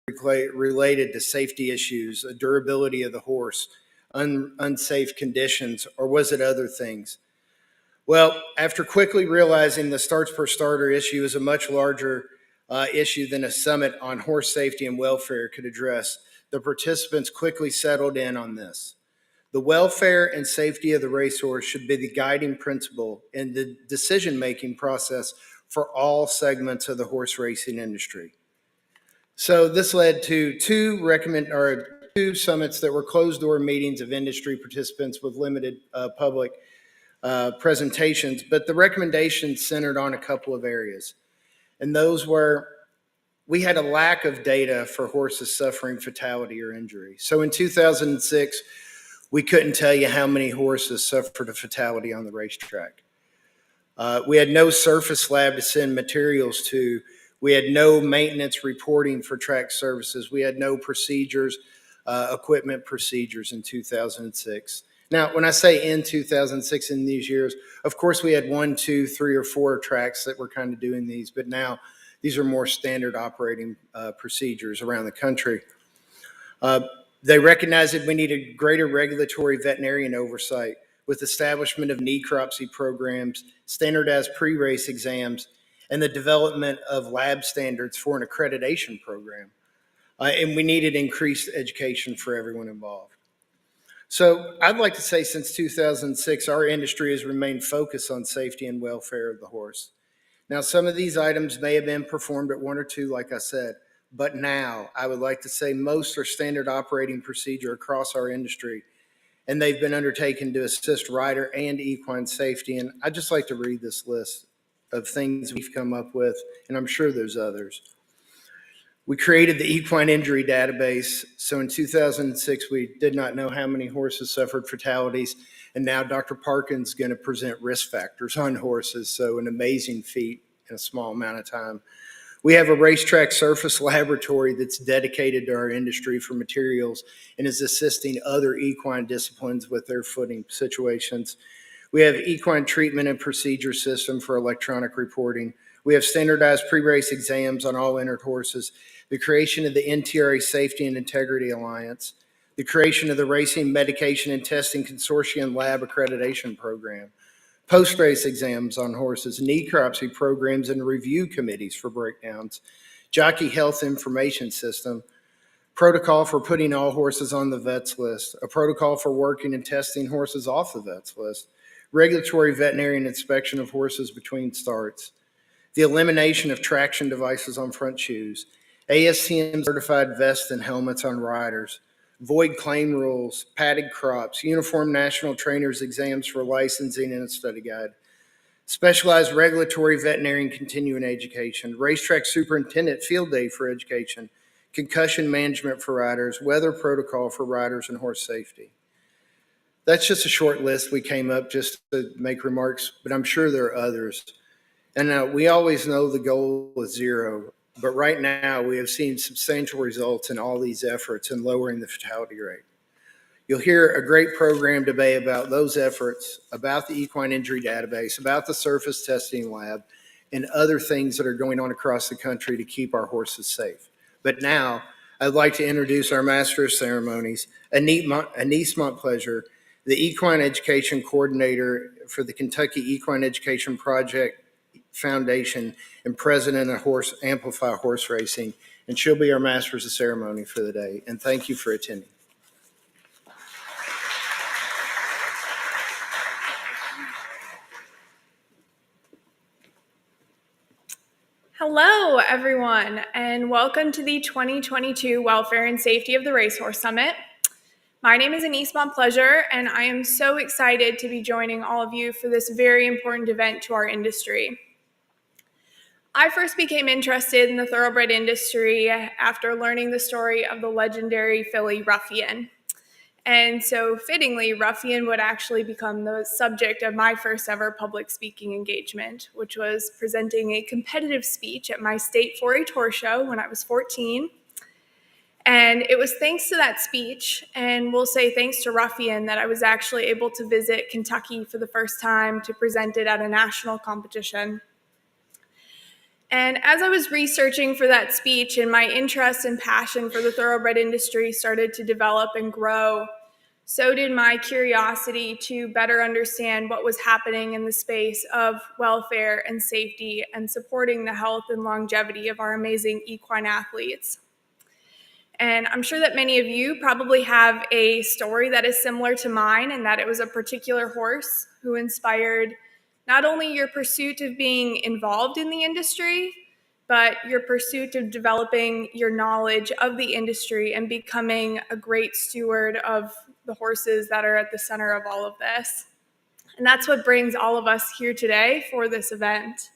related to safety issues, the durability of the horse, unsafe conditions, or was it other things? Well, after quickly realizing the starts per starter issue is a much larger issue than a summit on horse safety and welfare could address, the participants quickly settled in on this. The welfare and safety of the racehorse should be the guiding principle in the decision-making process for all segments of the horse racing industry. So this led to two summits that were closed-door meetings of industry participants with limited public presentations, but the recommendations centered on a couple of areas. And those were, we had a lack of data for horses suffering fatality or injury. So in 2006, we couldn't tell you how many horses suffered a fatality on the racetrack. We had no surface lab to send materials to. We had no maintenance reporting for track services. We had no procedures, equipment procedures in 2006. Now, when I say in 2006, in these years, of course we had 1, 2, 3, or 4 tracks that were kind of doing these, but now these are more standard operating procedures around the country. They recognized that we needed greater regulatory veterinarian oversight with establishment of necropsy programs, standardized pre-race exams, and the development of lab standards for an accreditation program. And we needed increased education for everyone involved. So I'd like to say since 2006, our industry has remained focused on safety and welfare of the horse. Now, some of these items may have been performed at 1 or 2, like I said, but now I would like to say most are standard operating procedure across our industry, and they've been undertaken to assist rider and equine safety. And I'd just like to read this list of things we've come up with, and I'm sure there's others. We created the equine injury database. So in 2006, we did not know how many horses suffered fatalities. And now Dr. Parkin's going to present risk factors on horses. So an amazing feat in a small amount of time. We have a racetrack surface laboratory that's dedicated to our industry for materials and is assisting other equine disciplines with their footing situations. We have equine treatment and procedure system for electronic reporting. We have standardized pre-race exams on all entered horses, the creation of the NTRA Safety and Integrity Alliance, the creation of the Racing Medication and Testing Consortium Lab Accreditation Program, post-race exams on horses, necropsy programs and review committees for breakdowns, jockey health information system, protocol for putting all horses on the vets list, a protocol for working and testing horses off the vets list, regulatory veterinarian inspection of horses between starts, the elimination of traction devices on front shoes, ASTM certified vests and helmets on riders, void claim rules, padded crops, uniform national trainers exams for licensing and a study guide, specialized regulatory veterinarian continuing education, racetrack superintendent field day for education, concussion management for riders, weather protocol for riders, and horse safety. That's just a short list we came up just to make remarks, but I'm sure there are others. And we always know the goal is 0, but right now we have seen substantial results in all these efforts in lowering the fatality rate. You'll hear a great program today about those efforts, about the equine injury database, about the surface testing lab, and other things that are going on across the country to keep our horses safe. But now I'd like to introduce our Master of Ceremonies, Anise Montpleasure, the Equine Education Coordinator for the Kentucky Equine Education Project Foundation and President of Amplify Horse Racing, and she'll be our Master of Ceremony for the day. And thank you for attending. Hello, everyone, and welcome to the 2022 Welfare and Safety of the Racehorse Summit. My name is Anise Montpleasure, and I am so excited to be joining all of you for this very important event to our industry. I first became interested in the thoroughbred industry after learning the story of the legendary filly Ruffian. And so fittingly, Ruffian would actually become the subject of my first ever public speaking engagement, which was presenting a competitive speech at my state 4-H horse show when I was 14. And it was thanks to that speech, and we'll say thanks to Ruffian, that I was actually able to visit Kentucky for the first time to present it at a national competition. And as I was researching for that speech and my interest and passion for the thoroughbred industry started to develop and grow, so did my curiosity to better understand what was happening in the space of welfare and safety and supporting the health and longevity of our amazing equine athletes. And I'm sure that many of you probably have a story that is similar to mine, and that it was a particular horse who inspired not only your pursuit of being involved in the industry, but your pursuit of developing your knowledge of the industry and becoming a great steward of the horses that are at the center of all of this. And that's what brings all of us here today for this event.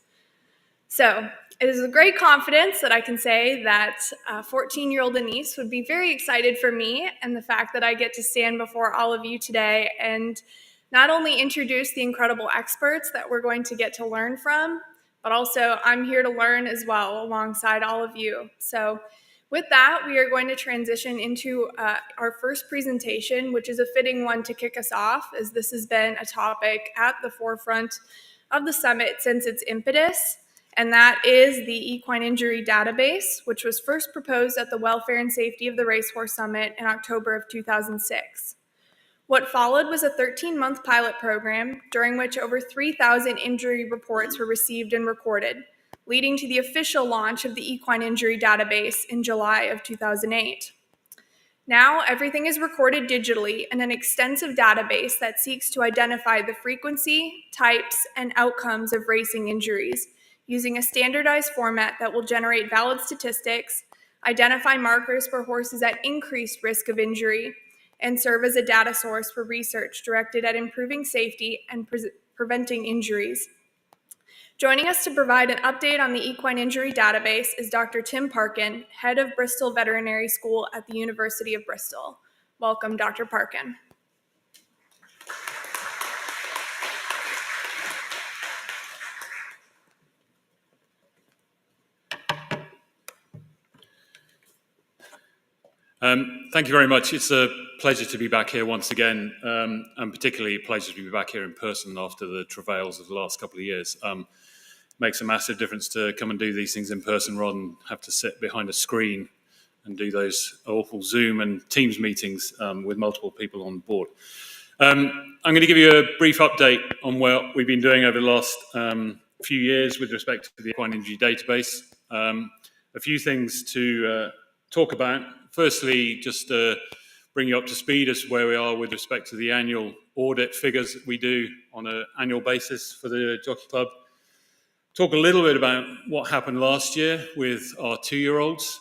So it is with great confidence that I can say that 14-year-old Anise would be very excited for me and the fact that I get to stand before all of you today and not only introduce the incredible experts that we're going to get to learn from, but also I'm here to learn as well alongside all of you. So with that, we are going to transition into our first presentation, which is a fitting one to kick us off, as this has been a topic at the forefront of the summit since its impetus, and that is the Equine Injury Database, which was first proposed at the Welfare and Safety of the Racehorse Summit in October of 2006. What followed was a 13-month pilot program during which over 3,000 injury reports were received and recorded, leading to the official launch of the Equine Injury Database in July of 2008. Now, everything is recorded digitally in an extensive database that seeks to identify the frequency, types, and outcomes of racing injuries, using a standardized format that will generate valid statistics, identify markers for horses at increased risk of injury, and serve as a data source for research directed at improving safety and preventing injuries. Joining us to provide an update on the Equine Injury Database is Dr. Tim Parkin, head of Bristol Veterinary School at the University of Bristol. Welcome, Dr. Parkin. Thank you very much. It's a pleasure to be back here once again, and particularly a pleasure to be back here in person after the travails of the last couple of years. Makes a massive difference to come and do these things in person rather than have to sit behind a screen and do those awful Zoom and Teams meetings with multiple people on board. I'm going to give you a brief update on what we've been doing over the last few years with respect to the Equine Injury Database. A few things to talk about. Firstly, just to bring you up to speed as to where we are with respect to the annual audit figures that we do on an annual basis for the Jockey Club. Talk a little bit about what happened last year with our 2-year-olds.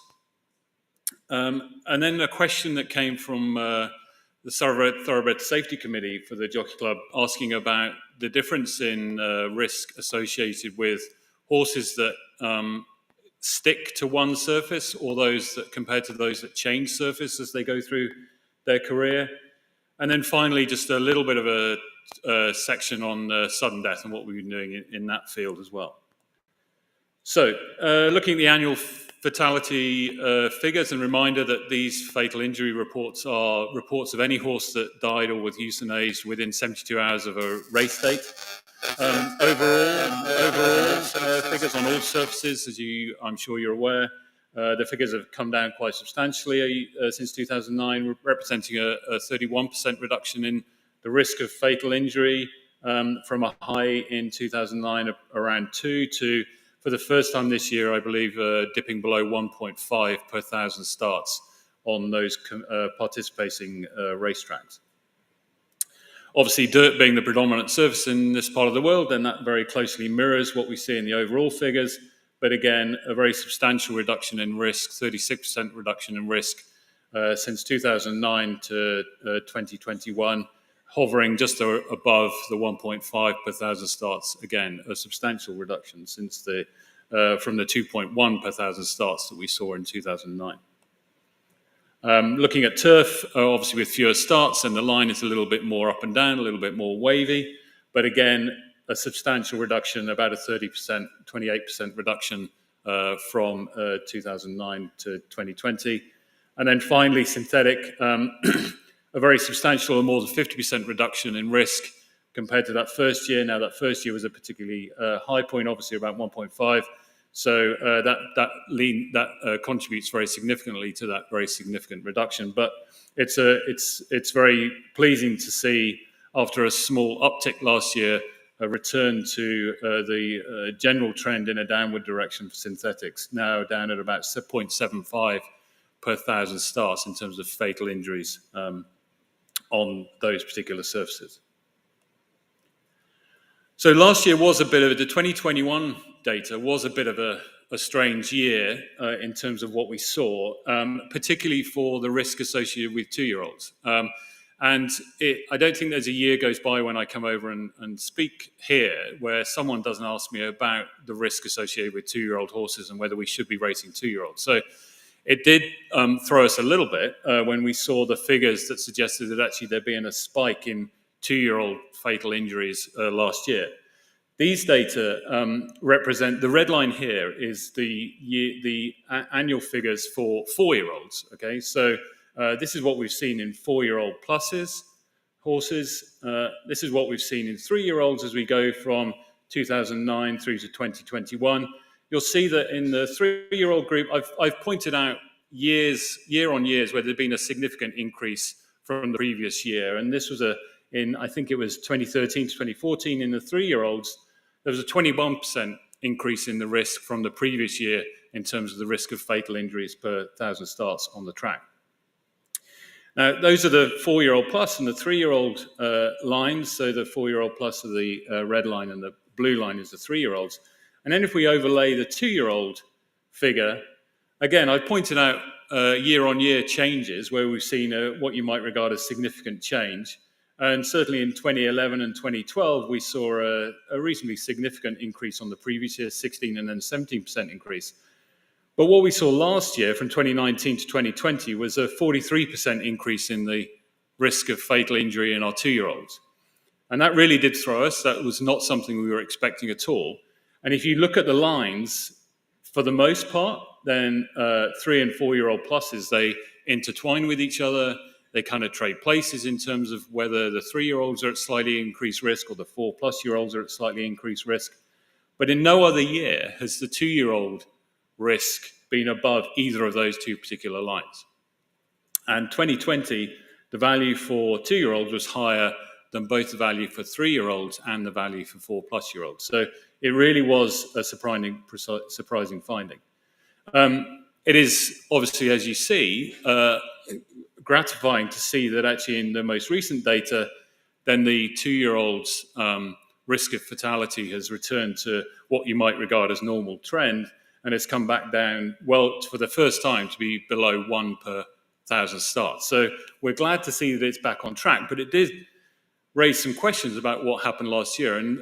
And then a question that came from the Thoroughbred Safety Committee for the Jockey Club, asking about the difference in risk associated with horses that stick to one surface or those that compared to those that change surface as they go through their career. And then finally, just a little bit of a section on sudden death and what we've been doing in that field as well. So, looking at the annual fatality figures, and reminder that these fatal injury reports are reports of any horse that died or was euthanized within 72 hours of a race date. Overall figures on all surfaces, as I'm sure you're aware, the figures have come down quite substantially since 2009, representing a 31% reduction in the risk of fatal injury from a high in 2009 of around 2 to, for the first time this year, I believe, dipping below 1.5 per 1,000 starts on those participating racetracks. Obviously, dirt being the predominant surface in this part of the world, then that very closely mirrors what we see in the overall figures. But again, a very substantial reduction in risk, 36% reduction in risk since 2009 to 2021, hovering just above the 1.5 per 1,000 starts. Again, a substantial reduction since from the 2.1 per 1,000 starts that we saw in 2009. Looking at turf, obviously with fewer starts, and the line is a little bit more up and down, a little bit more wavy, but again, a substantial reduction, about a 30%, 28% reduction from 2009 to 2020. And then finally, synthetic, a very substantial, more than 50% reduction in risk compared to that first year. Now, that first year was a particularly high point, obviously about 1.5 So that contributes very significantly to that very significant reduction. But it's very pleasing to see, after a small uptick last year, a return to the general trend in a downward direction for synthetics, now down at about 0.75 per 1,000 starts in terms of fatal injuries on those particular surfaces. So last year was a bit of the 2021 data was a bit of a strange year in terms of what we saw, particularly for the risk associated with 2-year-olds. And I don't think there's a year goes by when I come over and speak here where someone doesn't ask me about the risk associated with 2-year-old horses and whether we should be racing 2-year-olds. So it did throw us a little bit when we saw the figures that suggested that actually there'd been a spike in 2-year-old fatal injuries last year. These data represent, the red line here is the annual figures for 4-year-olds, okay? So this is what we've seen in 4-year-old pluses, horses. This is what we've seen in 3-year-olds as we go from 2009 through to 2021. You'll see that in the 3-year-old group, I've pointed out year on years where there'd been a significant increase from the previous year. And this was I think it was 2013 to 2014 in the 3-year-olds, there was a 21% increase in the risk from the previous year in terms of the risk of fatal injuries per 1,000 starts on the track. Now, those are the 4-year-old plus and the 3-year-old lines. So the 4-year-old plus are the red line and the blue line is the 3-year-olds. And then if we overlay the 2-year-old figure, again, I pointed out year-on-year changes where we've seen what you might regard as significant change. And certainly in 2011 and 2012, we saw a reasonably significant increase on the previous year, 16 and then 17% increase. But what we saw last year from 2019 to 2020 was a 43% increase in the risk of fatal injury in our 2-year-olds. And that really did throw us. That was not something we were expecting at all. And if you look at the lines, for the most part, then 3 and 4-year-old pluses, they intertwine with each other. They kind of trade places in terms of whether the 3-year-olds are at slightly increased risk or the 4-plus-year-olds are at slightly increased risk. But in no other year has the 2-year-old risk been above either of those two particular lines. And 2020, the value for 2-year-olds was higher than both the value for 3-year-olds and the value for 4-plus-year-olds. So it really was a surprising finding. It is obviously, as you see, gratifying to see that actually in the most recent data, then the 2-year-olds' risk of fatality has returned to what you might regard as normal trend, and it's come back down, well, for the first time to be below 1 per 1,000 starts. So we're glad to see that it's back on track, but it did raise some questions about what happened last year. And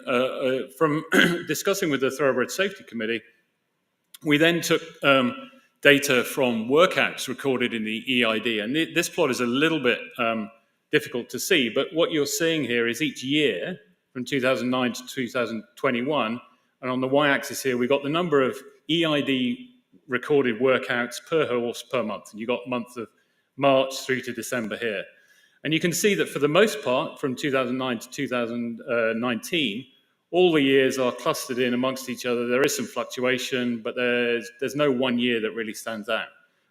from discussing with the Thoroughbred Safety Committee, we then took data from workouts recorded in the EID. And this plot is a little bit difficult to see, but what you're seeing here is each year from 2009 to 2021. And on the y-axis here, we've got the number of EID recorded workouts per horse per month. And you've got month of March through to December here. And you can see that for the most part, from 2009 to 2019, all the years are clustered in amongst each other. There is some fluctuation, but there's no one year that really stands out,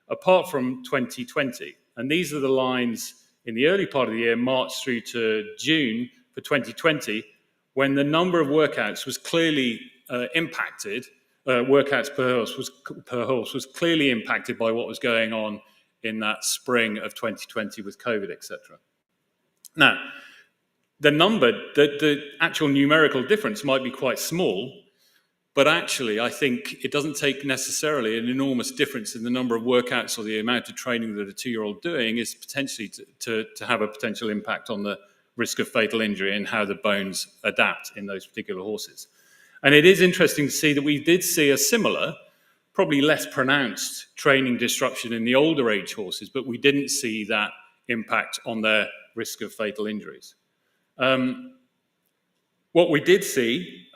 apart from 2020. And these are the lines in the early part of the year, March through to June for 2020, when the number of workouts was clearly impacted. Workouts per horse was clearly impacted by what was going on in that spring of 2020 with COVID, etc. Now, the actual numerical difference might be quite small, but actually I think it doesn't take necessarily an enormous difference in the number of workouts or the amount of training that a 2-year-old doing is potentially to have a potential impact on the risk of fatal injury and how the bones adapt in those particular horses. And it is interesting to see that we did see a similar, probably less pronounced training disruption in the older age horses, but we didn't see that impact on their risk of fatal injuries. What we did see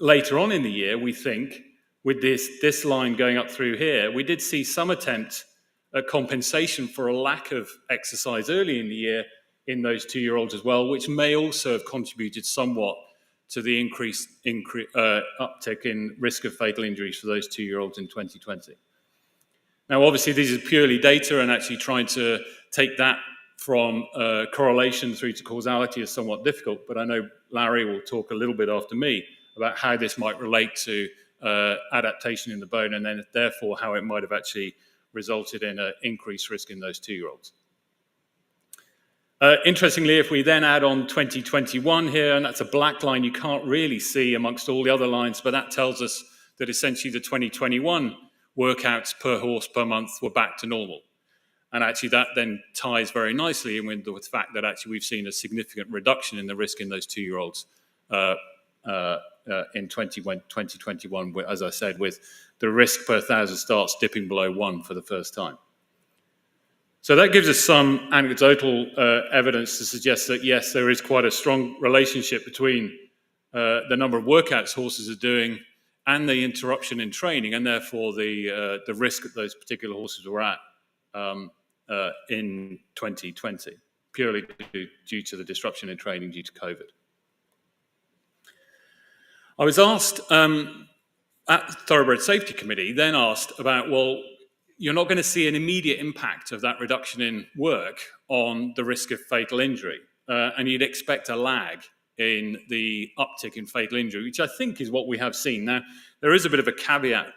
later on in the year, we think, with this line going up through here, we did see some attempt at compensation for a lack of exercise early in the year in those 2-year-olds as well, which may also have contributed somewhat to the increased uptick in risk of fatal injuries for those 2-year-olds in 2020. Now, obviously, these are purely data, and actually trying to take that from correlation through to causality is somewhat difficult, but I know Larry will talk a little bit after me about how this might relate to adaptation in the bone, and then therefore how it might have actually resulted in an increased risk in those 2-year-olds. Interestingly, if we then add on 2021 here, and that's a black line you can't really see amongst all the other lines, but that tells us that essentially the 2021 workouts per horse per month were back to normal. And actually that then ties very nicely in with the fact that actually we've seen a significant reduction in the risk in those 2-year-olds in 2021, as I said, with the risk per 1,000 starts dipping below 1 for the first time. So that gives us some anecdotal evidence to suggest that, yes, there is quite a strong relationship between the number of workouts horses are doing and the interruption in training, and therefore the risk that those particular horses were at in 2020, purely due to the disruption in training due to COVID. I was asked at Thoroughbred Safety Committee, then asked about, well, you're not going to see an immediate impact of that reduction in work on the risk of fatal injury. And you'd expect a lag in the uptick in fatal injury, which I think is what we have seen. Now, there is a bit of a caveat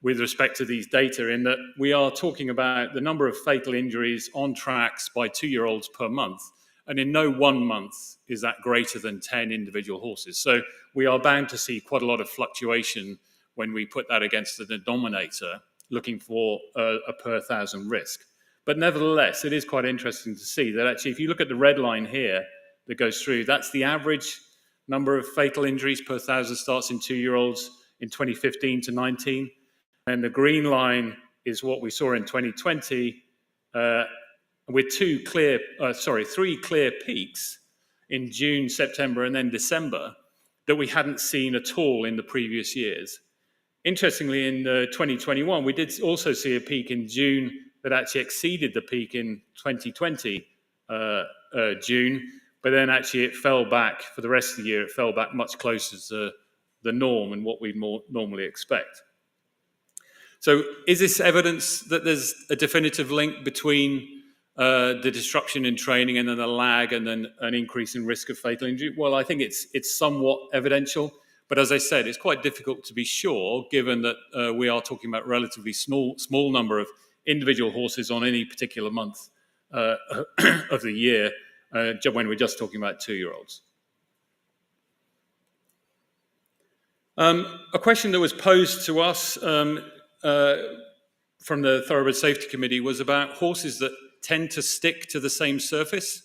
with respect to these data in that we are talking about the number of fatal injuries on tracks by 2-year-olds per month. And in no one month is that greater than 10 individual horses. So we are bound to see quite a lot of fluctuation when we put that against the denominator, looking for a per 1,000 risk. But nevertheless, it is quite interesting to see that actually, if you look at the red line here that goes through, that's the average number of fatal injuries per 1,000 starts in 2-year-olds in 2015 to 19. And the green line is what we saw in 2020, with three clear peaks in June, September, and then December that we hadn't seen at all in the previous years. Interestingly, in 2021, we did also see a peak in June that actually exceeded the peak in 2020 June, but then actually it fell back for the rest of the year. It fell back much closer to the norm and what we'd more normally expect. So is this evidence that there's a definitive link between the disruption in training and then a lag and then an increase in risk of fatal injury? Well, I think it's somewhat evidential. But as I said, it's quite difficult to be sure, given that we are talking about relatively small number of individual horses on any particular month of the year, when we're just talking about 2-year-olds. A question that was posed to us from the Thoroughbred Safety Committee was about horses that tend to stick to the same surface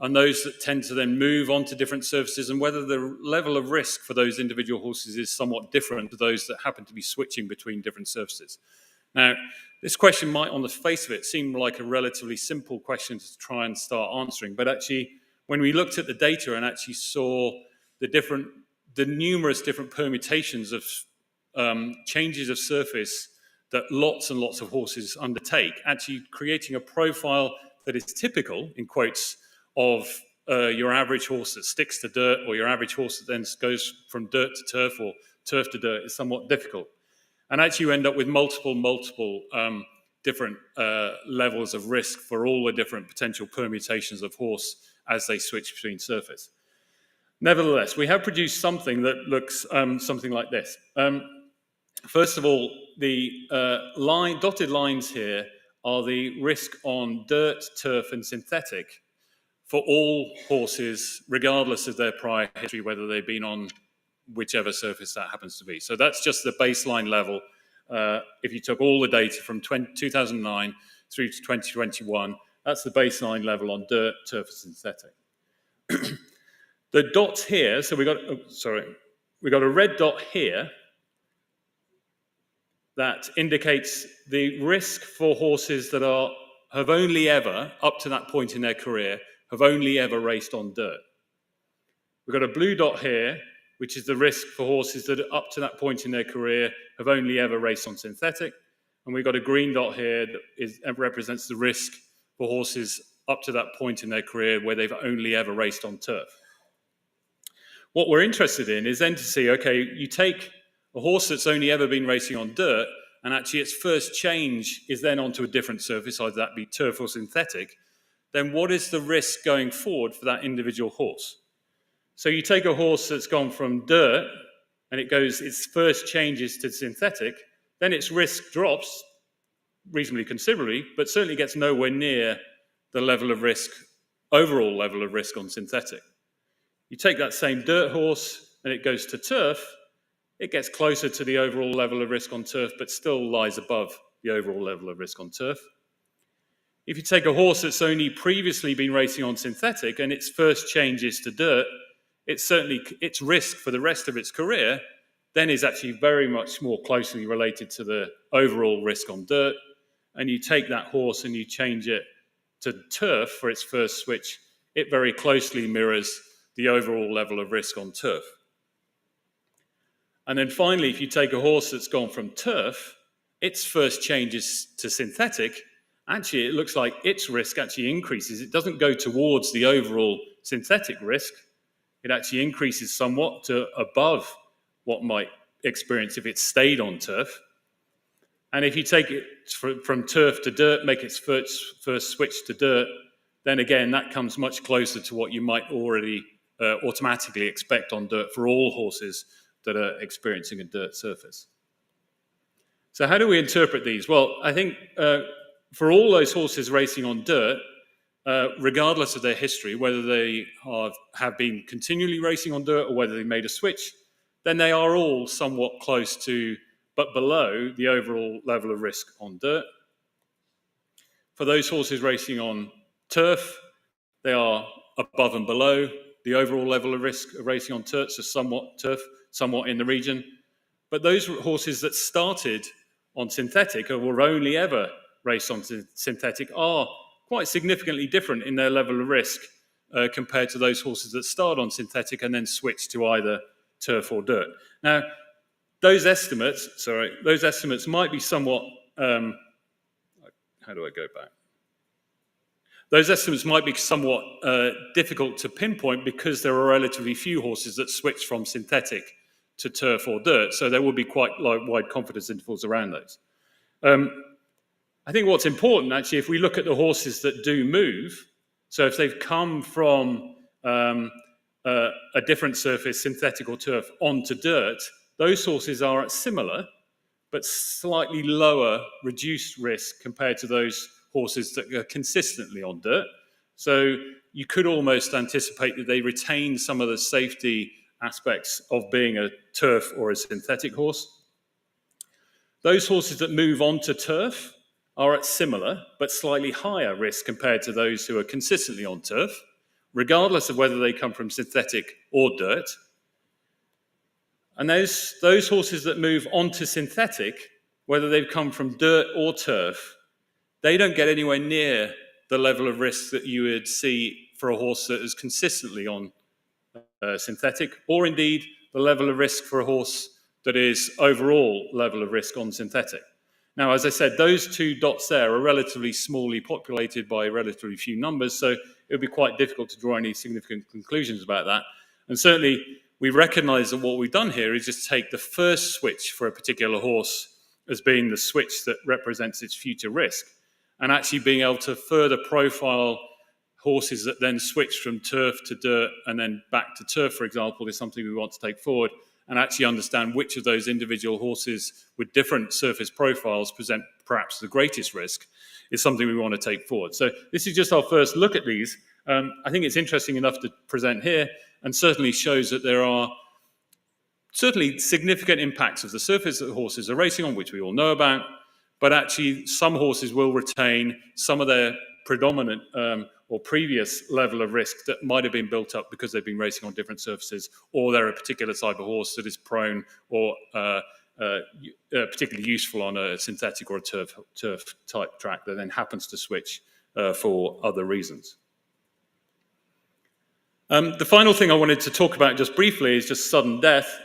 and those that tend to then move on to different surfaces, and whether the level of risk for those individual horses is somewhat different to those that happen to be switching between different surfaces. Now, this question might, on the face of it, seem like a relatively simple question to try and start answering, but actually, when we looked at the data and actually saw the numerous different permutations of changes of surface that lots and lots of horses undertake, actually creating a profile that is typical, in quotes, of your average horse that sticks to dirt, or your average horse that then goes from dirt to turf or turf to dirt, is somewhat difficult. And actually you end up with multiple different levels of risk for all the different potential permutations of horse as they switch between surface. Nevertheless, we have produced something that looks something like this. First of all, the dotted lines here are the risk on dirt, turf, and synthetic for all horses, regardless of their prior history, whether they've been on whichever surface that happens to be. So that's just the baseline level. If you took all the data from 2009 through to 2021, that's the baseline level on dirt, turf, and synthetic. The dots here, so we got a red dot here that indicates the risk for horses that have only ever, up to that point in their career, have only ever raced on dirt. We've got a blue dot here, which is the risk for horses that up to that point in their career have only ever raced on synthetic. And we've got a green dot here that represents the risk for horses up to that point in their career where they've only ever raced on turf. What we're interested in is then to see, okay, you take a horse that's only ever been racing on dirt, and actually its first change is then onto a different surface, either that be turf or synthetic, then what is the risk going forward for that individual horse? So you take a horse that's gone from dirt, and its first changes to synthetic, then its risk drops reasonably considerably, but certainly gets nowhere near the level of risk, overall level of risk on synthetic. You take that same dirt horse and it goes to turf, it gets closer to the overall level of risk on turf, but still lies above the overall level of risk on turf. If you take a horse that's only previously been racing on synthetic and its first changes to dirt, its risk for the rest of its career then is actually very much more closely related to the overall risk on dirt. And you take that horse and you change it to turf for its first switch, it very closely mirrors the overall level of risk on turf. And then finally, if you take a horse that's gone from turf, its first changes to synthetic, actually it looks like its risk actually increases. It doesn't go towards the overall synthetic risk. It actually increases somewhat to above what might experience if it stayed on turf. And if you take it from turf to dirt, make its first switch to dirt, then again, that comes much closer to what you might already automatically expect on dirt for all horses that are experiencing a dirt surface. So how do we interpret these? Well, I think for all those horses racing on dirt, regardless of their history, whether they have been continually racing on dirt or whether they made a switch, then they are all somewhat close to, but below, the overall level of risk on dirt. For those horses racing on turf, they are above and below the overall level of risk of racing on turf, so somewhat in the region. But those horses that started on synthetic or were only ever raced on synthetic are quite significantly different in their level of risk compared to those horses that start on synthetic and then switch to either turf or dirt. Now, those estimates might be somewhat, how do I go back? Those estimates might be somewhat difficult to pinpoint because there are relatively few horses that switch from synthetic to turf or dirt, so there will be quite wide confidence intervals around those. I think what's important, actually, if we look at the horses that do move, so if they've come from a different surface, synthetic or turf, onto dirt, those horses are at similar but slightly lower reduced risk compared to those horses that are consistently on dirt. So you could almost anticipate that they retain some of the safety aspects of being a turf or a synthetic horse. Those horses that move on to turf are at similar but slightly higher risk compared to those who are consistently on turf, regardless of whether they come from synthetic or dirt. And those horses that move onto synthetic, whether they've come from dirt or turf, they don't get anywhere near the level of risk that you would see for a horse that is consistently on synthetic, or indeed the level of risk for a horse that is overall level of risk on synthetic. Now, as I said, those two dots there are relatively smallly populated by relatively few numbers, so it would be quite difficult to draw any significant conclusions about that. And certainly, we recognize that what we've done here is just take the first switch for a particular horse as being the switch that represents its future risk, and actually being able to further profile horses that then switch from turf to dirt and then back to turf, for example, is something we want to take forward and actually understand which of those individual horses with different surface profiles present perhaps the greatest risk is something we want to take forward. So this is just our first look at these. I think it's interesting enough to present here and certainly shows that there are certainly significant impacts of the surface that the horses are racing on, which we all know about, but actually some horses will retain some of their predominant or previous level of risk that might have been built up because they've been racing on different surfaces, or they're a particular type of horse that is prone or particularly useful on a synthetic or a turf type track that then happens to switch for other reasons. The final thing I wanted to talk about just briefly is just sudden death.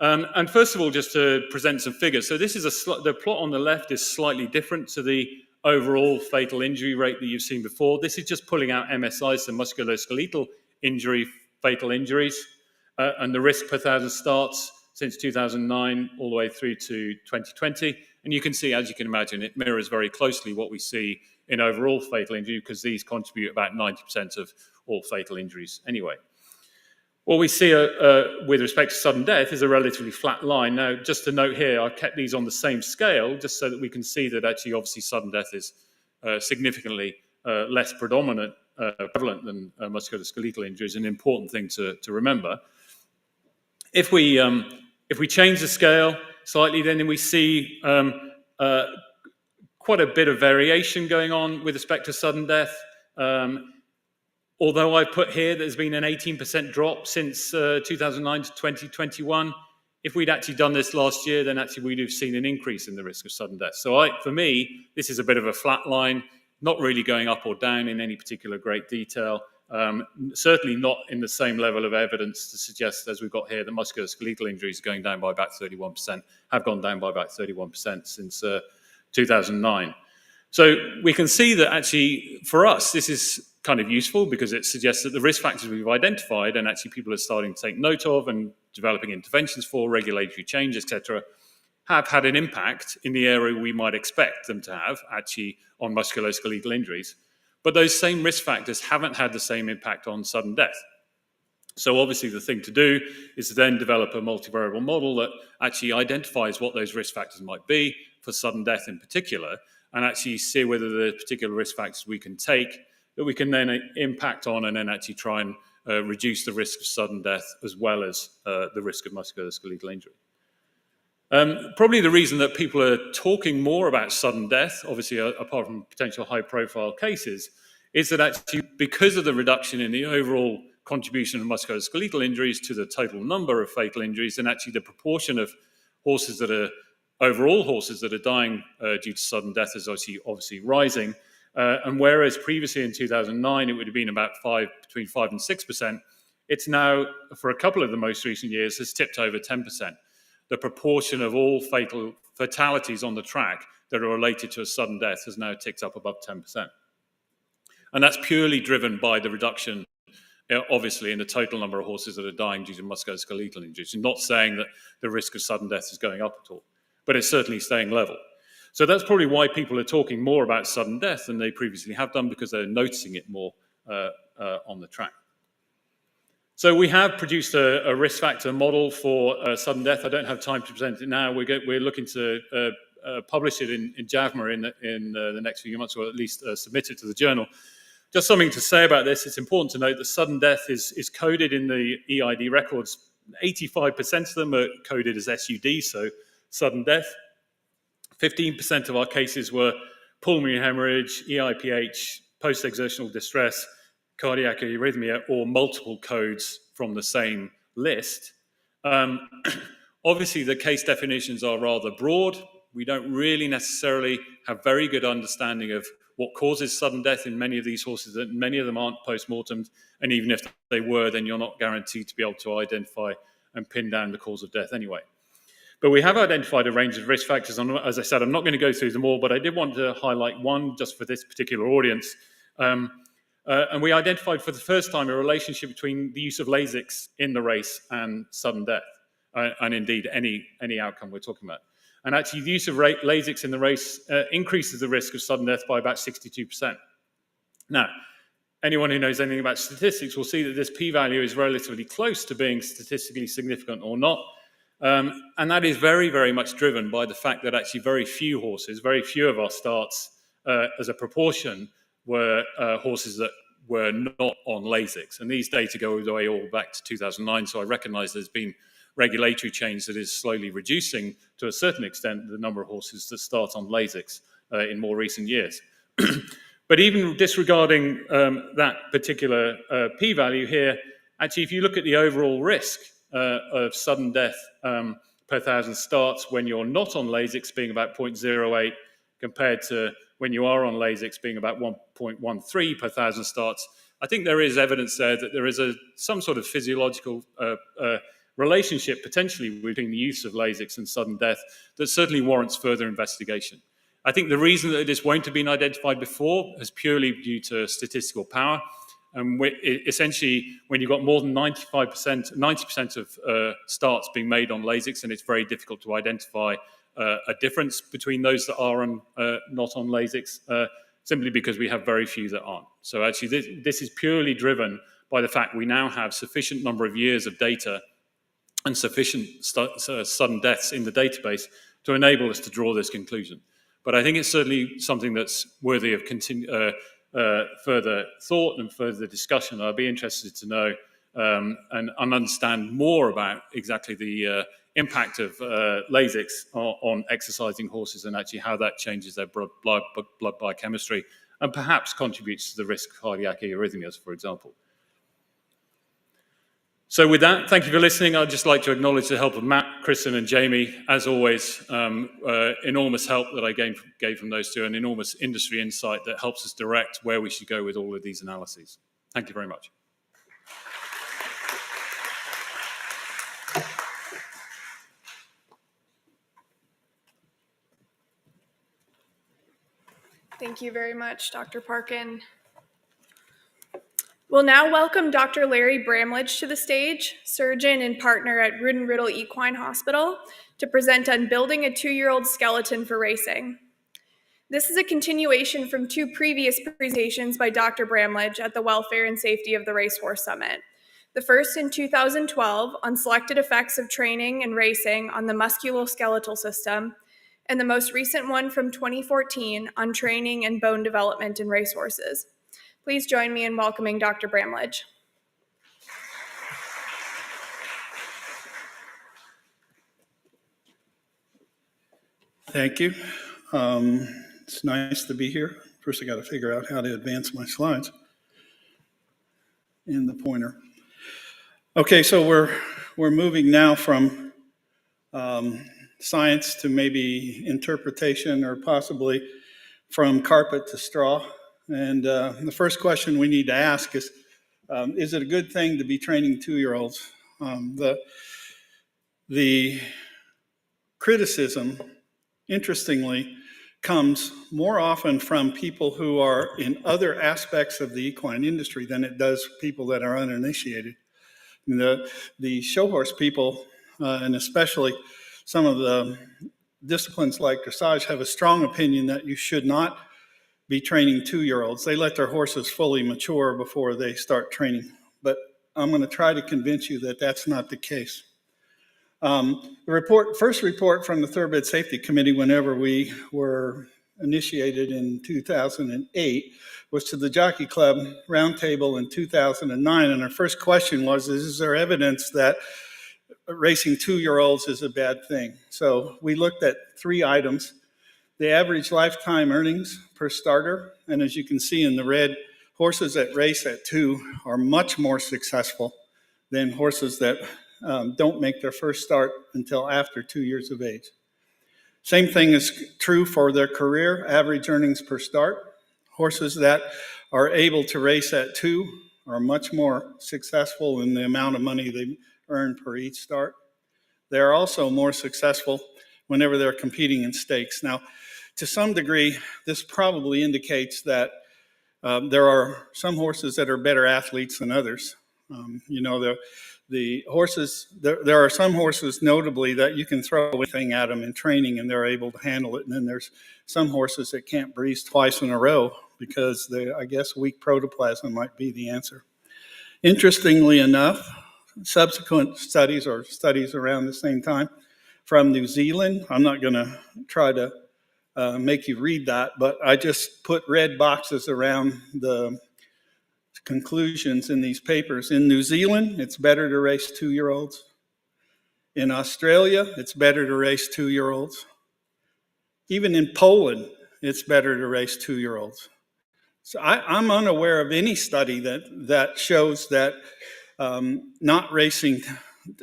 And first of all, just to present some figures. So this is the plot on the left is slightly different to the overall fatal injury rate that you've seen before. This is just pulling out MSI, so musculoskeletal injury, fatal injuries. and the risk per 1,000 starts since 2009 all the way through to 2020. And you can see, as you can imagine, it mirrors very closely what we see in overall fatal injury, because these contribute about 90% of all fatal injuries anyway. What we see with respect to sudden death is a relatively flat line. Now, just to note here, I've kept these on the same scale just so that we can see that actually, obviously, sudden death is significantly less prevalent than musculoskeletal injuries, an important thing to remember. If we change the scale slightly, then we see quite a bit of variation going on with respect to sudden death. Although I put here there's been an 18% drop since 2009 to 2021, if we'd actually done this last year, then actually we'd have seen an increase in the risk of sudden death. So for me, this is a bit of a flat line, not really going up or down in any particular great detail. Certainly not in the same level of evidence to suggest, as we've got here, that musculoskeletal injuries are going down by about 31%, have gone down by about 31% since 2009. So we can see that actually, for us, this is kind of useful because it suggests that the risk factors we've identified and actually people are starting to take note of and developing interventions for, regulatory change, etc., have had an impact in the area we might expect them to have actually on musculoskeletal injuries. But those same risk factors haven't had the same impact on sudden death. So obviously the thing to do is to then develop a multivariable model that actually identifies what those risk factors might be for sudden death in particular, and actually see whether the particular risk factors we can take that we can then impact on and then actually try and reduce the risk of sudden death as well as the risk of musculoskeletal injury. Probably the reason that people are talking more about sudden death, obviously apart from potential high-profile cases, is that actually because of the reduction in the overall contribution of musculoskeletal injuries to the total number of fatal injuries, and actually the proportion of horses that are overall horses that are dying due to sudden death is obviously rising. And whereas previously in 2009 it would have been about between 5 and 6%, it's now, for a couple of the most recent years, has tipped over 10%. The proportion of all fatalities on the track that are related to a sudden death has now ticked up above 10%. And that's purely driven by the reduction, obviously, in the total number of horses that are dying due to musculoskeletal injuries. I'm not saying that the risk of sudden death is going up at all, but it's certainly staying level. So that's probably why people are talking more about sudden death than they previously have done, because they're noticing it more on the track. So we have produced a risk factor model for sudden death. I don't have time to present it now. We're looking to publish it in JAVMA in the next few months, or at least submit it to the journal. Just something to say about this. It's important to note that sudden death is coded in the EID records. 85% of them are coded as SUD, so sudden death. 15% of our cases were pulmonary hemorrhage, EIPH, post-exertional distress, cardiac arrhythmia, or multiple codes from the same list. Obviously, the case definitions are rather broad. We don't really necessarily have very good understanding of what causes sudden death in many of these horses. That many of them aren't post-mortem, and even if they were, then you're not guaranteed to be able to identify and pin down the cause of death anyway. But we have identified a range of risk factors. And as I said, I'm not going to go through them all, but I did want to highlight one just for this particular audience. And we identified for the first time a relationship between the use of Lasix in the race and sudden death, and indeed any outcome we're talking about. And actually, the use of Lasix in the race increases the risk of sudden death by about 62%. Now, anyone who knows anything about statistics will see that this p-value is relatively close to being statistically significant or not. And that is very, very much driven by the fact that actually very few horses, very few of our starts as a proportion were horses that were not on Lasix. And these data go all the way back to 2009, so I recognise there's been regulatory change that is slowly reducing, to a certain extent, the number of horses that start on Lasix in more recent years. But even disregarding that particular p-value here, actually, if you look at the overall risk of sudden death per 1,000 starts when you're not on Lasix being about 0.08, compared to when you are on Lasix being about 1.13 per 1,000 starts, I think there is evidence there that there is some sort of physiological relationship potentially between the use of Lasix and sudden death that certainly warrants further investigation. I think the reason that this won't have been identified before is purely due to statistical power. And essentially, when you've got more than 90% of starts being made on Lasix, and it's very difficult to identify a difference between those that are not on Lasix, simply because we have very few that aren't. So actually, this is purely driven by the fact we now have sufficient number of years of data and sufficient sudden deaths in the database to enable us to draw this conclusion. But I think it's certainly something that's worthy of further thought and further discussion. I'd be interested to know and understand more about exactly the impact of Lasix on exercising horses and actually how that changes their blood biochemistry and perhaps contributes to the risk of cardiac arrhythmias, for example. So with that, thank you for listening. I'd just like to acknowledge the help of Matt, Kristen, and Jamie. As always, enormous help that I gave from those two, and enormous industry insight that helps us direct where we should go with all of these analyses. Thank you very much. Thank you very much, Dr. Parkin. We'll now welcome Dr. Larry Bramlage to the stage, surgeon and partner at Rood and Riddle Equine Hospital, to present on building a 2-year-old skeleton for racing. This is a continuation from 2 previous presentations by Dr. Bramlage at the Welfare and Safety of the Racehorse Summit. The first in 2012 on selected effects of training and racing on the musculoskeletal system, and the most recent one from 2014 on training and bone development in racehorses. Please join me in welcoming Dr. Bramlage. Thank you. It's nice to be here. First, I got to figure out how to advance my slides in the pointer. Okay, so we're moving now from science to maybe interpretation, or possibly from carpet to straw. And the first question we need to ask is it a good thing to be training 2-year-olds? The criticism, interestingly, comes more often from people who are in other aspects of the equine industry than it does people that are uninitiated. The show horse people, and especially some of the disciplines like dressage, have a strong opinion that you should not be training 2-year-olds. They let their horses fully mature before they start training. But I'm going to try to convince you that that's not the case. The first report from the Thoroughbred Safety Committee, whenever we were initiated in 2008, was to the Jockey Club Roundtable in 2009. And our first question was, is there evidence that racing 2-year-olds is a bad thing? So we looked at 3 items. The average lifetime earnings per starter, and as you can see in the red, horses that race at 2 are much more successful than horses that don't make their first start until after 2 years of age. Same thing is true for their career average earnings per start. Horses that are able to race at 2 are much more successful in the amount of money they earn per each start. They're also more successful whenever they're competing in stakes. Now, to some degree, this probably indicates that there are some horses that are better athletes than others. The horses, there are some horses notably that you can throw anything at them in training and they're able to handle it. And then there's some horses that can't breeze twice in a row because I guess weak protoplasm might be the answer. Interestingly enough, subsequent studies, or studies around the same time from New Zealand, I'm not going to try to make you read that, but I just put red boxes around the conclusions in these papers. In New Zealand, it's better to race 2-year-olds. In Australia, it's better to race 2-year-olds. Even in Poland, it's better to race 2-year-olds. So I'm unaware of any study that shows that not racing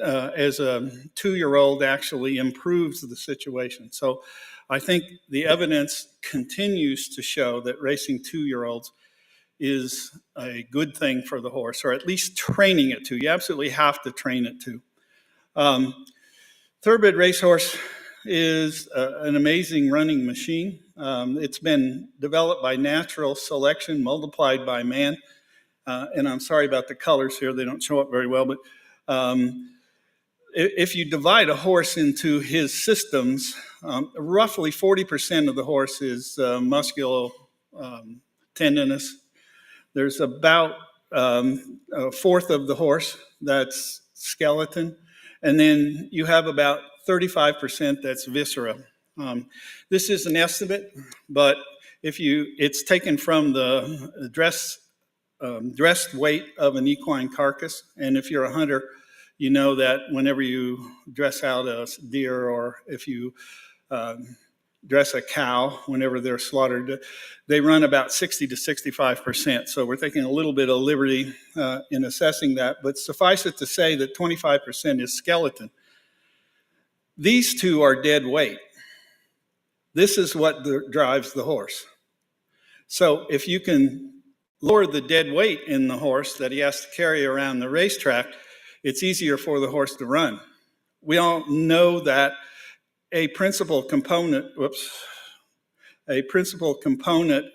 as a 2-year-old actually improves the situation. So I think the evidence continues to show that racing 2-year-olds is a good thing for the horse, or at least training it to. You absolutely have to train it to. Thoroughbred racehorse is an amazing running machine. It's been developed by natural selection, multiplied by man. and I'm sorry about the colors here, they don't show up very well, but if you divide a horse into his systems, roughly 40% of the horse is musculo tendinous. There's about a fourth of the horse that's skeleton, and then you have about 35% that's viscera. This is an estimate, but it's taken from the dressed weight of an equine carcass, and if you're a hunter, you know that whenever you dress out a deer, or if you dress a cow whenever they're slaughtered, they run about 60 to 65%. So we're taking a little bit of liberty in assessing that, but suffice it to say that 25% is skeleton. These two are dead weight. This is what drives the horse. So if you can lower the dead weight in the horse that he has to carry around the racetrack, it's easier for the horse to run. We all know that a principal component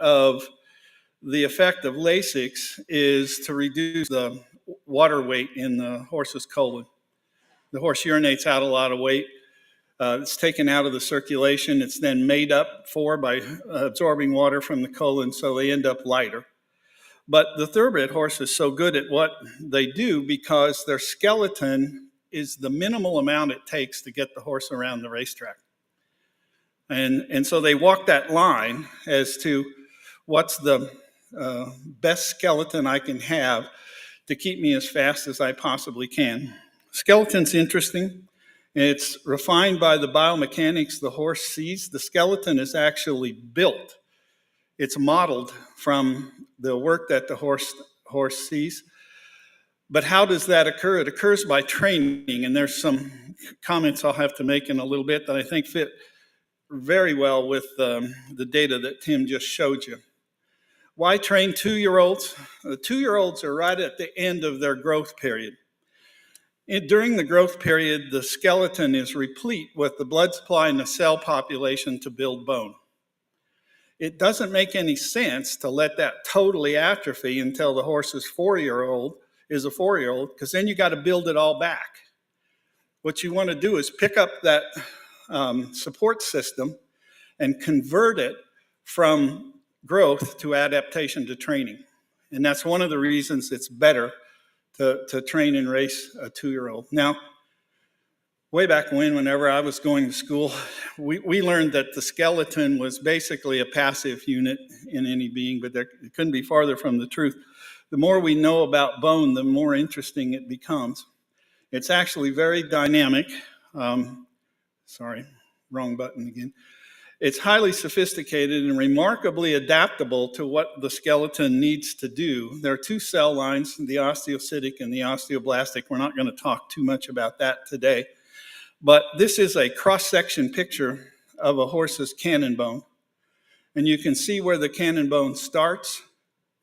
of the effect of Lasix is to reduce the water weight in the horse's colon. The horse urinates out a lot of weight. It's taken out of the circulation. It's then made up for by absorbing water from the colon, so they end up lighter. But the thoroughbred horse is so good at what they do because their skeleton is the minimal amount it takes to get the horse around the racetrack. And so they walk that line as to what's the best skeleton I can have to keep me as fast as I possibly can. Skeleton's interesting. It's refined by the biomechanics the horse sees. The skeleton is actually built. It's modeled from the work that the horse sees. But how does that occur? It occurs by training, and there's some comments I'll have to make in a little bit that I think fit very well with the data that Tim just showed you. Why train 2-year-olds? The 2-year-olds are right at the end of their growth period. During the growth period, the skeleton is replete with the blood supply and the cell population to build bone. It doesn't make any sense to let that totally atrophy until the horse's 4-year-old is a 4-year-old, because then you got to build it all back. What you want to do is pick up that support system and convert it from growth to adaptation to training. And that's one of the reasons it's better to train and race a 2-year-old. Now, way back whenever I was going to school, we learned that the skeleton was basically a passive unit in any being, but it couldn't be farther from the truth. The more we know about bone, the more interesting it becomes. It's actually very dynamic. Sorry, wrong button again. It's highly sophisticated and remarkably adaptable to what the skeleton needs to do. There are 2 cell lines, the osteocytic and the osteoblastic. We're not going to talk too much about that today. But this is a cross-section picture of a horse's cannon bone. And you can see where the cannon bone starts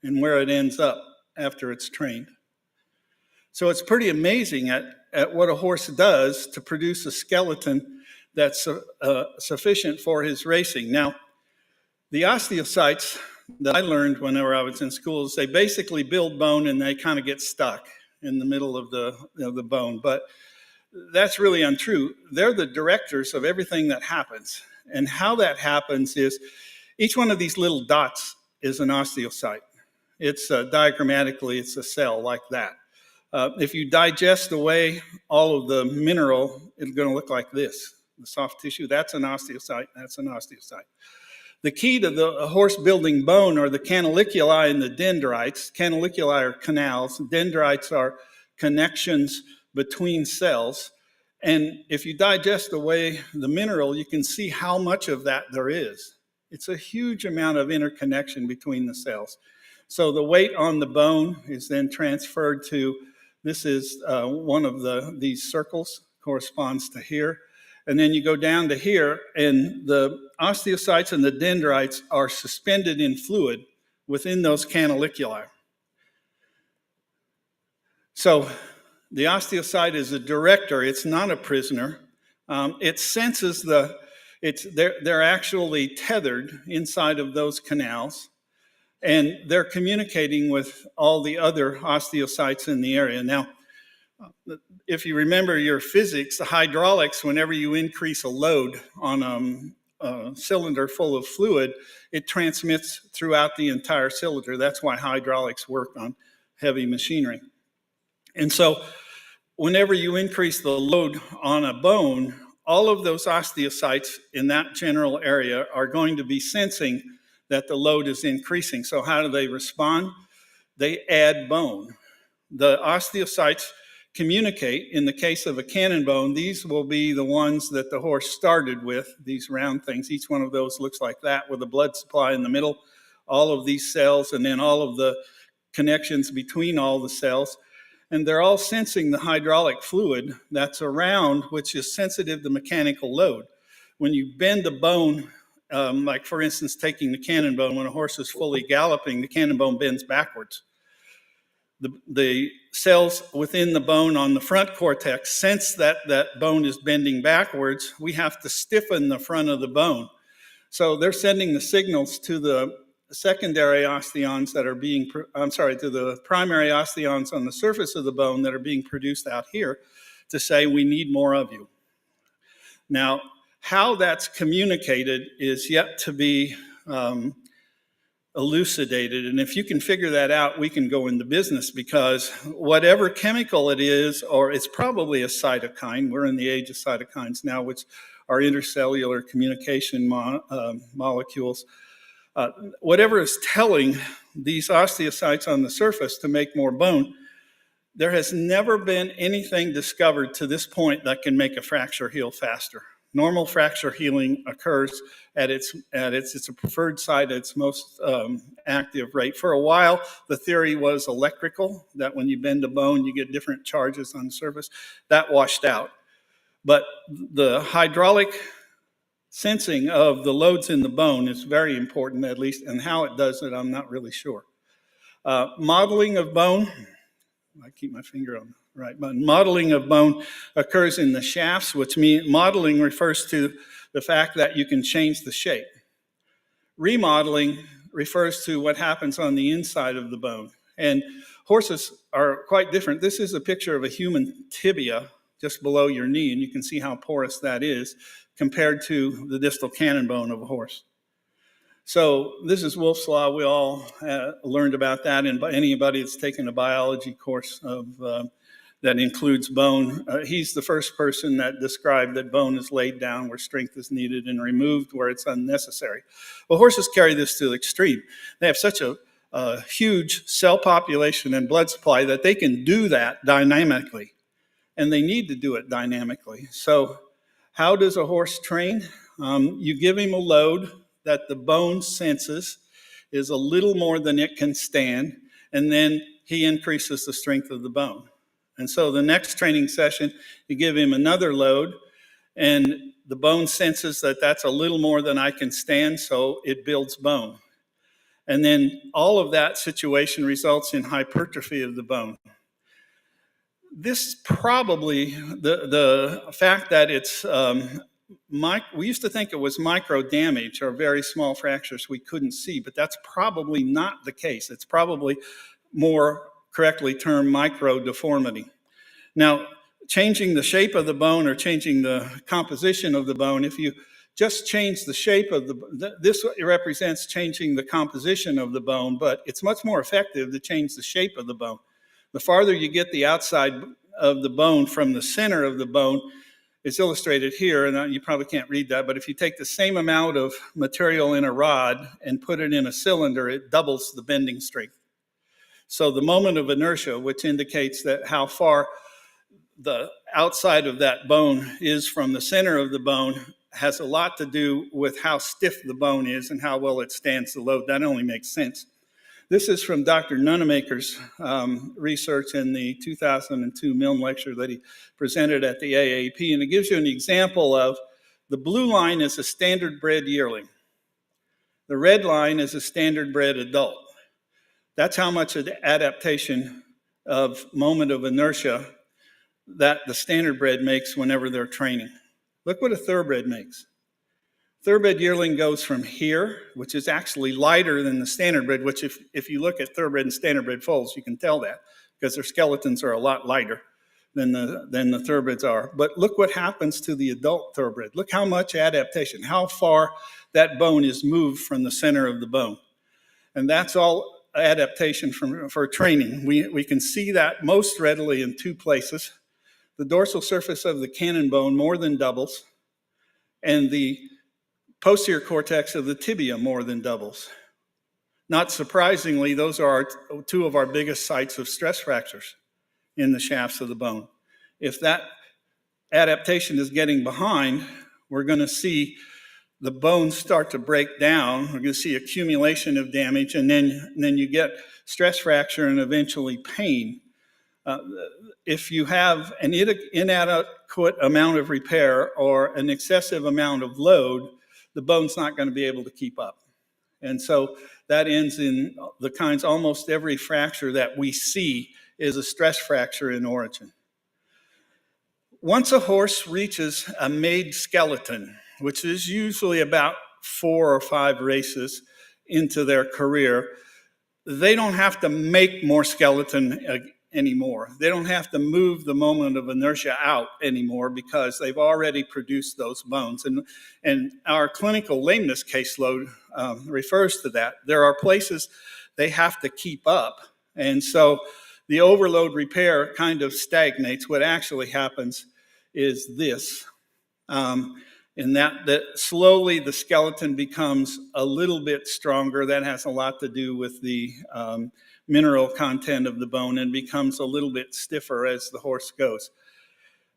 and where it ends up after it's trained. So it's pretty amazing at what a horse does to produce a skeleton that's sufficient for his racing. Now, the osteocytes that I learned whenever I was in school is they basically build bone and they kind of get stuck in the middle of the bone. But that's really untrue. They're the directors of everything that happens. And how that happens is each one of these little dots is an osteocyte. It's diagrammatically, it's a cell like that. If you digest away all of the mineral, it's going to look like this. The soft tissue, that's an osteocyte, that's an osteocyte. The key to the horse building bone are the canaliculi and the dendrites. Canaliculi are canals, dendrites are connections between cells. And if you digest away the mineral, you can see how much of that there is. It's a huge amount of interconnection between the cells. So the weight on the bone is then transferred to, this is one of these circles, corresponds to here. And then you go down to here, and the osteocytes and the dendrites are suspended in fluid within those canaliculi. So the osteocyte is a director. It's not a prisoner. It senses they're actually tethered inside of those canals. and they're communicating with all the other osteocytes in the area. Now, if you remember your physics, the hydraulics, whenever you increase a load on a cylinder full of fluid, it transmits throughout the entire cylinder. That's why hydraulics work on heavy machinery. And so whenever you increase the load on a bone, all of those osteocytes in that general area are going to be sensing that the load is increasing. So how do they respond? They add bone. The osteocytes communicate. In the case of a cannon bone, these will be the ones that the horse started with, these round things. Each one of those looks like that with a blood supply in the middle, all of these cells, and then all of the connections between all the cells. And they're all sensing the hydraulic fluid that's around, which is sensitive to mechanical load. When you bend a bone, like for instance, taking the cannon bone, when a horse is fully galloping, the cannon bone bends backwards. The cells within the bone on the front cortex sense that that bone is bending backwards. We have to stiffen the front of the bone. So they're sending the signals to the secondary osteons that are being, to the primary osteons on the surface of the bone that are being produced out here to say, we need more of you. Now, how that's communicated is yet to be elucidated. And if you can figure that out, we can go into business, because whatever chemical it is, or it's probably a cytokine, we're in the age of cytokines now, which are intercellular communication molecules. Whatever is telling these osteocytes on the surface to make more bone, there has never been anything discovered to this point that can make a fracture heal faster. Normal fracture healing occurs at it's a preferred site at its most active rate. For a while, the theory was electrical, that when you bend a bone, you get different charges on the surface. That washed out. But the hydraulic sensing of the loads in the bone is very important, at least, and how it does it, I'm not really sure. Modeling of bone, I keep my finger on the right button. Modeling of bone occurs in the shafts, which means modeling refers to the fact that you can change the shape. Remodeling refers to what happens on the inside of the bone. And horses are quite different. This is a picture of a human tibia just below your knee, and you can see how porous that is compared to the distal cannon bone of a horse. So this is Wolff's Law. We all learned about that, and anybody that's taken a biology course that includes bone, he's the first person that described that bone is laid down where strength is needed and removed where it's unnecessary. Well, horses carry this to the extreme. They have such a huge cell population and blood supply that they can do that dynamically, and they need to do it dynamically. So how does a horse train? You give him a load that the bone senses is a little more than it can stand, and then he increases the strength of the bone. And so the next training session, you give him another load, and the bone senses that that's a little more than I can stand, so it builds bone. And then all of that situation results in hypertrophy of the bone. This probably, the fact that it's, we used to think it was micro damage or very small fractures we couldn't see, but that's probably not the case. It's probably more correctly termed micro deformity. Now, changing the shape of the bone or changing the composition of the bone, if you just change the shape of this represents changing the composition of the bone, but it's much more effective to change the shape of the bone. The farther you get the outside of the bone from the center of the bone, it's illustrated here, and you probably can't read that, but if you take the same amount of material in a rod and put it in a cylinder, it doubles the bending strength. So the moment of inertia, which indicates that how far the outside of that bone is from the center of the bone, has a lot to do with how stiff the bone is and how well it stands the load. That only makes sense. This is from Dr. Nunemaker's research in the 2002 Milne lecture that he presented at the AAP, and it gives you an example of the blue line is a standard bred yearling. The red line is a standard bred adult. That's how much of the adaptation of moment of inertia that the standard bred makes whenever they're training. Look what a thoroughbred makes. Thoroughbred yearling goes from here, which is actually lighter than the standardbred, which if you look at thoroughbred and standardbred foals, you can tell that because their skeletons are a lot lighter than the thoroughbreds are. But look what happens to the adult thoroughbred. Look how much adaptation, how far that bone is moved from the center of the bone. And that's all adaptation for training. We can see that most readily in two places. The dorsal surface of the cannon bone more than doubles, and the posterior cortex of the tibia more than doubles. Not surprisingly, those are two of our biggest sites of stress fractures in the shafts of the bone. If that adaptation is getting behind, we're going to see the bones start to break down. We're going to see accumulation of damage, and then you get stress fracture and eventually pain. If you have an inadequate amount of repair or an excessive amount of load, the bone's not going to be able to keep up. And so that ends in the kinds, almost every fracture that we see is a stress fracture in origin. Once a horse reaches a made skeleton, which is usually about 4 or 5 races into their career, they don't have to make more skeleton anymore. They don't have to move the moment of inertia out anymore because they've already produced those bones. And our clinical lameness caseload refers to that. There are places they have to keep up. And so the overload repair kind of stagnates. What actually happens is this. In that slowly the skeleton becomes a little bit stronger. That has a lot to do with the mineral content of the bone, and becomes a little bit stiffer as the horse goes.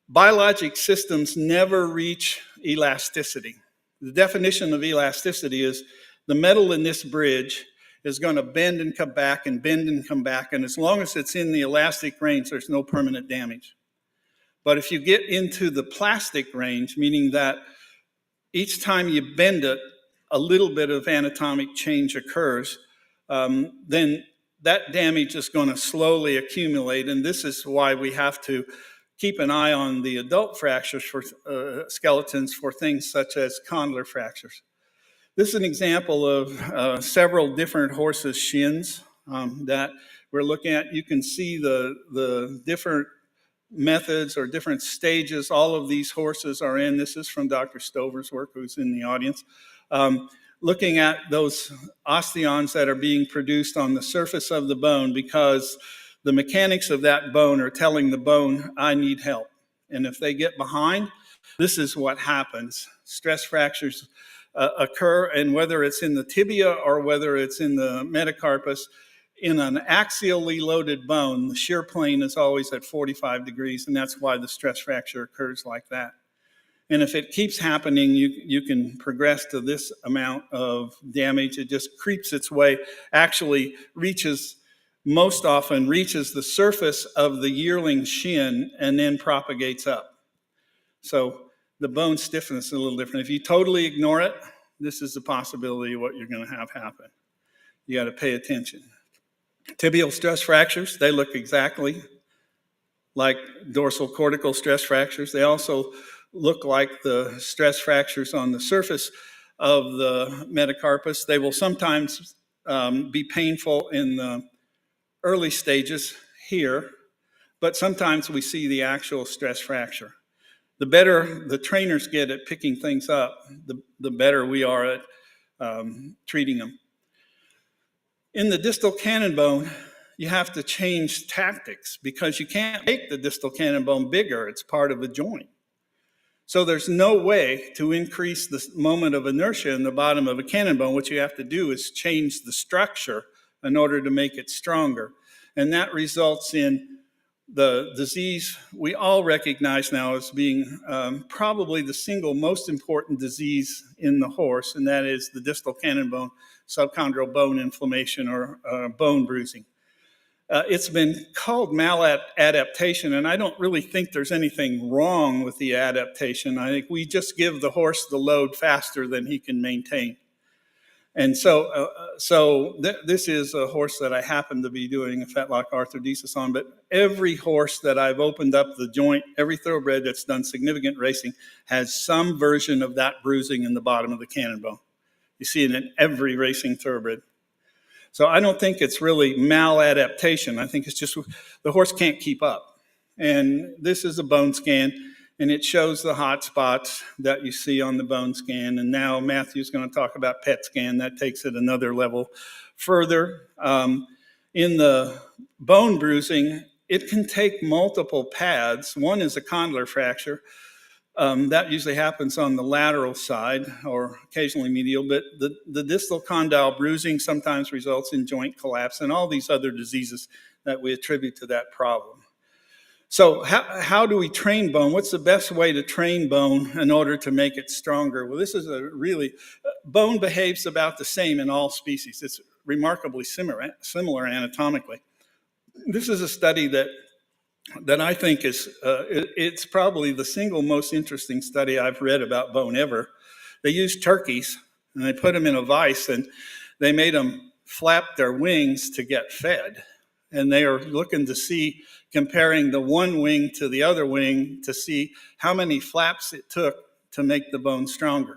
Biologic systems never reach elasticity. The definition of elasticity is the metal in this bridge is going to bend and come back and bend and come back, and as long as it's in the elastic range, there's no permanent damage. But if you get into the plastic range, meaning that each time you bend it, a little bit of anatomic change occurs, then that damage is going to slowly accumulate. And this is why we have to keep an eye on the adult fractures for skeletons for things such as condylar fractures. This is an example of several different horses' shins that we're looking at. You can see the different methods or different stages all of these horses are in. This is from Dr. Stover's work, who's in the audience. Looking at those osteons that are being produced on the surface of the bone, because the mechanics of that bone are telling the bone, I need help. And if they get behind, this is what happens. Stress fractures occur, and whether it's in the tibia or whether it's in the metacarpus, in an axially loaded bone, the shear plane is always at 45 degrees, and that's why the stress fracture occurs like that. And if it keeps happening, you can progress to this amount of damage. It just creeps its way, actually most often reaches the surface of the yearling shin and then propagates up. So the bone stiffness is a little different. If you totally ignore it, this is the possibility of what you're going to have happen. You got to pay attention. Tibial stress fractures, they look exactly like dorsal cortical stress fractures. They also look like the stress fractures on the surface of the metacarpus. They will sometimes be painful in the early stages here, but sometimes we see the actual stress fracture. The better the trainers get at picking things up, the better we are at treating them. In the distal cannon bone, you have to change tactics because you can't make the distal cannon bone bigger. It's part of a joint. So there's no way to increase the moment of inertia in the bottom of a cannon bone. What you have to do is change the structure in order to make it stronger. And that results in the disease we all recognize now as being probably the single most important disease in the horse, and that is the distal cannon bone, subchondral bone inflammation, or bone bruising. It's been called maladaptation, and I don't really think there's anything wrong with the adaptation. I think we just give the horse the load faster than he can maintain. And this is a horse that I happen to be doing a fetlock arthrodesis on, but every horse that I've opened up the joint, every thoroughbred that's done significant racing has some version of that bruising in the bottom of the cannon bone. You see it in every racing thoroughbred. So I don't think it's really maladaptation. I think it's just the horse can't keep up. And this is a bone scan, and it shows the hot spots that you see on the bone scan. And now Matthew's going to talk about PET scan. That takes it another level further. In the bone bruising, it can take multiple pads. One is a condylar fracture. That usually happens on the lateral side or occasionally medial, but the distal condyle bruising sometimes results in joint collapse and all these other diseases that we attribute to that problem. So how do we train bone? What's the best way to train bone in order to make it stronger? Well, this is bone behaves about the same in all species. It's remarkably similar anatomically. This is a study that I think is, it's probably the single most interesting study I've read about bone ever. They used turkeys and they put them in a vise and they made them flap their wings to get fed. And they are looking to see, comparing the one wing to the other wing to see how many flaps it took to make the bone stronger.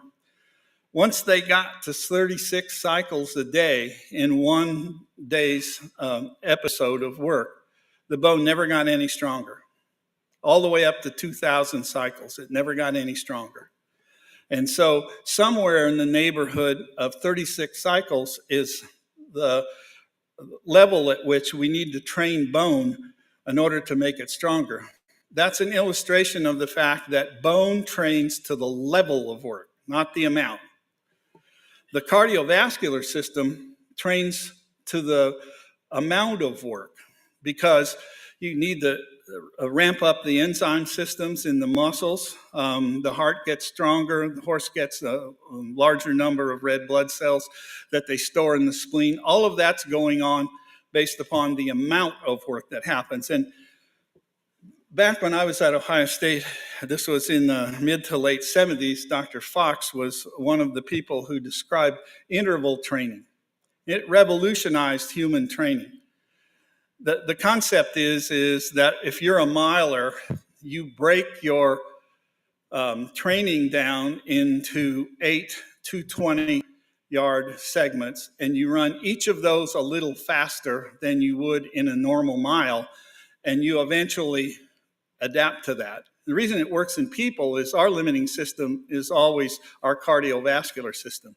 Once they got to 36 cycles a day in one day's episode of work, the bone never got any stronger. All the way up to 2,000 cycles, it never got any stronger. And so somewhere in the neighborhood of 36 cycles is the level at which we need to train bone in order to make it stronger. That's an illustration of the fact that bone trains to the level of work, not the amount. The cardiovascular system trains to the amount of work because you need to ramp up the enzyme systems in the muscles. The heart gets stronger. The horse gets a larger number of red blood cells that they store in the spleen. All of that's going on based upon the amount of work that happens. And back when I was at Ohio State, this was in the mid to late 70s, Dr. Fox was one of the people who described interval training. It revolutionized human training. The concept is that if you're a miler, you break your training down into 8 220-yard segments, and you run each of those a little faster than you would in a normal mile, and you eventually adapt to that. The reason it works in people is our limiting system is always our cardiovascular system.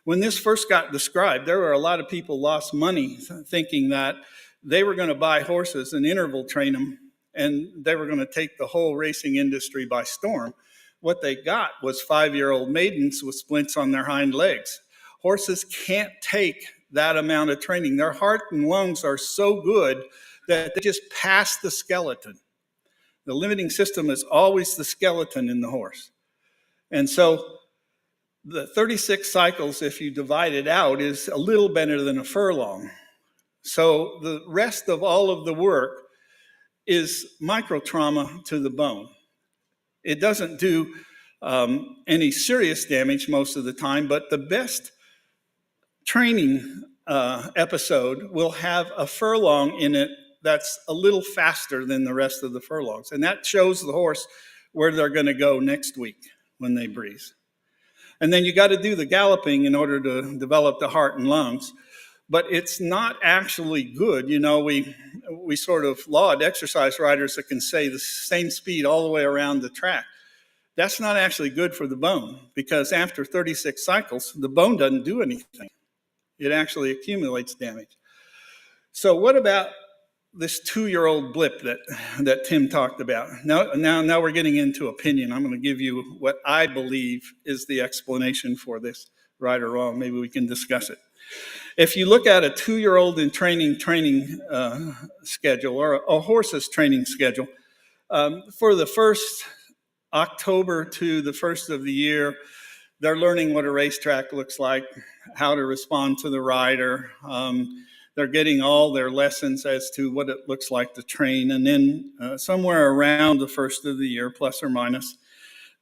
When this first got described, there were a lot of people lost money thinking that they were going to buy horses and interval train them, and they were going to take the whole racing industry by storm. What they got was 5-year-old maidens with splints on their hind legs. Horses can't take that amount of training. Their heart and lungs are so good that they just pass the skeleton. The limiting system is always the skeleton in the horse. And so the 36 cycles, if you divide it out, is a little better than a furlong. So the rest of all of the work is microtrauma to the bone. It doesn't do any serious damage most of the time, but the best training episode will have a furlong in it that's a little faster than the rest of the furlongs. And that shows the horse where they're going to go next week when they breeze. And then you got to do the galloping in order to develop the heart and lungs. But it's not actually good. You know, we sort of laud exercise riders that can say the same speed all the way around the track. That's not actually good for the bone because after 36 cycles, the bone doesn't do anything. It actually accumulates damage. So what about this 2-year-old blip that Tim talked about? Now we're getting into opinion. I'm going to give you what I believe is the explanation for this, right or wrong. Maybe we can discuss it. If you look at a 2-year-old in training schedule or a horse's training schedule, for the first October to the first of the year, they're learning what a racetrack looks like, how to respond to the rider. They're getting all their lessons as to what it looks like to train. And then somewhere around the first of the year, plus or minus,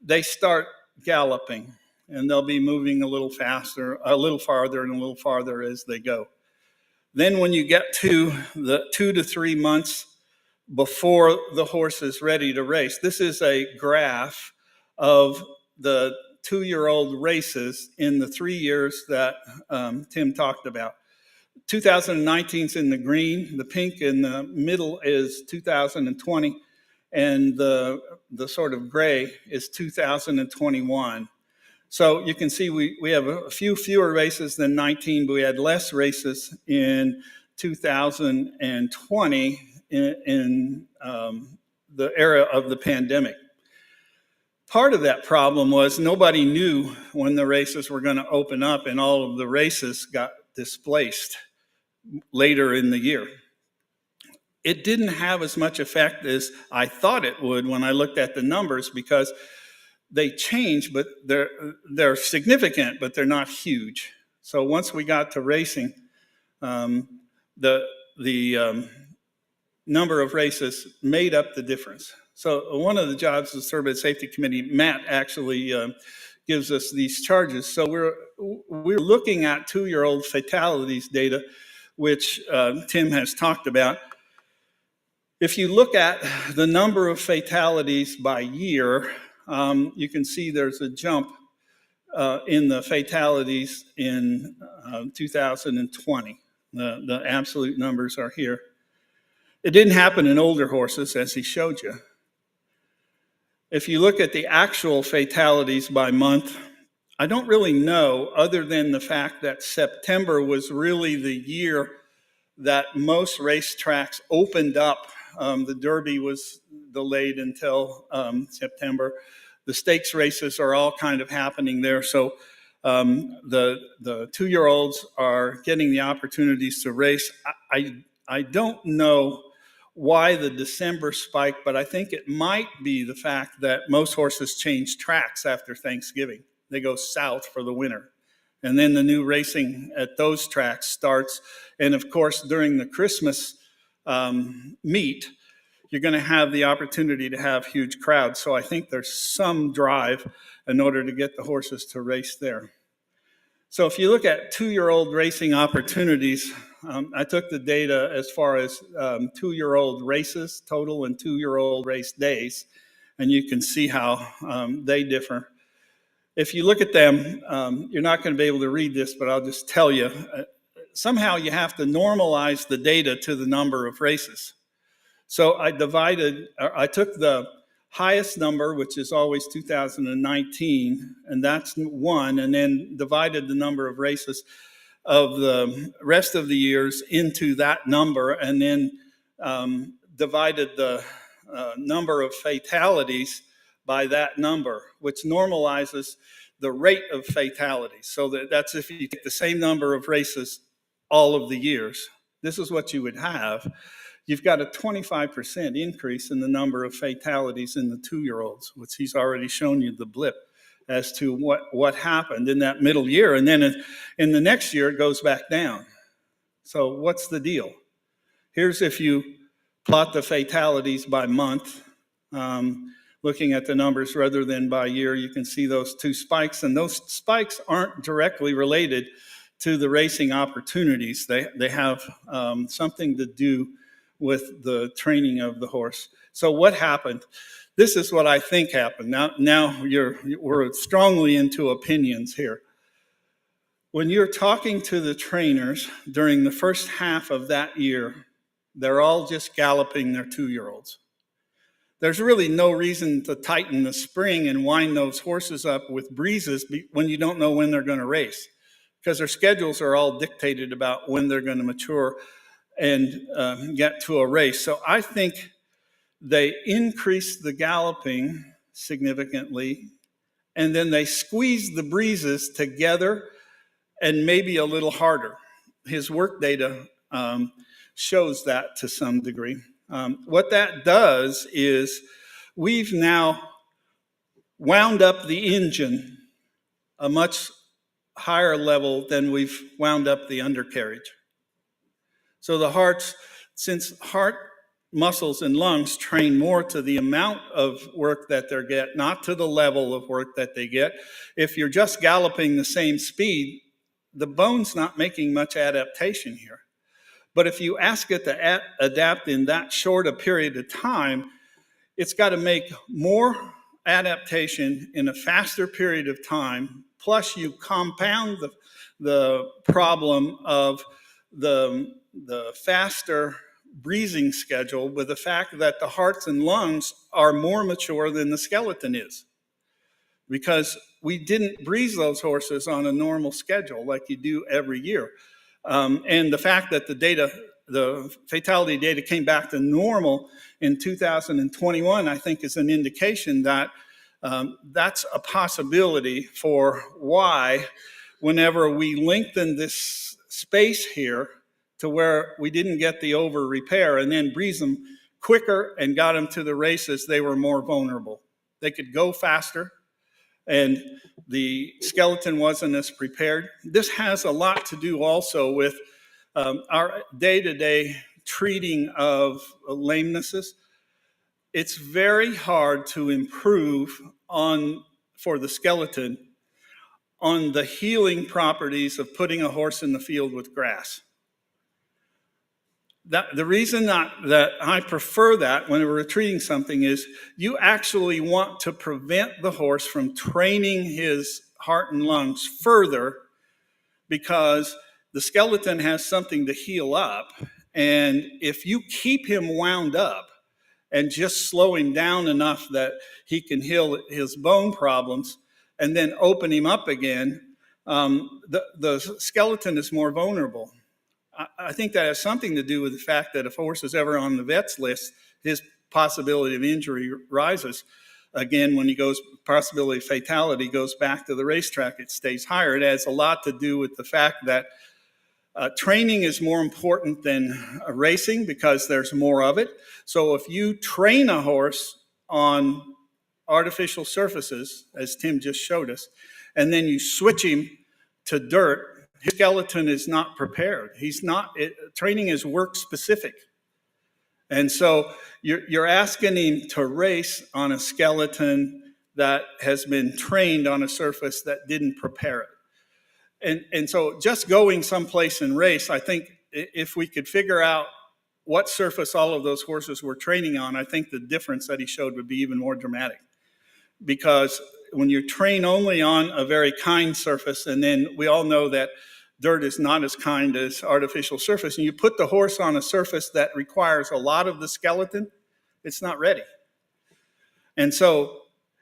they start galloping. and they'll be moving a little faster, a little farther and a little farther as they go. Then when you get to the 2 to 3 months before the horse is ready to race, this is a graph of the 2-year-old races in the 3 years that Tim talked about. 2019 is in the green, the pink in the middle is 2020, and the sort of gray is 2021. So you can see we have a few fewer races than 19, but we had less races in 2020 in the era of the pandemic. Part of that problem was nobody knew when the races were going to open up, and all of the races got displaced later in the year. It didn't have as much effect as I thought it would when I looked at the numbers, because they change, but they're significant, but they're not huge. So once we got to racing, the number of races made up the difference. So one of the jobs of the Thoroughbred Safety Committee, Matt actually gives us these charges. So we're looking at 2-year-old fatalities data, which Tim has talked about. If you look at the number of fatalities by year, you can see there's a jump in the fatalities in 2020. The absolute numbers are here. It didn't happen in older horses, as he showed you. If you look at the actual fatalities by month, I don't really know, other than the fact that September was really the year that most racetracks opened up. The Derby was delayed until September. The stakes races are all kind of happening there. So the 2-year-olds are getting the opportunities to race. I don't know why the December spike, but I think it might be the fact that most horses change tracks after Thanksgiving. They go south for the winter. And then the new racing at those tracks starts. And of course, during the Christmas meet, you're going to have the opportunity to have huge crowds. So I think there's some drive in order to get the horses to race there. So if you look at 2-year-old racing opportunities, I took the data as far as 2-year-old races total and 2-year-old race days, and you can see how they differ. If you look at them, you're not going to be able to read this, but I'll just tell you, somehow you have to normalize the data to the number of races. So I took the highest number, which is always 2019, and that's 1, and then divided the number of races of the rest of the years into that number, and then divided the number of fatalities by that number, which normalizes the rate of fatalities. So that's if you take the same number of races all of the years. This is what you would have. You've got a 25% increase in the number of fatalities in the 2-year-olds, which he's already shown you the blip as to what happened in that middle year. And then in the next year, it goes back down. So what's the deal? Here's if you plot the fatalities by month, looking at the numbers rather than by year, you can see those 2 spikes. And those spikes aren't directly related to the racing opportunities. They have something to do with the training of the horse. So what happened? This is what I think happened. Now we're strongly into opinions here. When you're talking to the trainers during the first half of that year, they're all just galloping their 2-year-olds. There's really no reason to tighten the spring and wind those horses up with breezes when you don't know when they're going to race, because their schedules are all dictated about when they're going to mature and get to a race. So I think they increased the galloping significantly, and then they squeezed the breezes together and maybe a little harder. His work data shows that to some degree. What that does is we've now wound up the engine a much higher level than we've wound up the undercarriage. So since heart muscles and lungs train more to the amount of work that they get, not to the level of work that they get. If you're just galloping the same speed, the bone's not making much adaptation here. But if you ask it to adapt in that short a period of time, it's got to make more adaptation in a faster period of time. Plus, you compound the problem of the faster breathing schedule with the fact that the hearts and lungs are more mature than the skeleton is. Because we didn't breeze those horses on a normal schedule like you do every year. And the fact that the fatality data came back to normal in 2021, I think is an indication that that's a possibility for why, whenever we lengthen this space here to where we didn't get the over repair and then breeze them quicker and got them to the races, they were more vulnerable. They could go faster, and the skeleton wasn't as prepared. This has a lot to do also with our day-to-day treating of lamenesses. It's very hard to improve for the skeleton on the healing properties of putting a horse in the field with grass. The reason that I prefer that when we're treating something is you actually want to prevent the horse from training his heart and lungs further, because the skeleton has something to heal up. And if you keep him wound up and just slow him down enough that he can heal his bone problems and then open him up again, the skeleton is more vulnerable. I think that has something to do with the fact that if a horse is ever on the vet's list, his possibility of injury rises. Again, when he goes, possibility of fatality goes back to the racetrack, it stays higher. It has a lot to do with the fact that training is more important than racing because there's more of it. So if you train a horse on artificial surfaces, as Tim just showed us, and then you switch him to dirt, his skeleton is not prepared. Training is work specific. And so you're asking him to race on a skeleton that has been trained on a surface that didn't prepare it. And so just going someplace and race, I think if we could figure out what surface all of those horses were training on, I think the difference that he showed would be even more dramatic. Because when you train only on a very kind surface, and then we all know that dirt is not as kind as artificial surface, and you put the horse on a surface that requires a lot of the skeleton, it's not ready. And so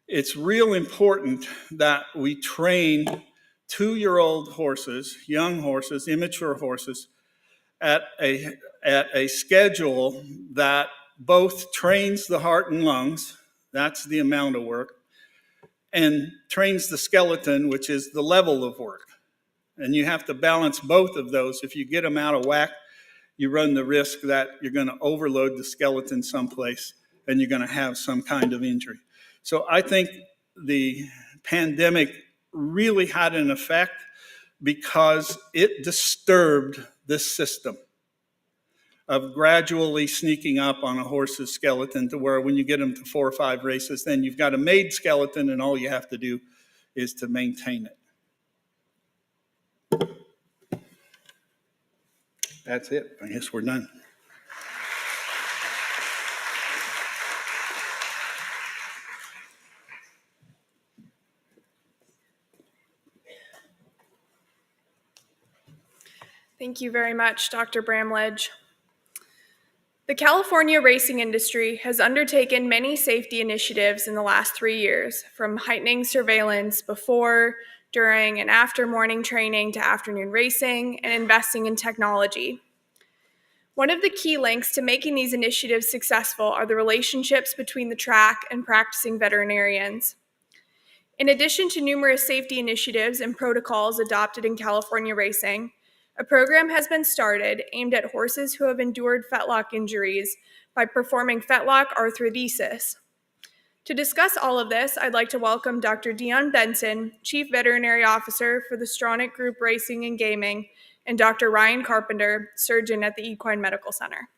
it's real important that we train 2-year-old horses, young horses, immature horses, at a schedule that both trains the heart and lungs, that's the amount of work, and trains the skeleton, which is the level of work. And you have to balance both of those. If you get them out of whack, you run the risk that you're going to overload the skeleton someplace and you're going to have some kind of injury. So I think the pandemic really had an effect because it disturbed this system of gradually sneaking up on a horse's skeleton to where when you get them to 4 or 5 races, then you've got a made skeleton and all you have to do is to maintain it. That's it. I guess we're done. Thank you very much, Dr. Bramlage. The California racing industry has undertaken many safety initiatives in the last 3 years, from heightening surveillance before, during, and after morning training to afternoon racing, and investing in technology. One of the key links to making these initiatives successful are the relationships between the track and practicing veterinarians. In addition to numerous safety initiatives and protocols adopted in California racing, a program has been started aimed at horses who have endured fetlock injuries by performing fetlock arthrodesis. To discuss all of this, I'd like to welcome Dr. Dion Benson, Chief Veterinary Officer for the Stronach Group Racing and Gaming, and Dr. Ryan Carpenter, Surgeon at the Equine Medical Center.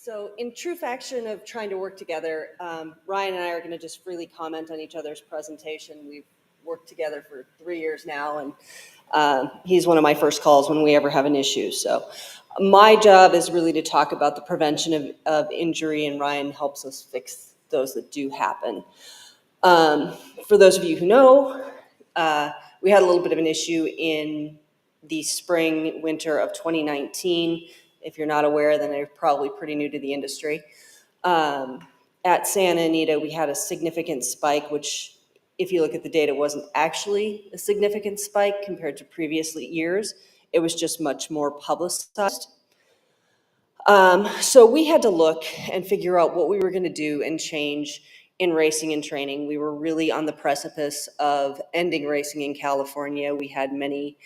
So in true fashion of trying to work together, Ryan and I are going to just freely comment on each other's presentation. We've worked together for 3 years now, and he's one of my first calls when we ever have an issue. So my job is really to talk about the prevention of injury, and Ryan helps us fix those that do happen. For those of you who know, we had a little bit of an issue in the spring, winter of 2019. If you're not aware, then you're probably pretty new to the industry. At Santa Anita, we had a significant spike, which, if you look at the data, wasn't actually a significant spike compared to previous years. It was just much more publicized. So we had to look and figure out what we were going to do and change in racing and training. We were really on the precipice of ending racing in California. We had many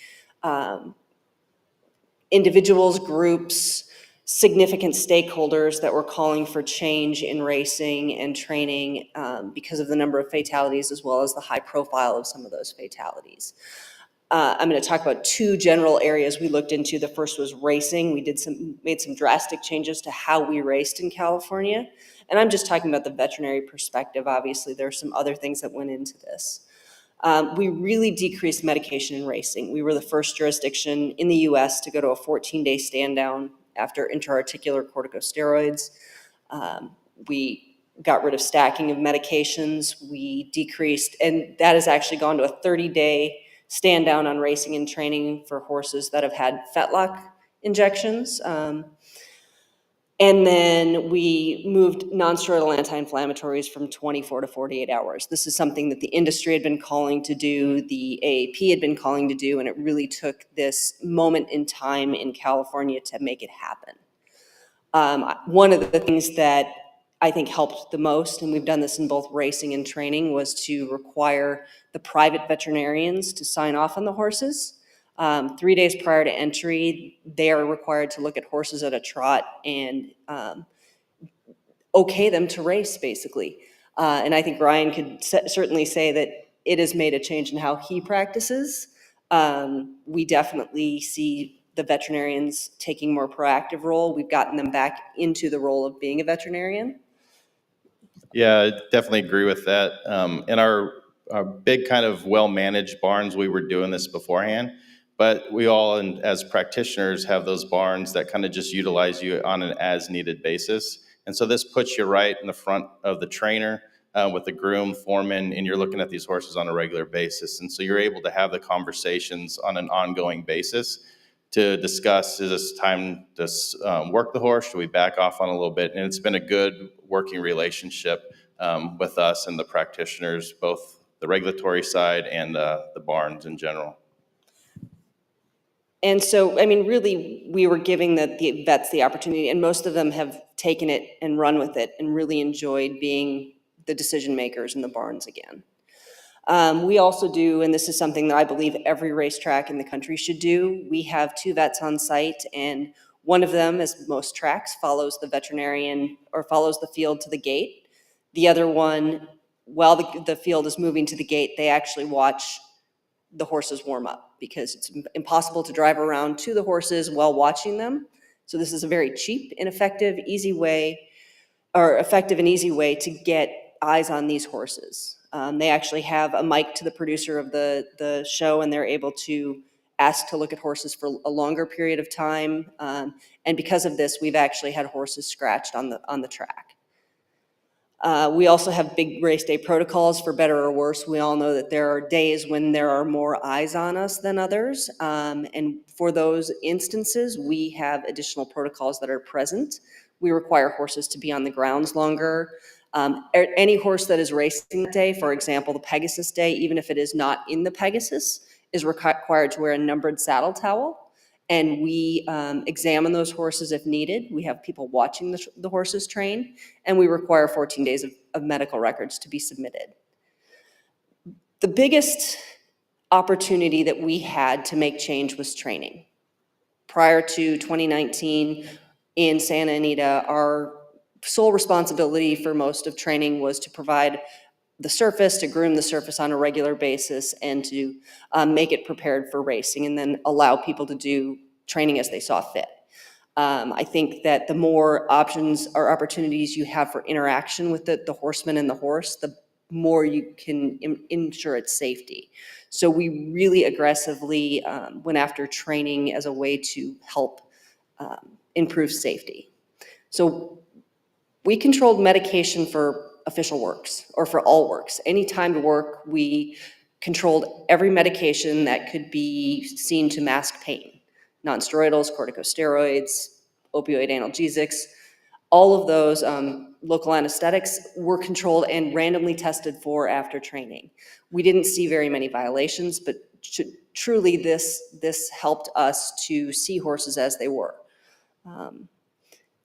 individuals, groups, significant stakeholders that were calling for change in racing and training because of the number of fatalities as well as the high profile of some of those fatalities. I'm going to talk about two general areas we looked into. The first was racing. We made some drastic changes to how we raced in California. And I'm just talking about the veterinary perspective. Obviously, there are some other things that went into this. We really decreased medication in racing. We were the first jurisdiction in the US to go to a 14-day stand down after intra-articular corticosteroids. We got rid of stacking of medications. We decreased, and that has actually gone to a 30-day stand down on racing and training for horses that have had fetlock injections. And then we moved non-steroidal anti-inflammatories from 24 to 48 hours. This is something that the industry had been calling to do, the AAP had been calling to do, and it really took this moment in time in California to make it happen. One of the things that I think helped the most, and we've done this in both racing and training, was to require the private veterinarians to sign off on the horses. 3 days prior to entry, they are required to look at horses at a trot and okay them to race, basically. And I think Ryan could certainly say that it has made a change in how he practices. We definitely see the veterinarians taking a more proactive role. We've gotten them back into the role of being a veterinarian. Yeah, I definitely agree with that. In our big kind of well-managed barns, we were doing this beforehand, but we all, and as practitioners, have those barns that kind of just utilize you on an as-needed basis. And so this puts you right in the front of the trainer with the groom, foreman, and you're looking at these horses on a regular basis. And so you're able to have the conversations on an ongoing basis to discuss, is this time to work the horse? Should we back off on a little bit? And it's been a good working relationship with us and the practitioners, both the regulatory side and the barns in general. And so, I mean, really, we were giving the vets the opportunity, and most of them have taken it and run with it and really enjoyed being the decision makers in the barns again. We also do, and this is something that I believe every racetrack in the country should do, we have 2 vets on site, and one of them, as most tracks, follows the veterinarian or follows the field to the gate. The other one, while the field is moving to the gate, they actually watch the horses warm up because it's impossible to drive around to the horses while watching them. So this is a very cheap and effective and easy way to get eyes on these horses. They actually have a mic to the producer of the show, and they're able to ask to look at horses for a longer period of time. And because of this, we've actually had horses scratched on the track. We also have big race day protocols, for better or worse. We all know that there are days when there are more eyes on us than others. And for those instances, we have additional protocols that are present. We require horses to be on the grounds longer. Any horse that is racing that day, for example, the Pegasus day, even if it is not in the Pegasus, is required to wear a numbered saddle towel. And we examine those horses if needed. We have people watching the horses train, and we require 14 days of medical records to be submitted. The biggest opportunity that we had to make change was training. Prior to 2019 in Santa Anita, our sole responsibility for most of training was to provide the surface, to groom the surface on a regular basis, and to make it prepared for racing, and then allow people to do training as they saw fit. I think that the more options or opportunities you have for interaction with the horseman and the horse, the more you can ensure its safety. So we really aggressively went after training as a way to help improve safety. So we controlled medication for official works, or for all works. Any time to work, we controlled every medication that could be seen to mask pain. Non-steroidals, corticosteroids, opioid analgesics, all of those local anesthetics were controlled and randomly tested for after training. We didn't see very many violations, but truly this helped us to see horses as they were.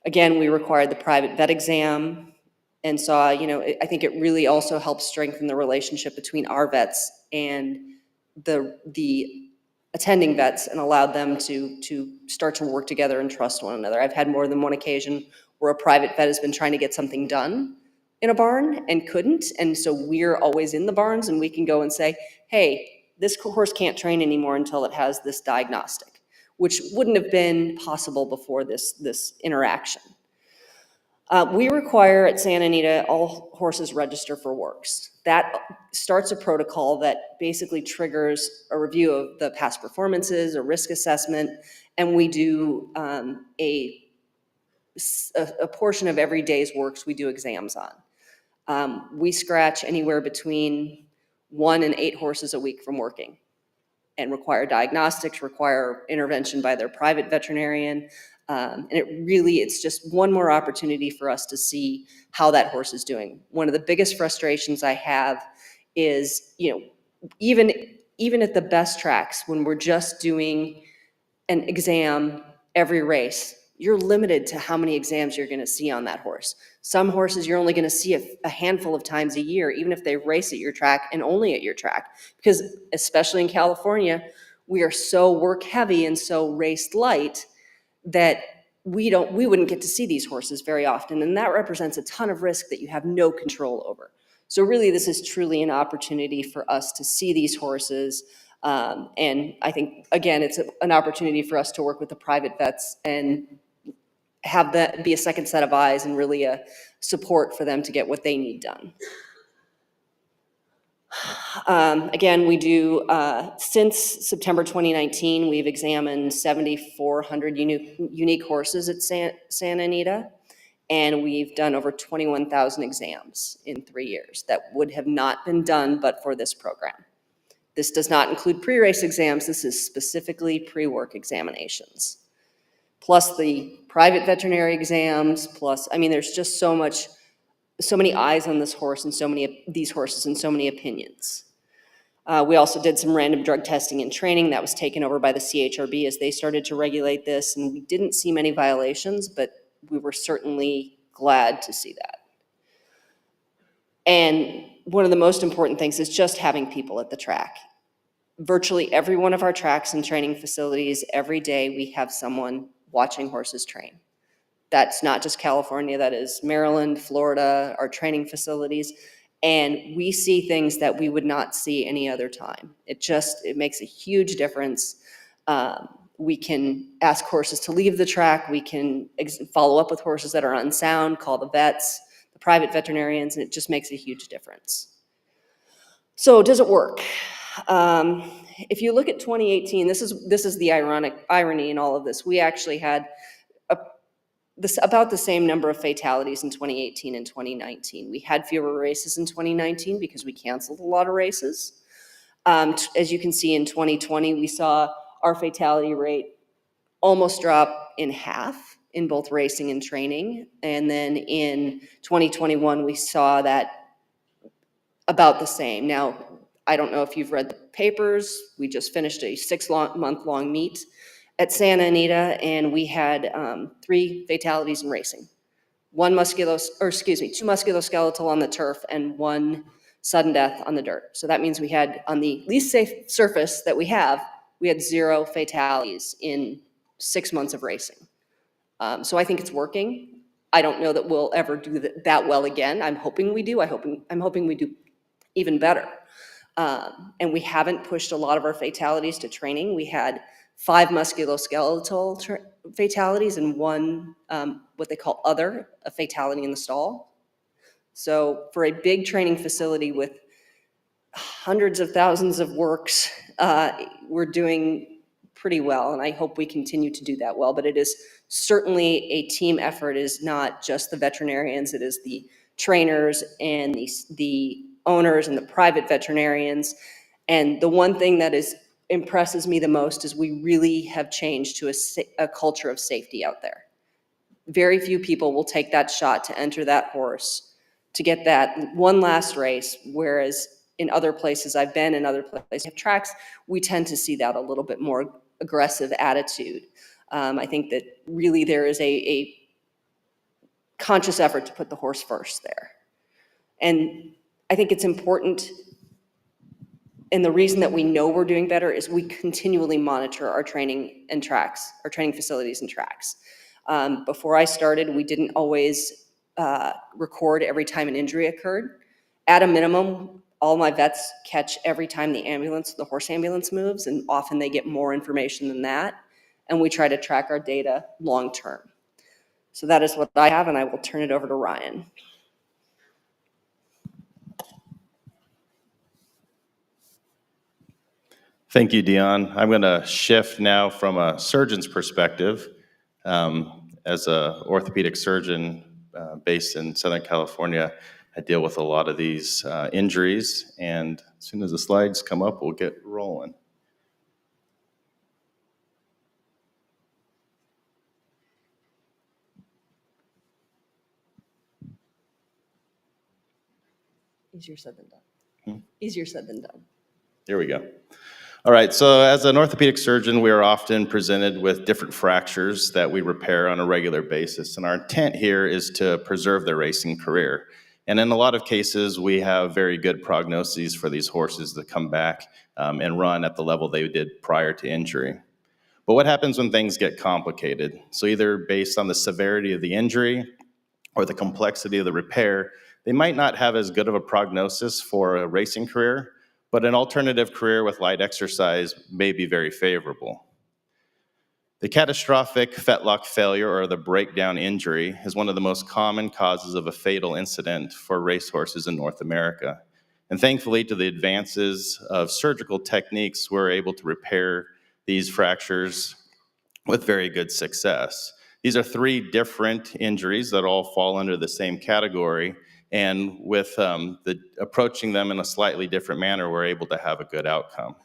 Again, we required the private vet exam and saw, I think it really also helped strengthen the relationship between our vets and the attending vets, and allowed them to start to work together and trust one another. I've had more than one occasion where a private vet has been trying to get something done in a barn and couldn't, and so we're always in the barns and we can go and say, hey, this horse can't train anymore until it has this diagnostic, which wouldn't have been possible before this interaction. We require at Santa Anita all horses register for works. That starts a protocol that basically triggers a review of the past performances, a risk assessment, and we do a portion of every day's works we do exams on. We scratch anywhere between 1 and 8 horses a week from working, and require diagnostics, require intervention by their private veterinarian. And it's just one more opportunity for us to see how that horse is doing. One of the biggest frustrations I have is, even at the best tracks, when we're just doing an exam every race, you're limited to how many exams you're going to see on that horse. Some horses you're only going to see a handful of times a year, even if they race at your track and only at your track. Because especially in California, we are so work heavy and so race light that we wouldn't get to see these horses very often. And that represents a ton of risk that you have no control over. So really, this is truly an opportunity for us to see these horses. And I think, again, it's an opportunity for us to work with the private vets and have that be a second set of eyes and really a support for them to get what they need done. Again, we do, since September 2019, we've examined 7,400 unique horses at Santa Anita, and we've done over 21,000 exams in 3 years that would have not been done but for this program. This does not include pre-race exams. This is specifically pre-work examinations, plus the private veterinary exams, plus, there's just so many eyes on this horse and so many of these horses and so many opinions. We also did some random drug testing and training that was taken over by the CHRB as they started to regulate this, and we didn't see many violations, but we were certainly glad to see that. And one of the most important things is just having people at the track. Virtually every one of our tracks and training facilities, every day we have someone watching horses train. That's not just California, that is Maryland, Florida, our training facilities. And we see things that we would not see any other time. It makes a huge difference. We can ask horses to leave the track. We can follow up with horses that are unsound, call the vets, the private veterinarians, and it just makes a huge difference. So does it work? If you look at 2018, this is the irony in all of this. We actually had about the same number of fatalities in 2018 and 2019. We had fewer races in 2019 because we canceled a lot of races. As you can see in 2020, we saw our fatality rate almost drop in half in both racing and training. And then in 2021, we saw that about the same. Now, I don't know if you've read the papers. We just finished a 6-month-long meet at Santa Anita, and we had 3 fatalities in racing. 2 musculoskeletal on the turf and 1 sudden death on the dirt. So that means we had, on the least safe surface that we had 0 fatalities in 6 months of racing. So I think it's working. I don't know that we'll ever do that well again. I'm hoping we do. I'm hoping we do even better. And we haven't pushed a lot of our fatalities to training. We had 5 musculoskeletal fatalities, and 1 what they call other, a fatality in the stall. So for a big training facility with hundreds of thousands of works, we're doing pretty well, and I hope we continue to do that well. But it is certainly a team effort. It is not just the veterinarians, it is the trainers and the owners and the private veterinarians. And the one thing that impresses me the most is we really have changed to a culture of safety out there. Very few people will take that shot to enter that horse to get that one last race, whereas in other places I've been, in other places have tracks, we tend to see that a little bit more aggressive attitude. I think that really there is a conscious effort to put the horse first there. And I think it's important, and the reason that we know we're doing better is we continually monitor our training and tracks, our training facilities and tracks. Before I started, we didn't always record every time an injury occurred. At a minimum, all my vets catch every time the horse ambulance moves, and often they get more information than that. And we try to track our data long term. So that is what I have, and I will turn it over to Ryan. Thank you, Dion. I'm going to shift now from a surgeon's perspective. As an orthopedic surgeon based in Southern California, I deal with a lot of these injuries, and as soon as the slides come up, we'll get rolling. Easier said than done. Easier said than done. Here we go. All right, so as an orthopedic surgeon, we are often presented with different fractures that we repair on a regular basis. And our intent here is to preserve their racing career. And in a lot of cases, we have very good prognoses for these horses that come back and run at the level they did prior to injury. But what happens when things get complicated? So either based on the severity of the injury or the complexity of the repair, they might not have as good of a prognosis for a racing career, but an alternative career with light exercise may be very favorable. The catastrophic fetlock failure, or the breakdown injury, is one of the most common causes of a fatal incident for racehorses in North America. And thankfully, to the advances of surgical techniques, we're able to repair these fractures with very good success. These are 3 different injuries that all fall under the same category, and with approaching them in a slightly different manner, we're able to have a good outcome.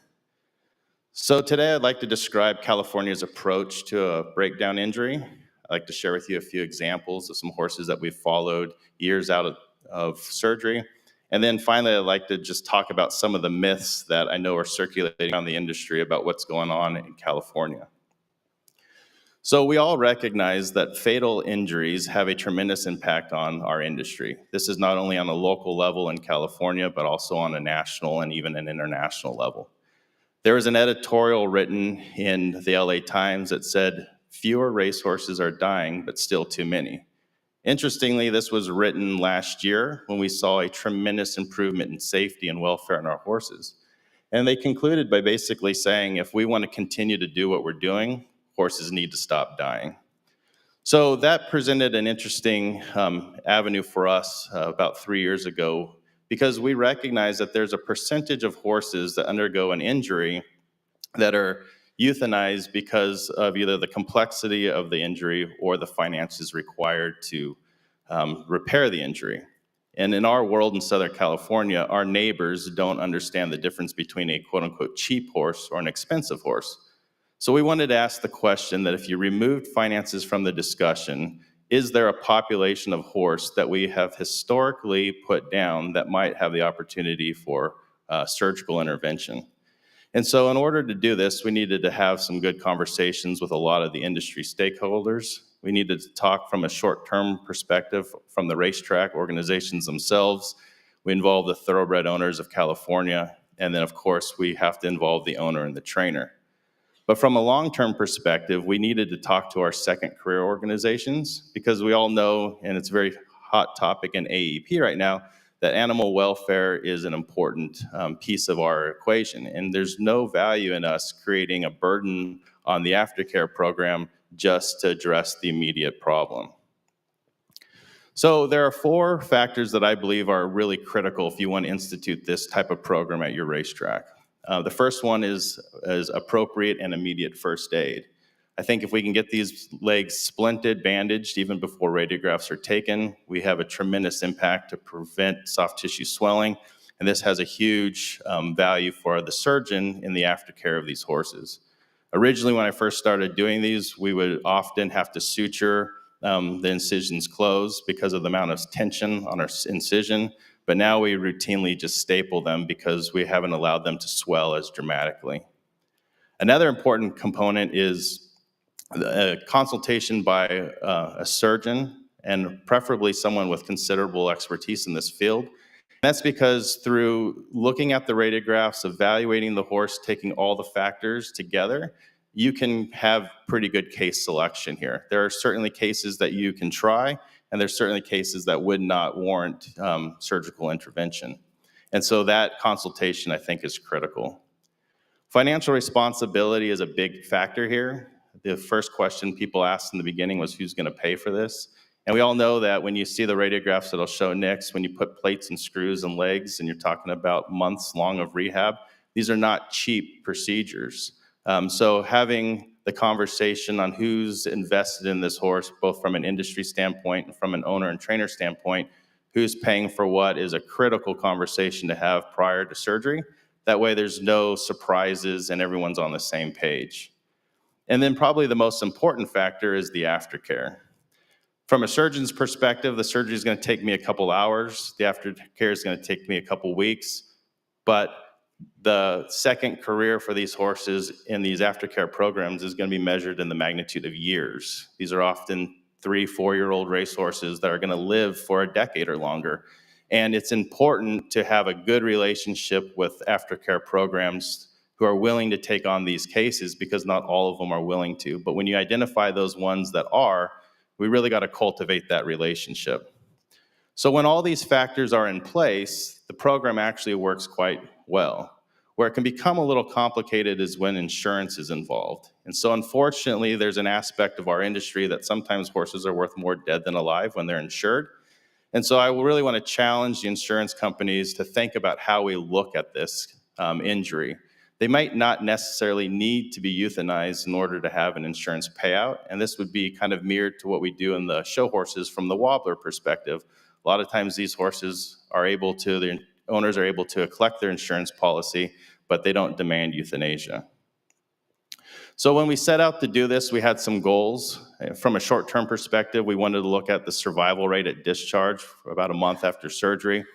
So today I'd like to describe California's approach to a breakdown injury. I'd like to share with you a few examples of some horses that we've followed years out of surgery. And then finally, I'd like to just talk about some of the myths that I know are circulating around the industry about what's going on in California. So we all recognize that fatal injuries have a tremendous impact on our industry. This is not only on a local level in California, but also on a national and even an international level. There was an editorial written in the LA Times that said, "Fewer racehorses are dying, but still too many." Interestingly, this was written last year when we saw a tremendous improvement in safety and welfare in our horses. And they concluded by basically saying, if we want to continue to do what we're doing, horses need to stop dying. So that presented an interesting avenue for us about 3 years ago, because we recognize that there's a percentage of horses that undergo an injury that are euthanized because of either the complexity of the injury or the finances required to repair the injury. And in our world in Southern California, our neighbors don't understand the difference between a quote-unquote cheap horse or an expensive horse. So we wanted to ask the question that if you removed finances from the discussion, is there a population of horse that we have historically put down that might have the opportunity for surgical intervention? And so in order to do this, we needed to have some good conversations with a lot of the industry stakeholders. We needed to talk from a short-term perspective from the racetrack organizations themselves. We involved the thoroughbred owners of California. And then, of course, we have to involve the owner and the trainer. But from a long-term perspective, we needed to talk to our second career organizations, because we all know, and it's a very hot topic in AEP right now, that animal welfare is an important piece of our equation. And there's no value in us creating a burden on the aftercare program just to address the immediate problem. So there are 4 factors that I believe are really critical if you want to institute this type of program at your racetrack. The first one is appropriate and immediate first aid. I think if we can get these legs splinted, bandaged, even before radiographs are taken, we have a tremendous impact to prevent soft tissue swelling, and this has a huge value for the surgeon in the aftercare of these horses. Originally, when I first started doing these, we would often have to suture the incisions closed because of the amount of tension on our incision, but now we routinely just staple them because we haven't allowed them to swell as dramatically. Another important component is a consultation by a surgeon, and preferably someone with considerable expertise in this field. That's because through looking at the radiographs, evaluating the horse, taking all the factors together, you can have pretty good case selection here. There are certainly cases that you can try, and there's certainly cases that would not warrant surgical intervention. And so that consultation, I think, is critical. Financial responsibility is a big factor here. The first question people asked in the beginning was, who's going to pay for this? And we all know that when you see the radiographs that I'll show next, when you put plates and screws and legs and you're talking about months long of rehab, these are not cheap procedures. So having the conversation on who's invested in this horse, both from an industry standpoint and from an owner and trainer standpoint, who's paying for what is a critical conversation to have prior to surgery. That way there's no surprises and everyone's on the same page. And then probably the most important factor is the aftercare. From a surgeon's perspective, the surgery is going to take me a couple hours. The aftercare is going to take me a couple weeks. But the second career for these horses in these aftercare programs is going to be measured in the magnitude of years. These are often 3-4-year-old racehorses that are going to live for a decade or longer. And it's important to have a good relationship with aftercare programs who are willing to take on these cases, because not all of them are willing to. But when you identify those ones that are, we really got to cultivate that relationship. So when all these factors are in place, the program actually works quite well. Where it can become a little complicated is when insurance is involved. And so unfortunately, there's an aspect of our industry that sometimes horses are worth more dead than alive when they're insured. And so I really want to challenge the insurance companies to think about how we look at this injury. They might not necessarily need to be euthanized in order to have an insurance payout, and this would be kind of mirrored to what we do in the show horses from the wobbler perspective. A lot of times these horses are able to, the owners are able to collect their insurance policy, but they don't demand euthanasia. So when we set out to do this, we had some goals. From a short-term perspective, we wanted to look at the survival rate at discharge for about a month after surgery.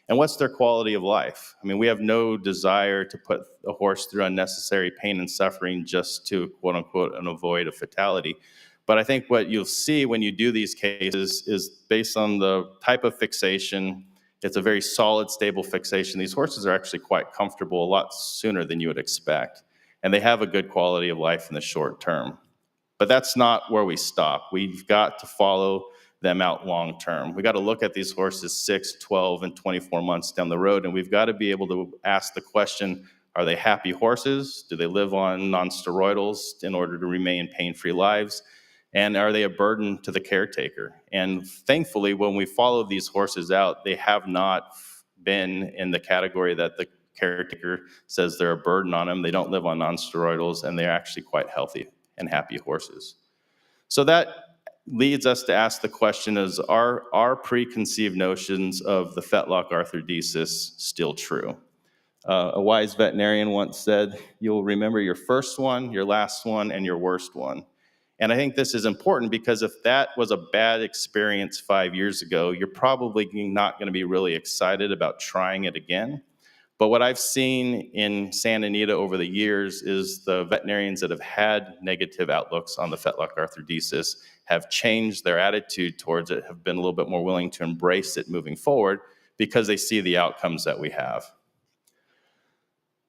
And what's their quality of life? I mean, we have no desire to put a horse through unnecessary pain and suffering just to, quote unquote, avoid a fatality. But I think what you'll see when you do these cases is based on the type of fixation, it's a very solid, stable fixation. These horses are actually quite comfortable a lot sooner than you would expect. And they have a good quality of life in the short term. But that's not where we stop. We've got to follow them out long term. We got to look at these horses 6, 12, and 24 months down the road, and we've got to be able to ask the question, are they happy horses? Do they live on non-steroidals in order to remain pain-free lives? And are they a burden to the caretaker? And thankfully, when we follow these horses out, they have not been in the category that the caretaker says they're a burden on them. They don't live on non-steroidals, and they're actually quite healthy and happy horses. So that leads us to ask the question, is our preconceived notions of the fetlock arthrodesis still true? A wise veterinarian once said, you'll remember your first one, your last one, and your worst one. And I think this is important because if that was a bad experience 5 years ago, you're probably not going to be really excited about trying it again. But what I've seen in Santa Anita over the years is the veterinarians that have had negative outlooks on the fetlock arthrodesis have changed their attitude towards it, have been a little bit more willing to embrace it moving forward because they see the outcomes that we have.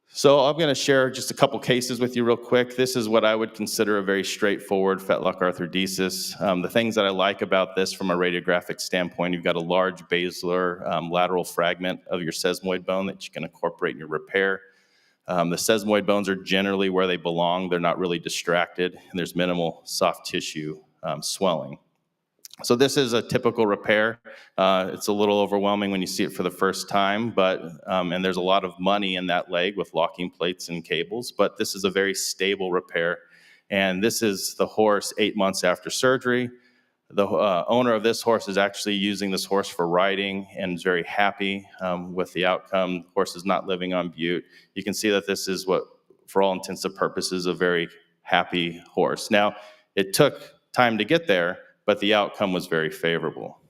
So I'm going to share just a couple cases with you real quick. This is what I would consider a very straightforward fetlock arthrodesis. The things that I like about this from a radiographic standpoint, you've got a large basilar lateral fragment of your sesamoid bone that you can incorporate in your repair. The sesamoid bones are generally where they belong. They're not really distracted, and there's minimal soft tissue swelling. So this is a typical repair. It's a little overwhelming when you see it for the first time, but and there's a lot of money in that leg with locking plates and cables, but this is a very stable repair. And this is the horse 8 months after surgery. The owner of this horse is actually using this horse for riding and is very happy with the outcome. The horse is not living on bute. You can see that this is what, for all intents and purposes, a very happy horse. Now, it took time to get there, but the outcome was very favorable.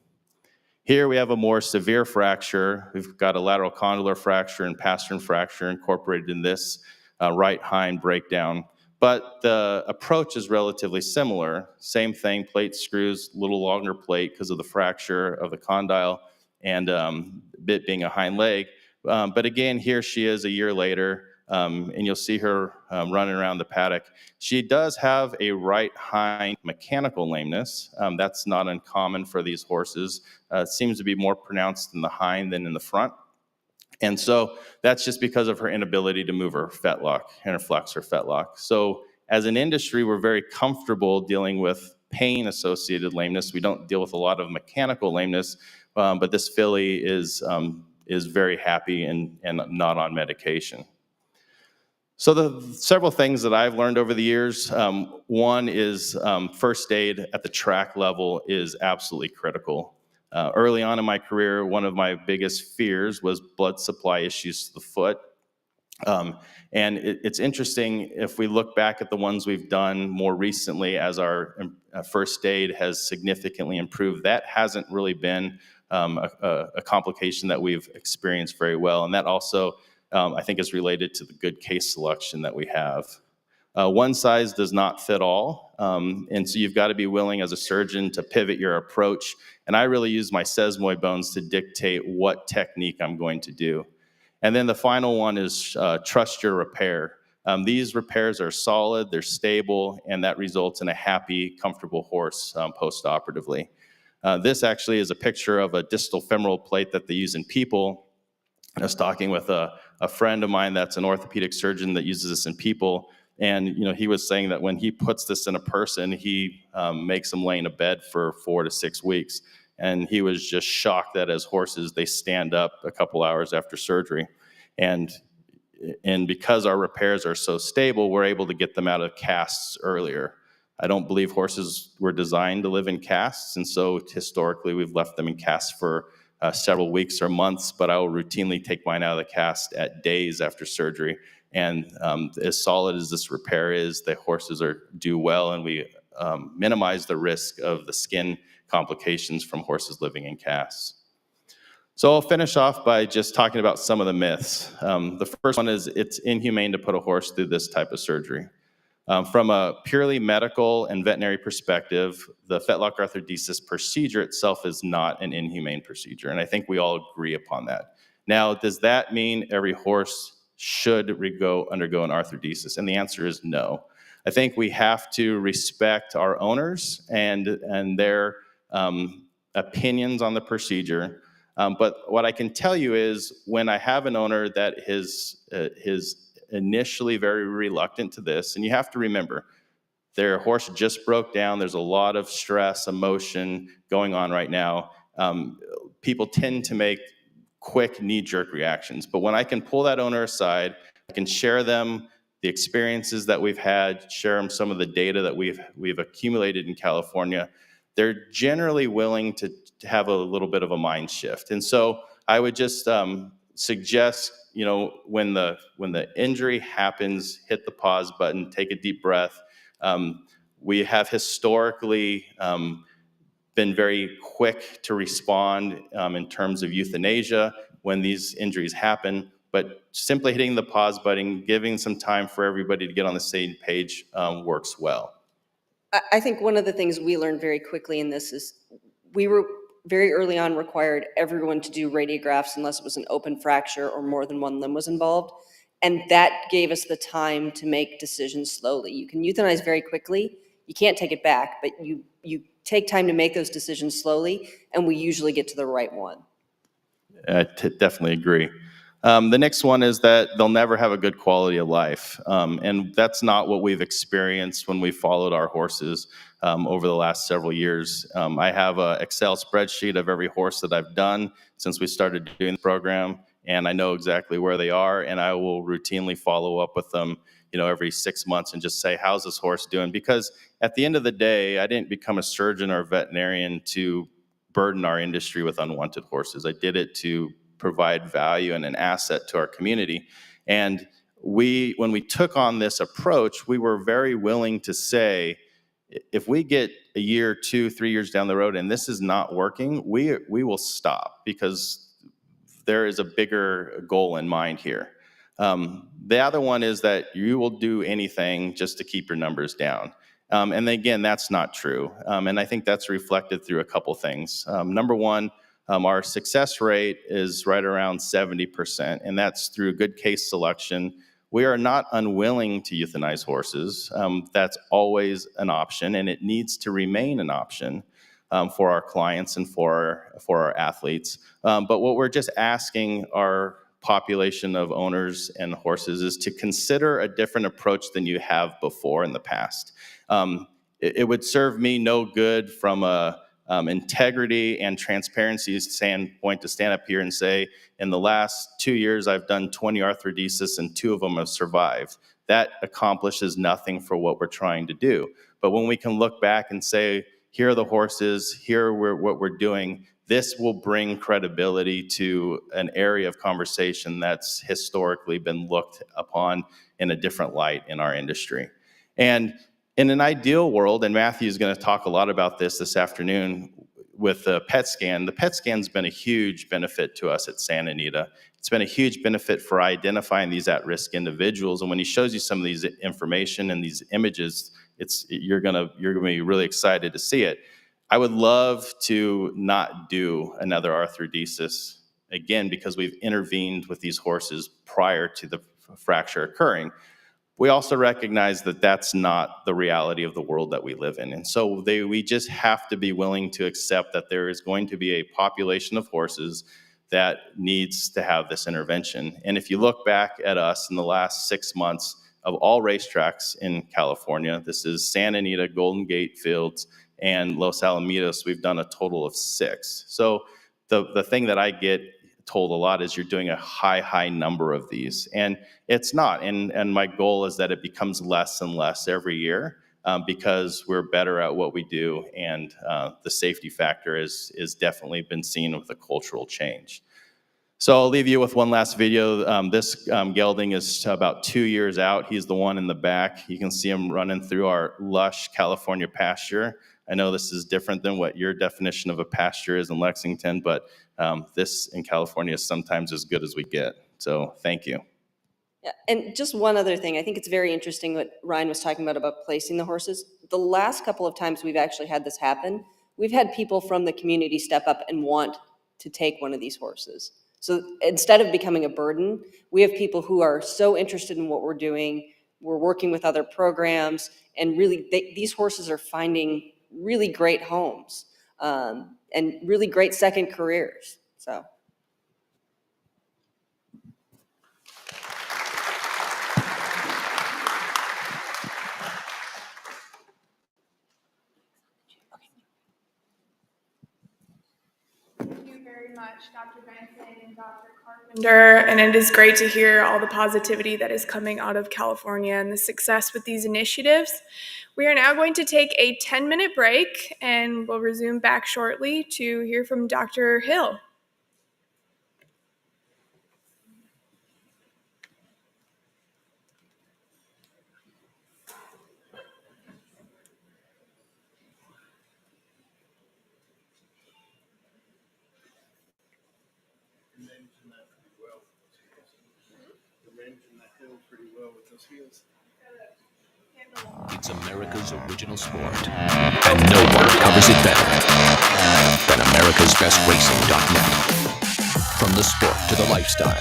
Here we have a more severe fracture. We've got a lateral condylar fracture and pastern fracture incorporated in this right hind breakdown. But the approach is relatively similar. Same thing, plate screws, little longer plate because of the fracture of the condyle and bit being a hind leg. But again, here she is a year later, and you'll see her running around the paddock. She does have a right hind mechanical lameness. That's not uncommon for these horses. It seems to be more pronounced in the hind than in the front. And so that's just because of her inability to move her fetlock and her flexor fetlock. So as an industry, we're very comfortable dealing with pain-associated lameness. We don't deal with a lot of mechanical lameness, but this filly is very happy and not on medication. So the several things that I've learned over the years, one is first aid at the track level is absolutely critical. Early on in my career, one of my biggest fears was blood supply issues to the foot. And it's interesting, if we look back at the ones we've done more recently as our first aid has significantly improved, that hasn't really been a complication that we've experienced very well. And that also, I think, is related to the good case selection that we have. One size does not fit all, and so you've got to be willing as a surgeon to pivot your approach. And I really use my sesamoid bones to dictate what technique I'm going to do. And then the final one is trust your repair. These repairs are solid, they're stable, and that results in a happy, comfortable horse post-operatively. This actually is a picture of a distal femoral plate that they use in people. I was talking with a friend of mine that's an orthopedic surgeon that uses this in people. And he was saying that when he puts this in a person, he makes them lay in a bed for 4 to 6 weeks. And he was just shocked that as horses, they stand up a couple hours after surgery. And because our repairs are so stable, we're able to get them out of casts earlier. I don't believe horses were designed to live in casts. And so historically, we've left them in casts for several weeks or months, but I will routinely take mine out of the cast at days after surgery. And as solid as this repair is, the horses do well, and we minimize the risk of the skin complications from horses living in casts. So I'll finish off by just talking about some of the myths. The first one is it's inhumane to put a horse through this type of surgery. From a purely medical and veterinary perspective, the fetlock arthrodesis procedure itself is not an inhumane procedure, and I think we all agree upon that. Now, does that mean every horse should undergo an arthrodesis? And the answer is no. I think we have to respect our owners and their opinions on the procedure. But what I can tell you is when I have an owner that is initially very reluctant to this, and you have to remember, their horse just broke down. There's a lot of stress, emotion going on right now. People tend to make quick knee-jerk reactions. But when I can pull that owner aside, I can share them the experiences that we've had, share them some of the data that we've accumulated in California, they're generally willing to have a little bit of a mind shift. And so I would just suggest, when the injury happens, hit the pause button, take a deep breath. We have historically been very quick to respond in terms of euthanasia when these injuries happen, but simply hitting the pause button, giving some time for everybody to get on the same page works well. I think one of the things we learned very quickly in this is we were very early on required everyone to do radiographs unless it was an open fracture or more than one limb was involved. And that gave us the time to make decisions slowly. You can euthanize very quickly. You can't take it back, but you take time to make those decisions slowly, and we usually get to the right one. I definitely agree. The next one is that they'll never have a good quality of life. And that's not what we've experienced when we followed our horses over the last several years. I have an Excel spreadsheet of every horse that I've done since we started doing the program, and I know exactly where they are, and I will routinely follow up with them, every 6 months and just say, how's this horse doing? Because at the end of the day, I didn't become a surgeon or a veterinarian to burden our industry with unwanted horses. I did it to provide value and an asset to our community. And when we took on this approach, we were very willing to say, if we get a year, 2, 3 years down the road and this is not working, we will stop, because there is a bigger goal in mind here. The other one is that you will do anything just to keep your numbers down. And again, that's not true. And I think that's reflected through a couple things. Number one, our success rate is right around 70%, and that's through good case selection. We are not unwilling to euthanize horses. That's always an option, and it needs to remain an option for our clients and for our athletes. But what we're just asking our population of owners and horses is to consider a different approach than you have before in the past. It would serve me no good from a integrity and transparency standpoint to stand up here and say, in the last 2 years, I've done 20 arthrodesis and 2 of them have survived. That accomplishes nothing for what we're trying to do. But when we can look back and say, here are the horses, here what we're doing, this will bring credibility to an area of conversation that's historically been looked upon in a different light in our industry. And in an ideal world, and Matthew's going to talk a lot about this afternoon with the PET scan, the PET scan's been a huge benefit to us at Santa Anita. It's been a huge benefit for identifying these at-risk individuals. And when he shows you some of these information and these images, you're gonna be really excited to see it. I would love to not do another arthrodesis again, because we've intervened with these horses prior to the fracture occurring. We also recognize that that's not the reality of the world that we live in. And so we just have to be willing to accept that there is going to be a population of horses that needs to have this intervention. And if you look back at us in the last 6 months of all racetracks in California, this is Santa Anita, Golden Gate Fields, and Los Alamitos, we've done a total of 6. So the thing that I get told a lot is you're doing a high number of these, and it's not. And my goal is that it becomes less and less every year, because we're better at what we do, and the safety factor is definitely been seen with a cultural change. So I'll leave you with one last video. This gelding is about 2 years out. He's the one in the back. You can see him running through our lush California pasture. I know this is different than what your definition of a pasture is in Lexington, but this in California is sometimes as good as we get. So thank you. Yeah, and just one other thing, I think it's very interesting what Ryan was talking about placing the horses. The last couple of times we've actually had this happen, we've had people from the community step up and want to take one of these horses. So instead of becoming a burden, we have people who are so interested in what we're doing. We're working with other programs, and really these horses are finding really great homes and really great second careers. So. Thank you very much, Dr. Benson and Dr. Carpenter, and it is great to hear all the positivity that is coming out of California and the success with these initiatives. We are now going to take a 10-minute break, and we'll resume back shortly to hear from Dr. Hill. It's America's original sport, and no one covers it better than America'sBestRacing.net. From the sport to the lifestyle,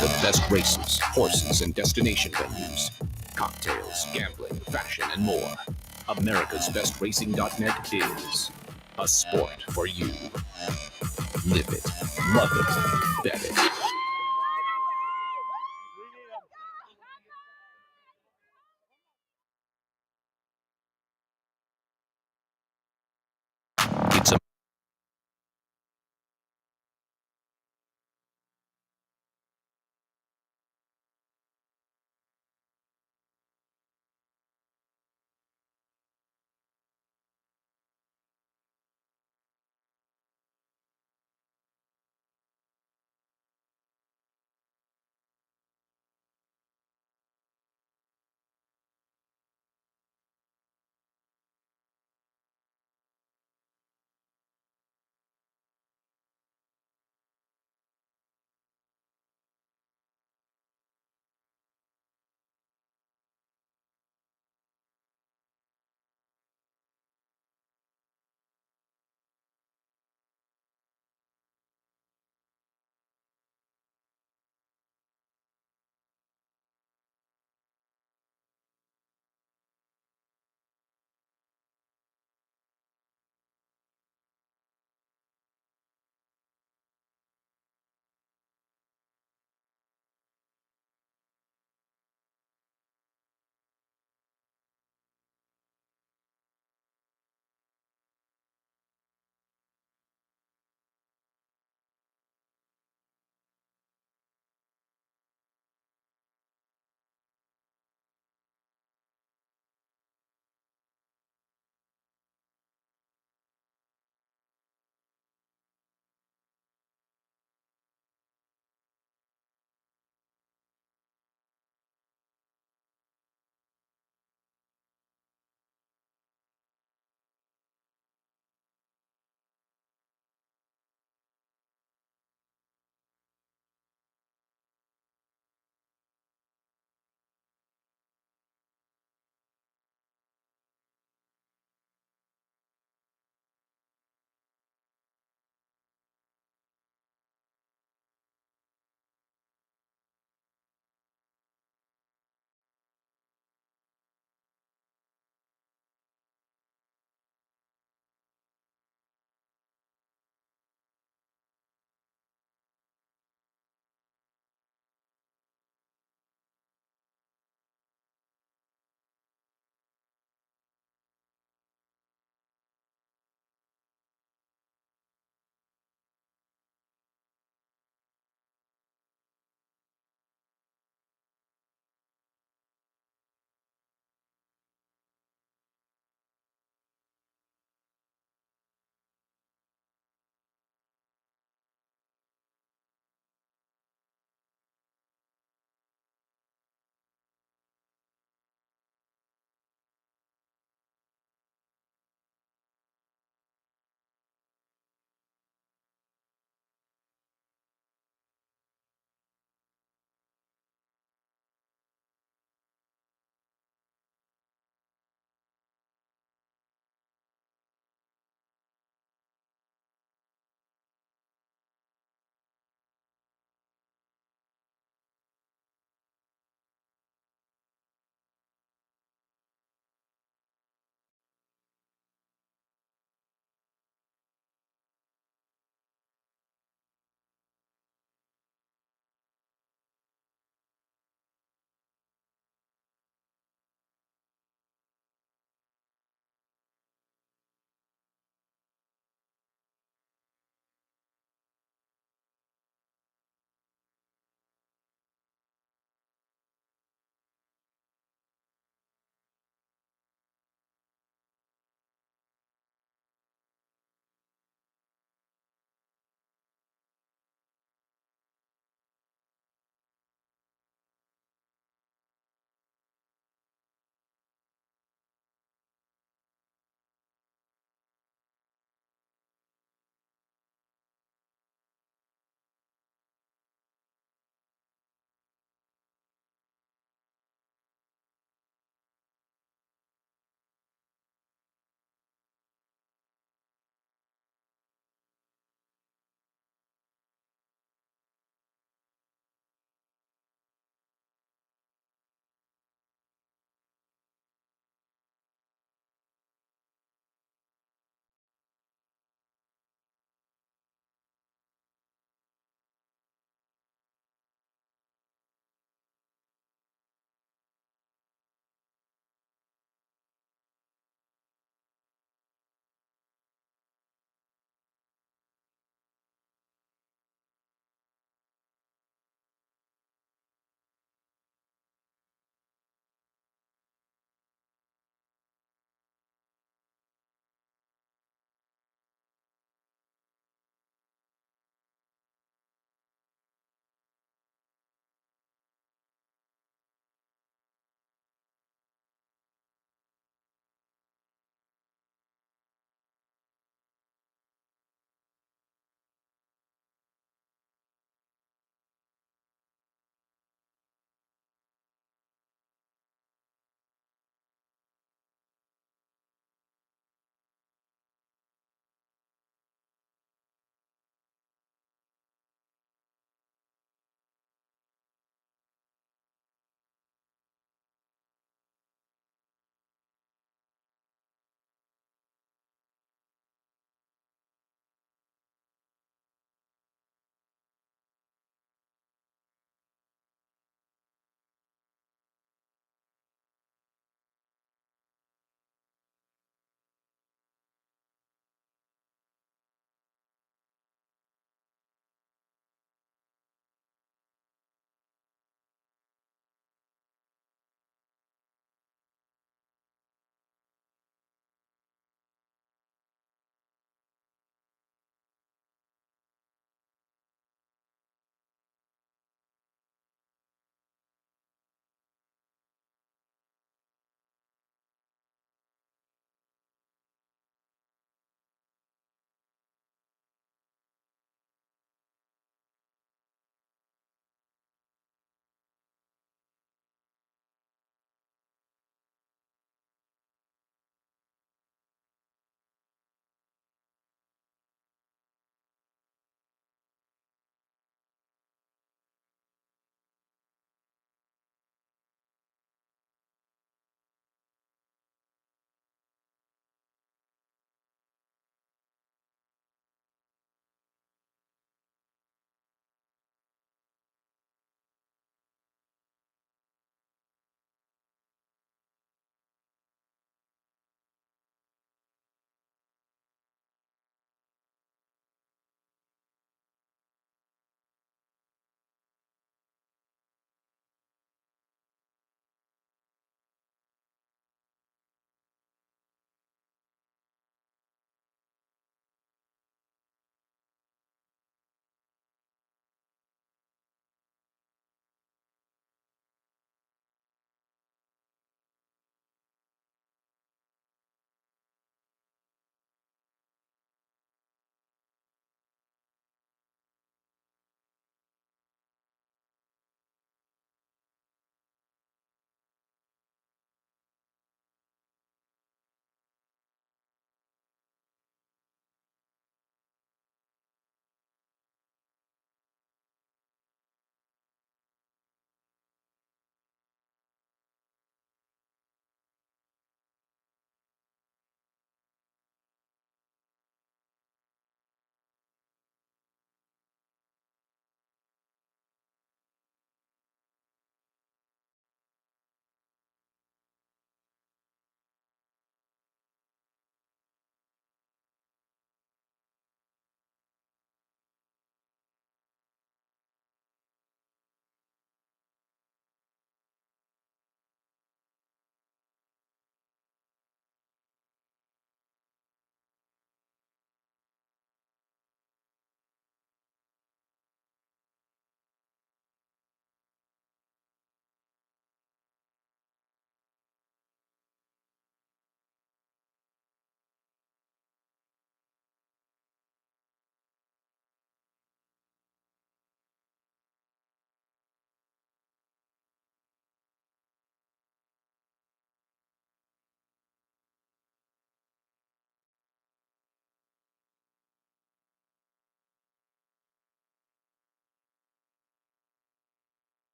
the best races, horses, and destination venues, cocktails, gambling, fashion, and more. America'sBestRacing.net is a sport for you. Live it, love it, bet it.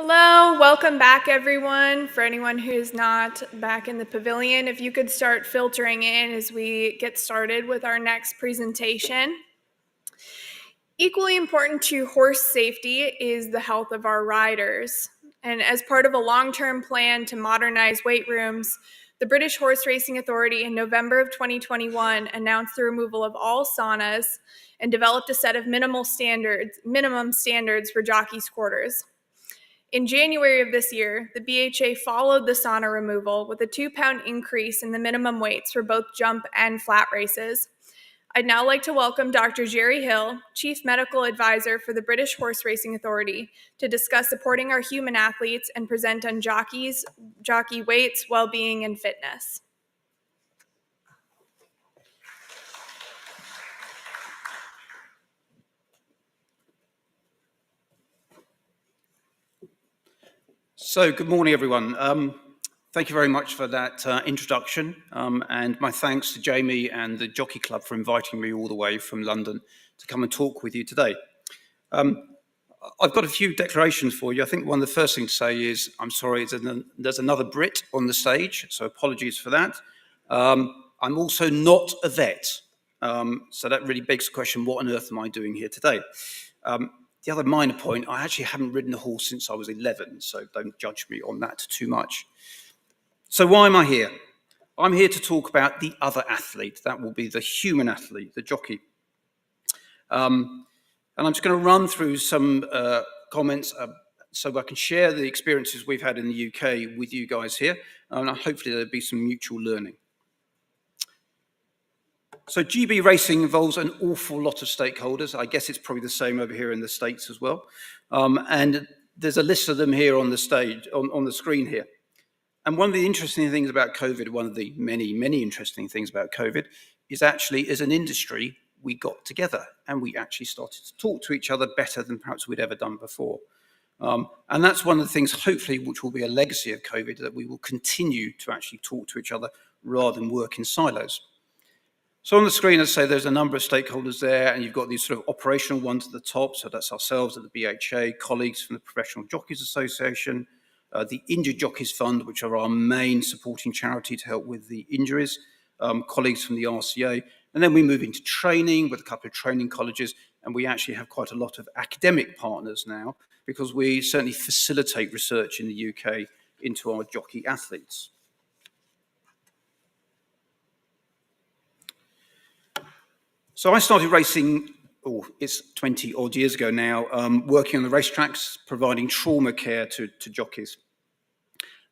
Hello, welcome back everyone. For anyone who's not back in the pavilion, if you could start filtering in as we get started with our next presentation. Equally important to horse safety is the health of our riders. And as part of a long-term plan to modernize weight rooms, the British Horse Racing Authority in November of 2021 announced the removal of all saunas and developed a set of minimum standards for jockeys' quarters. In January of this year, the BHA followed the sauna removal with a 2-pound increase in the minimum weights for both jump and flat races. I'd now like to welcome Dr. Jerry Hill, Chief Medical Advisor for the British Horse Racing Authority, to discuss supporting our human athletes and present on jockey weights, well-being, and fitness. So, good morning, everyone. Thank you very much for that introduction, and my thanks to Jamie and the Jockey Club for inviting me all the way from London to come and talk with you today. I've got a few declarations for you. I think one of the first things to say is I'm sorry there's another Brit on the stage, so apologies for that. I'm also not a vet, so that really begs the question, what on earth am I doing here today? The other minor point, I actually haven't ridden a horse since I was 11, so don't judge me on that too much. So why am I here? I'm here to talk about the other athlete. That will be the human athlete, the jockey. And I'm just going to run through some comments so I can share the experiences we've had in the UK with you guys here, and hopefully there'll be some mutual learning. So GB racing involves an awful lot of stakeholders. I guess it's probably the same over here in the States as well. And there's a list of them here on the stage, on the screen here. And one of the interesting things about COVID, one of the many, many interesting things about COVID, is actually as an industry, we got together and we actually started to talk to each other better than perhaps we'd ever done before. And that's one of the things, hopefully, which will be a legacy of COVID, that we will continue to actually talk to each other rather than work in silos. So on the screen, as I say, there's a number of stakeholders there, and you've got these sort of operational ones at the top. So that's ourselves at the BHA, colleagues from the Professional Jockeys Association, the Injured Jockeys Fund, which are our main supporting charity to help with the injuries, colleagues from the RCA, and then we move into training with a couple of training colleges, and we actually have quite a lot of academic partners now because we certainly facilitate research in the UK into our jockey athletes. So I started racing, it's 20 odd years ago now, working on the racetracks, providing trauma care to jockeys.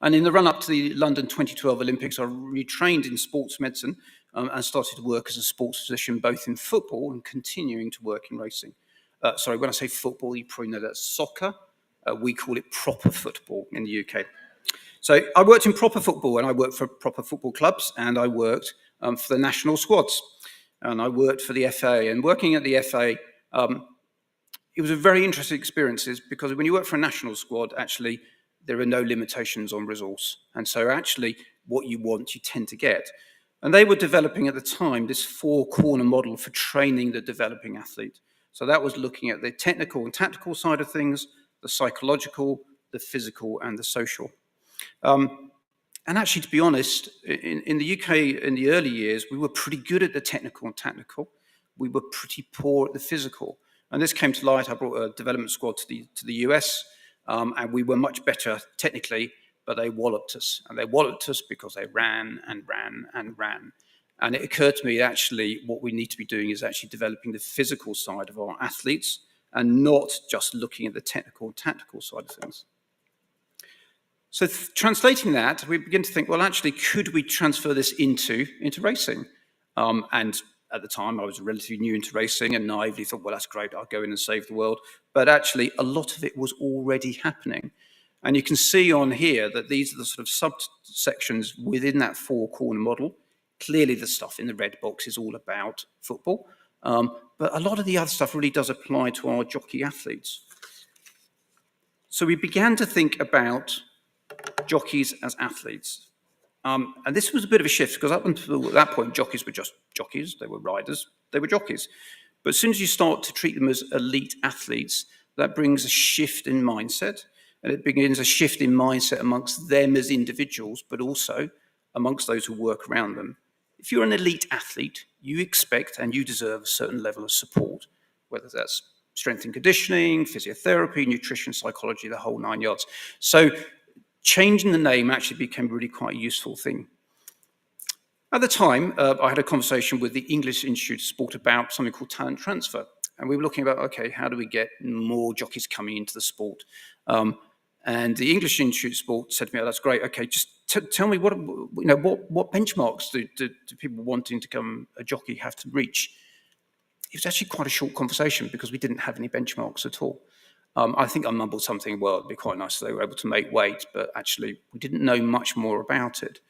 And in the run-up to the London 2012 Olympics, I retrained in sports medicine and started to work as a sports physician, both in football and continuing to work in racing. Sorry, when I say football, you probably know that's soccer. We call it proper football in the UK. So I worked in proper football, and I worked for proper football clubs, and I worked for the national squads. And I worked for the FA, and working at the FA, it was a very interesting experience because when you work for a national squad, actually, there are no limitations on resource. And so actually, what you want, you tend to get. And they were developing at the time this 4-corner model for training the developing athlete. So that was looking at the technical and tactical side of things, the psychological, the physical, and the social. And actually, to be honest, in the UK in the early years, we were pretty good at the technical and tactical. We were pretty poor at the physical. And this came to light. I brought a development squad to the US, and we were much better technically, but they walloped us. And they walloped us because they ran and ran and ran. And it occurred to me, actually, what we need to be doing is actually developing the physical side of our athletes and not just looking at the technical and tactical side of things. So translating that, we begin to think, well, actually, could we transfer this into racing? And at the time, I was relatively new into racing and naively thought, well, that's great, I'll go in and save the world. But actually, a lot of it was already happening. And you can see on here that these are the sort of subsections within that 4-corner model. Clearly, the stuff in the red box is all about football. But a lot of the other stuff really does apply to our jockey athletes. So we began to think about jockeys as athletes. And this was a bit of a shift because up until that point, jockeys were just jockeys. They were riders. They were jockeys. But as soon as you start to treat them as elite athletes, that brings a shift in mindset. And it begins a shift in mindset amongst them as individuals, but also amongst those who work around them. If you're an elite athlete, you expect and you deserve a certain level of support, whether that's strength and conditioning, physiotherapy, nutrition, psychology, the whole 9 yards. So changing the name actually became really quite a useful thing. At the time, I had a conversation with the English Institute of Sport about something called talent transfer. And we were looking about, okay, how do we get more jockeys coming into the sport? And the English Institute of Sport said to me, oh, that's great. Okay, just tell me what benchmarks do people wanting to become a jockey have to reach? It was actually quite a short conversation because we didn't have any benchmarks at all. I think I mumbled something, well, it'd be quite nice if they were able to make weight, but actually we didn't know much more about it.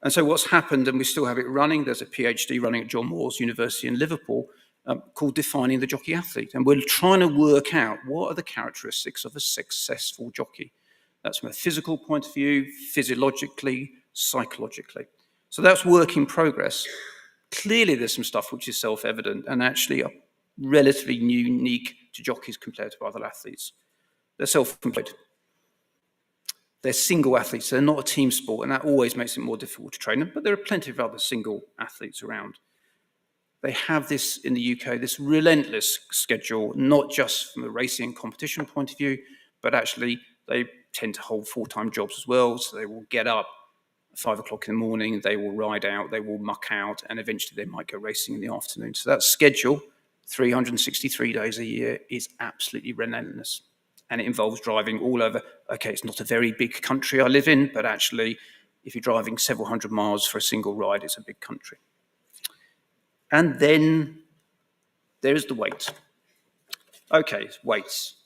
And so what's happened, and we still have it running, there's a PhD running at John Moores University in Liverpool called Defining the Jockey Athlete. And we're trying to work out what are the characteristics of a successful jockey. That's from a physical point of view, physiologically, psychologically. So that's work in progress. Clearly there's some stuff which is self-evident and actually are relatively unique to jockeys compared to other athletes. They're self-employed. They're single athletes. They're not a team sport, and that always makes it more difficult to train them, but there are plenty of other single athletes around. They have this, in the UK, this relentless schedule, not just from a racing and competition point of view, but actually they tend to hold full-time jobs as well, so they will get up at 5 o'clock in the morning, they will ride out, they will muck out, and eventually they might go racing in the afternoon. So that schedule, 363 days a year, is absolutely relentless. And it involves driving all over. Okay, it's not a very big country I live in, but actually, if you're driving several hundred miles for a single ride, it's a big country. And then there's the weight. Okay, weights.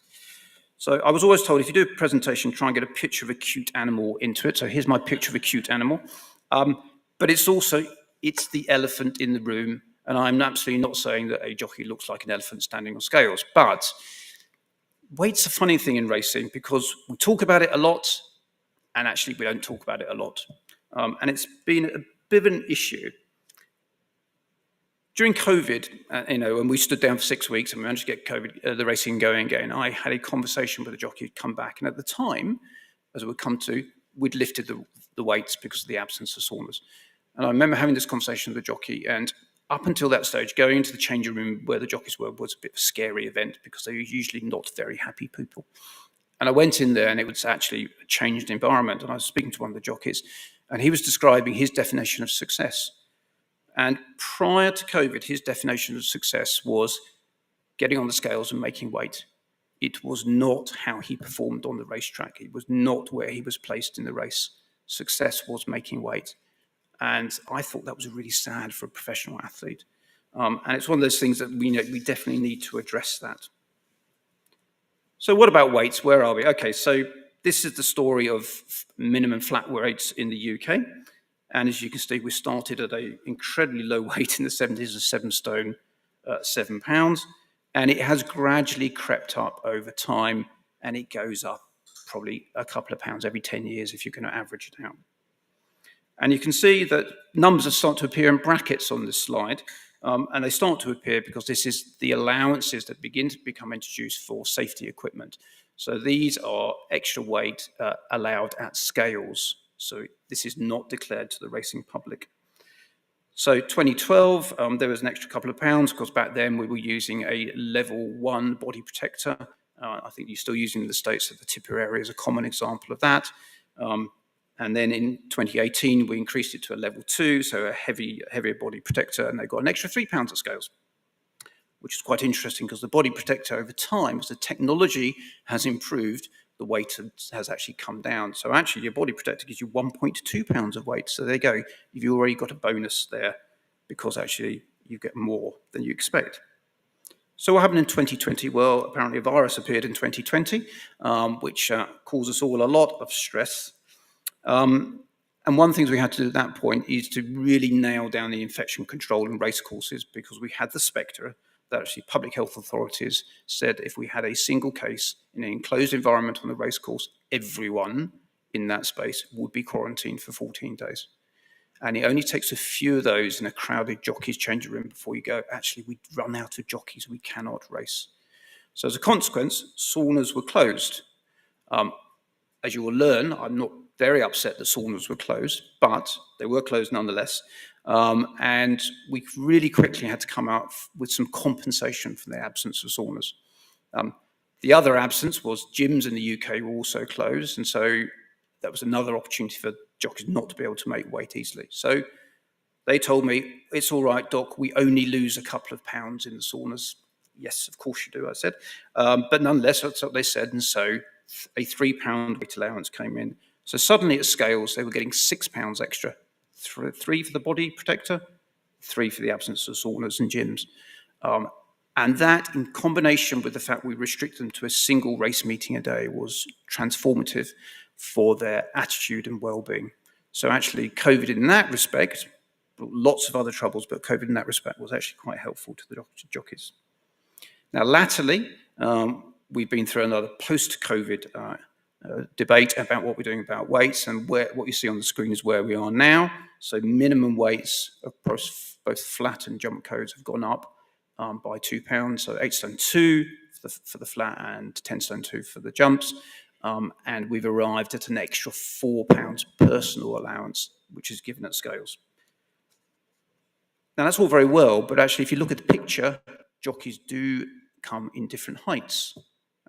So I was always told if you do a presentation, try and get a picture of a cute animal into it. So here's my picture of a cute animal. But it's the elephant in the room. And I'm absolutely not saying that a jockey looks like an elephant standing on scales. But weight's a funny thing in racing because we talk about it a lot, and actually we don't talk about it a lot. And it's been a bit of an issue. During COVID, when we stood down for 6 weeks and we managed to get the racing going again, I had a conversation with a jockey who'd come back. And at the time, as we'd come to, we'd lifted the weights because of the absence of saunas. And I remember having this conversation with the jockey, and up until that stage, going into the changing room where the jockeys were was a bit of a scary event because they were usually not very happy people. And I went in there and it was actually a changed environment. And I was speaking to one of the jockeys and he was describing his definition of success. And prior to COVID, his definition of success was getting on the scales and making weight. It was not how he performed on the racetrack. It was not where he was placed in the race. Success was making weight. And I thought that was really sad for a professional athlete. And it's one of those things that we definitely need to address that. So what about weights? Where are we? Okay, so this is the story of minimum flat weights in the UK. And as you can see, we started at an incredibly low weight in the 70s of 7 stone, 7 pounds. And it has gradually crept up over time. And it goes up probably a couple of pounds every 10 years if you're going to average it out. And you can see that numbers are starting to appear in brackets on this slide. And they start to appear because this is the allowances that begin to become introduced for safety equipment. So these are extra weight allowed at scales. So this is not declared to the racing public. So 2012, there was an extra couple of pounds because back then we were using a level 1 body protector. I think you're still using in the States, so the Tipperary is a common example of that. And then in 2018, we increased it to a level 2, so a heavier body protector, and they got an extra £3 at scales, which is quite interesting because the body protector over time, as the technology has improved, the weight has actually come down. So actually your body protector gives you 1.2 pounds of weight. So there you go. You've already got a bonus there because actually you get more than you expect. So what happened in 2020? Well, apparently a virus appeared in 2020, which caused us all a lot of stress. And one of the things we had to do at that point is to really nail down the infection control in race courses because we had the spectre that actually public health authorities said if we had a single case in an enclosed environment on the race course, everyone in that space would be quarantined for 14 days. And it only takes a few of those in a crowded jockey's changing room before you go, actually, we run out of jockeys, we cannot race. So as a consequence, saunas were closed. As you will learn, I'm not very upset that saunas were closed, but they were closed nonetheless. And we really quickly had to come out with some compensation for the absence of saunas. The other absence was gyms in the UK were also closed, and so that was another opportunity for jockeys not to be able to make weight easily. So they told me, it's all right, Doc, we only lose a couple of pounds in the saunas. Yes, of course you do, I said. But nonetheless, that's what they said, and so a £3 weight allowance came in. So suddenly at scales, they were getting £6 extra. Three for the body protector, 3 for the absence of saunas and gyms. And that, in combination with the fact we restricted them to a single race meeting a day, was transformative for their attitude and well-being. So actually, COVID in that respect, lots of other troubles, but COVID in that respect was actually quite helpful to the jockeys. Now, latterly, we've been through another post-COVID debate about what we're doing about weights, and what you see on the screen is where we are now. So minimum weights across both flat and jump codes have gone up by £2, so 8 stone 2 for the flat and 10 stone 2 for the jumps. And we've arrived at an extra £4 personal allowance, which is given at scales. Now, that's all very well, but actually, if you look at the picture, jockeys do come in different heights,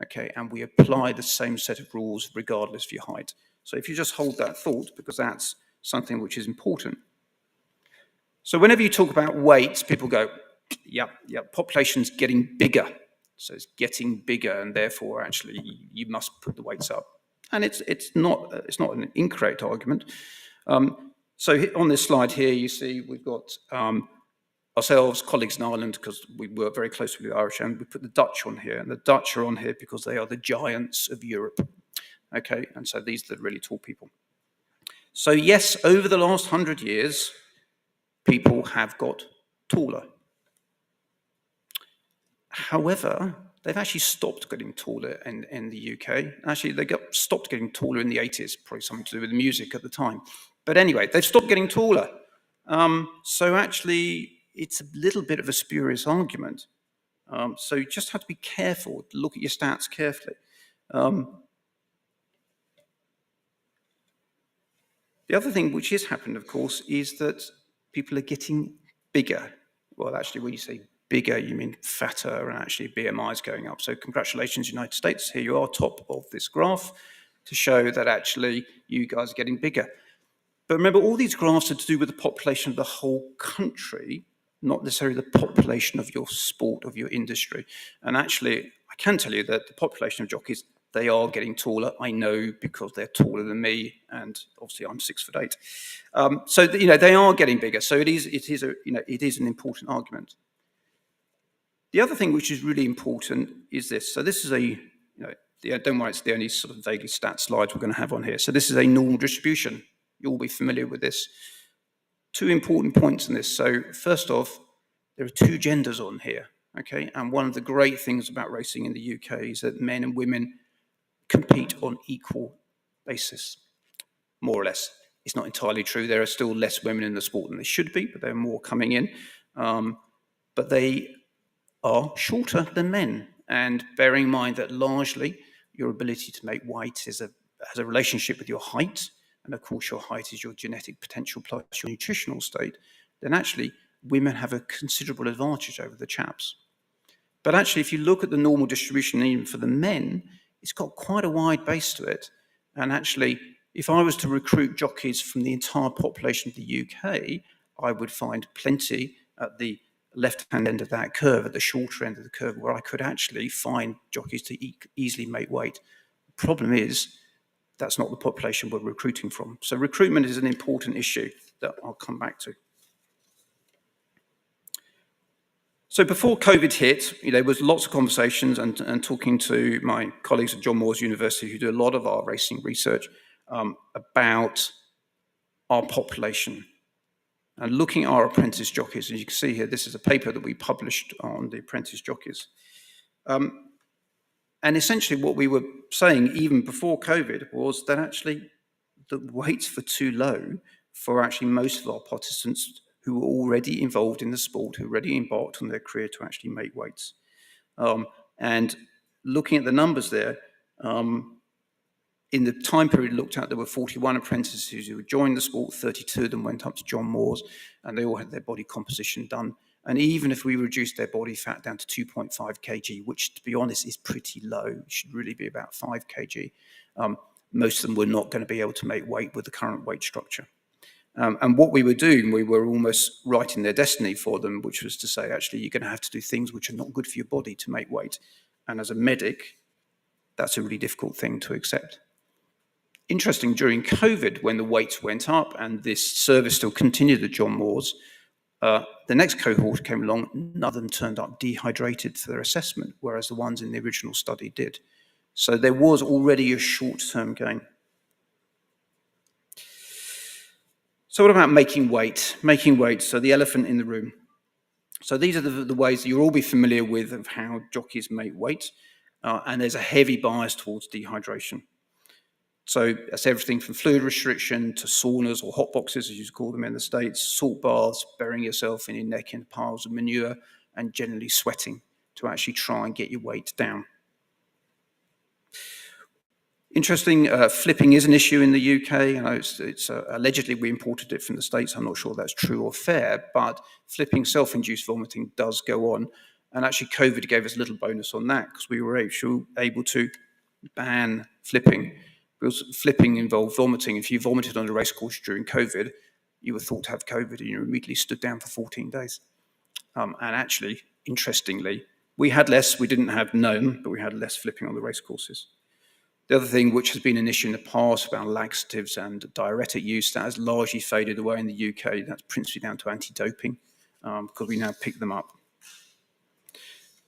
okay? And we apply the same set of rules regardless of your height. So if you just hold that thought, because that's something which is important. So whenever you talk about weights, people go, yep, population's getting bigger. So it's getting bigger, and therefore, actually, you must put the weights up. And it's not an incorrect argument. So on this slide here, you see we've got ourselves, colleagues in Ireland, because we work very closely with the Irish, and we put the Dutch on here. And the Dutch are on here because they are the giants of Europe. Okay, and so these are the really tall people. So yes, over the last 100 years, people have got taller. However, they've actually stopped getting taller in the UK. Actually, they stopped getting taller in the 80s, probably something to do with the music at the time. But anyway, they've stopped getting taller. So actually, it's a little bit of a spurious argument. So you just have to be careful, look at your stats carefully. The other thing which has happened, of course, is that people are getting bigger. Well, actually, when you say bigger, you mean fatter, and actually BMI is going up. So congratulations, United States. Here you are, top of this graph, to show that actually you guys are getting bigger. But remember, all these graphs are to do with the population of the whole country, not necessarily the population of your sport, of your industry. And actually, I can tell you that the population of jockeys, they are getting taller. I know because they're taller than me, and obviously I'm 6'8". So they are getting bigger. So it is an important argument. The other thing which is really important is this. So this is don't worry, it's the only sort of vaguely stat slides we're going to have on here. So this is a normal distribution. You'll be familiar with this. 2 important points in this. So first off, there are 2 genders on here, okay? And one of the great things about racing in the UK is that men and women compete on equal basis, more or less. It's not entirely true. There are still less women in the sport than there should be, but there are more coming in. But they are shorter than men. And bearing in mind that largely your ability to make weight has a relationship with your height, and of course your height is your genetic potential plus your nutritional state, then actually women have a considerable advantage over the chaps. But actually, if you look at the normal distribution even for the men, it's got quite a wide base to it. And actually, if I was to recruit jockeys from the entire population of the UK, I would find plenty at the left-hand end of that curve, at the shorter end of the curve, where I could actually find jockeys to easily make weight. The problem is, that's not the population we're recruiting from. So recruitment is an important issue that I'll come back to. So before COVID hit, there was lots of conversations and talking to my colleagues at John Moores University who do a lot of our racing research about our population. And looking at our apprentice jockeys, as you can see here, this is a paper that we published on the apprentice jockeys. And essentially what we were saying even before COVID was that actually the weights were too low for actually most of our participants who were already involved in the sport, who already embarked on their career to actually make weights. And looking at the numbers there, In the time period looked at, there were 41 apprentices who had joined the sport, 32 of them went up to John Moore's, and they all had their body composition done. And even if we reduced their body fat down to 2.5 kg, which to be honest is pretty low, it should really be about 5 kg, most of them were not going to be able to make weight with the current weight structure. And what we were doing, we were almost writing their destiny for them, which was to say, actually, you're going to have to do things which are not good for your body to make weight. And as a medic, that's a really difficult thing to accept. Interesting, during COVID, when the weights went up and this service still continued at John Moore's, the next cohort came along, none of them turned up dehydrated for their assessment, whereas the ones in the original study did. So there was already a short-term gain. So what about making weight? Making weight, so the elephant in the room. So these are the ways that you'll all be familiar with of how jockeys make weight, and there's a heavy bias towards dehydration. So that's everything from fluid restriction to saunas or hot boxes, as you call them in the States, salt baths, burying yourself in your neck in piles of manure, and generally sweating to actually try and get your weight down. Interesting, flipping is an issue in the UK. You know, it's allegedly we imported it from the States. I'm not sure that's true or fair, but flipping, self-induced vomiting does go on. And actually COVID gave us a little bonus on that because we were able to ban flipping. Because flipping involved vomiting. If you vomited on a race course during COVID, you were thought to have COVID and you immediately stood down for 14 days. And actually, interestingly, we didn't have none, but we had less flipping on the race courses. The other thing which has been an issue in the past about laxatives and diuretic use, that has largely faded away in the UK. That's principally down to anti-doping, because we now pick them up.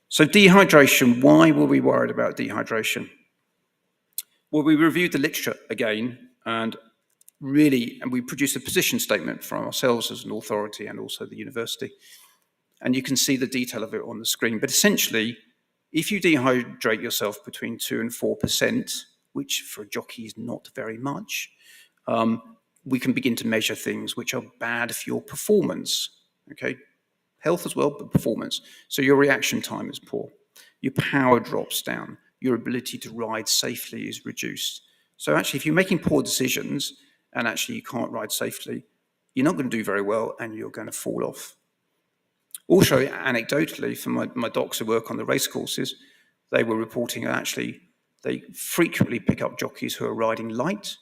So dehydration, why were we worried about dehydration? Well, we reviewed the literature again, and we produced a position statement from ourselves as an authority and also the university. And you can see the detail of it on the screen. But essentially, if you dehydrate yourself between 2 and 4%, which for a jockey is not very much, we can begin to measure things which are bad for your performance, okay? Health as well, but performance. So your reaction time is poor. Your power drops down. Your ability to ride safely is reduced. So actually, if you're making poor decisions and actually you can't ride safely, you're not going to do very well and you're going to fall off. Also, anecdotally, from my docs who work on the race courses, they were reporting actually they frequently pick up jockeys who are riding light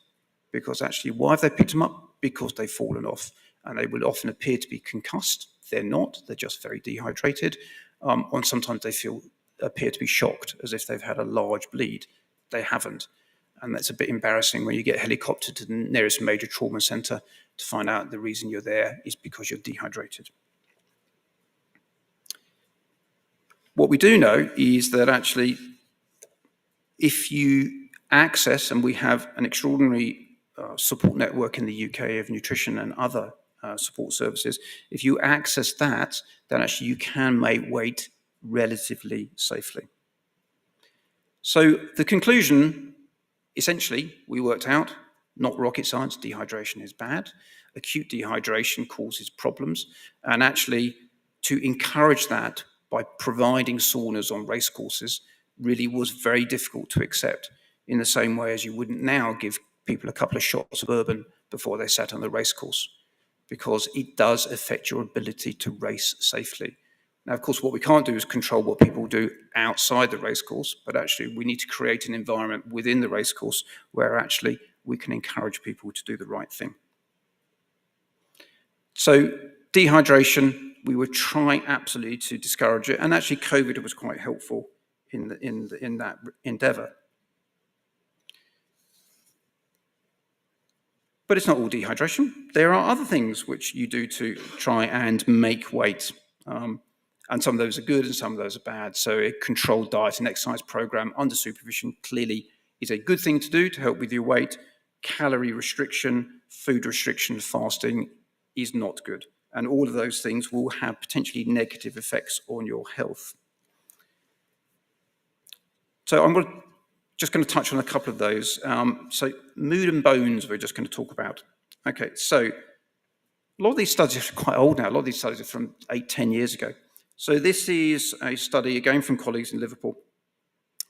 because actually, why have they picked them up? Because they've fallen off and they will often appear to be concussed. They're not, they're just very dehydrated. And sometimes they appear to be shocked as if they've had a large bleed. They haven't. And that's a bit embarrassing when you get helicoptered to the nearest major trauma centre to find out the reason you're there is because you're dehydrated. What we do know is that actually, if you access, and we have an extraordinary support network in the UK of nutrition and other support services, if you access that, then actually you can make weight relatively safely. So the conclusion, essentially, we worked out, not rocket science, dehydration is bad. Acute dehydration causes problems. And actually, to encourage that by providing saunas on race courses really was very difficult to accept, in the same way as you wouldn't now give people a couple of shots of bourbon before they sat on the race course, because it does affect your ability to race safely. Now, of course, what we can't do is control what people do outside the race course, but actually we need to create an environment within the race course where actually we can encourage people to do the right thing. So dehydration, we were trying absolutely to discourage it, and actually COVID was quite helpful in that endeavour. But it's not all dehydration. There are other things which you do to try and make weight. And some of those are good and some of those are bad. So a controlled diet and exercise program under supervision clearly is a good thing to do to help with your weight. Calorie restriction, food restriction, fasting is not good. And all of those things will have potentially negative effects on your health. So I'm just going to touch on a couple of those. So mood and bones we're just going to talk about. Okay, so a lot of these studies are quite old now. A lot of these studies are from 8-10 years ago. So this is a study, again from colleagues in Liverpool,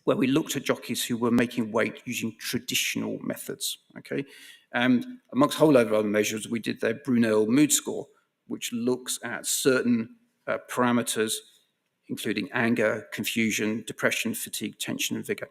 where we looked at jockeys who were making weight using traditional methods, okay? And amongst a whole load of other measures, we did their Brunel mood score, which looks at certain parameters, including anger, confusion, depression, fatigue, tension, and vigor.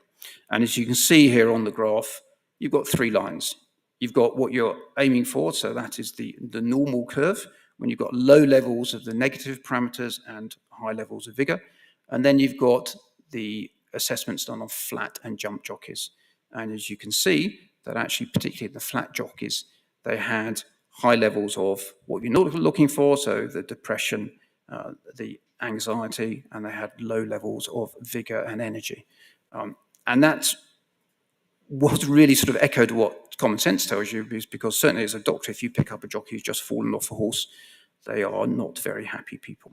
And as you can see here on the graph, you've got 3 lines. You've got what you're aiming for, so that is the normal curve, when you've got low levels of the negative parameters and high levels of vigor. And then you've got the assessments done on flat and jump jockeys. And as you can see, that actually, particularly the flat jockeys, they had high levels of what you're not looking for, so the depression, the anxiety, and they had low levels of vigor and energy. And that's what really sort of echoed what common sense tells you, is because certainly as a doctor, if you pick up a jockey who's just fallen off a horse, they are not very happy people.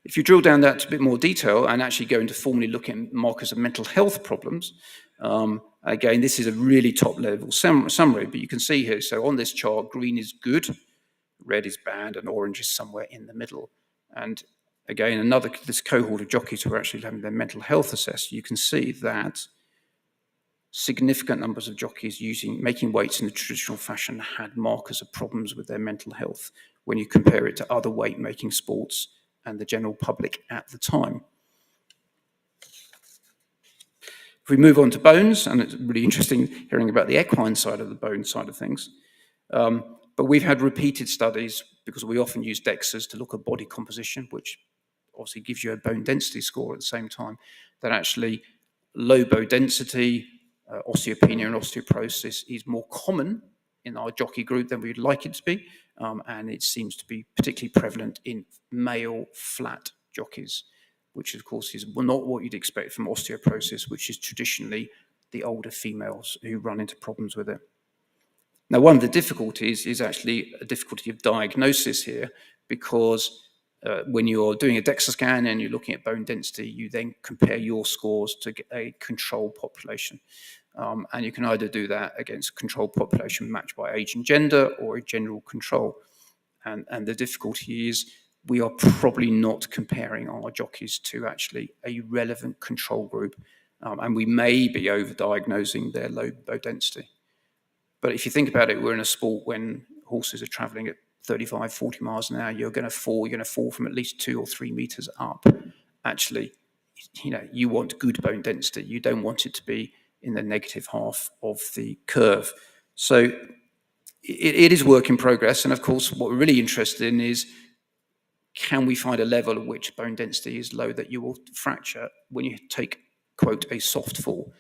If you drill down that to a bit more detail and actually go into formally looking at markers of mental health problems, again, this is a really top-level summary, but you can see here, so on this chart, green is good, red is bad, and orange is somewhere in the middle. And again, this cohort of jockeys who are actually having their mental health assessed, you can see that significant numbers of jockeys making weights in the traditional fashion had markers of problems with their mental health when you compare it to other weight-making sports and the general public at the time. If we move on to bones, and it's really interesting hearing about the equine side of the bone side of things, but we've had repeated studies, because we often use DEXAs to look at body composition, which obviously gives you a bone density score at the same time, that actually low bone density, osteopenia and osteoporosis is more common in our jockey group than we'd like it to be, and it seems to be particularly prevalent in male flat jockeys, which of course is not what you'd expect from osteoporosis, which is traditionally the older females who run into problems with it. Now, one of the difficulties is actually a difficulty of diagnosis here, because when you're doing a DEXA scan and you're looking at bone density, you then compare your scores to a control population. And you can either do that against a control population matched by age and gender, or a general control. And the difficulty is we are probably not comparing our jockeys to actually a relevant control group, and we may be over-diagnosing their low bone density. But if you think about it, we're in a sport when horses are traveling at 35, 40 miles an hour, you're going to fall from at least 2 or 3 meters up. Actually, you want good bone density. You don't want it to be in the negative half of the curve. So it is work in progress. And of course, what we're really interested in is, can we find a level at which bone density is low that you will fracture when you take, quote, a soft fall?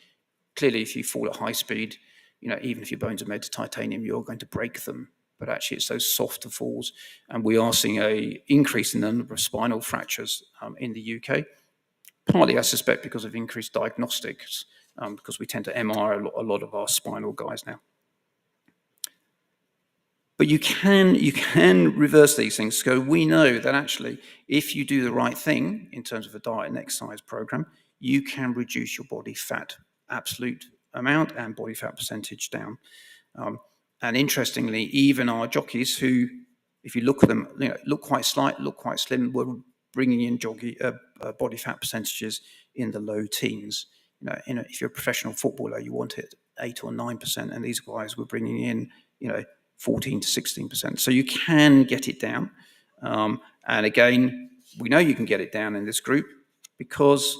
Clearly, if you fall at high speed, even if your bones are made of titanium, you're going to break them. But actually, it's those softer falls. And we are seeing an increase in the number of spinal fractures in the UK, partly, I suspect, because of increased diagnostics, because we tend to MR a lot of our spinal guys now. But you can reverse these things. So we know that actually, if you do the right thing in terms of a diet and exercise program, you can reduce your body fat absolute amount and body fat percentage down. And interestingly, even our jockeys who, if you look at them, look quite slight, look quite slim, were bringing in body fat percentages in the low teens. If you're a professional footballer, you want it 8 or 9%, and these guys were bringing in, 14 to 16%. So you can get it down. And again, we know you can get it down in this group because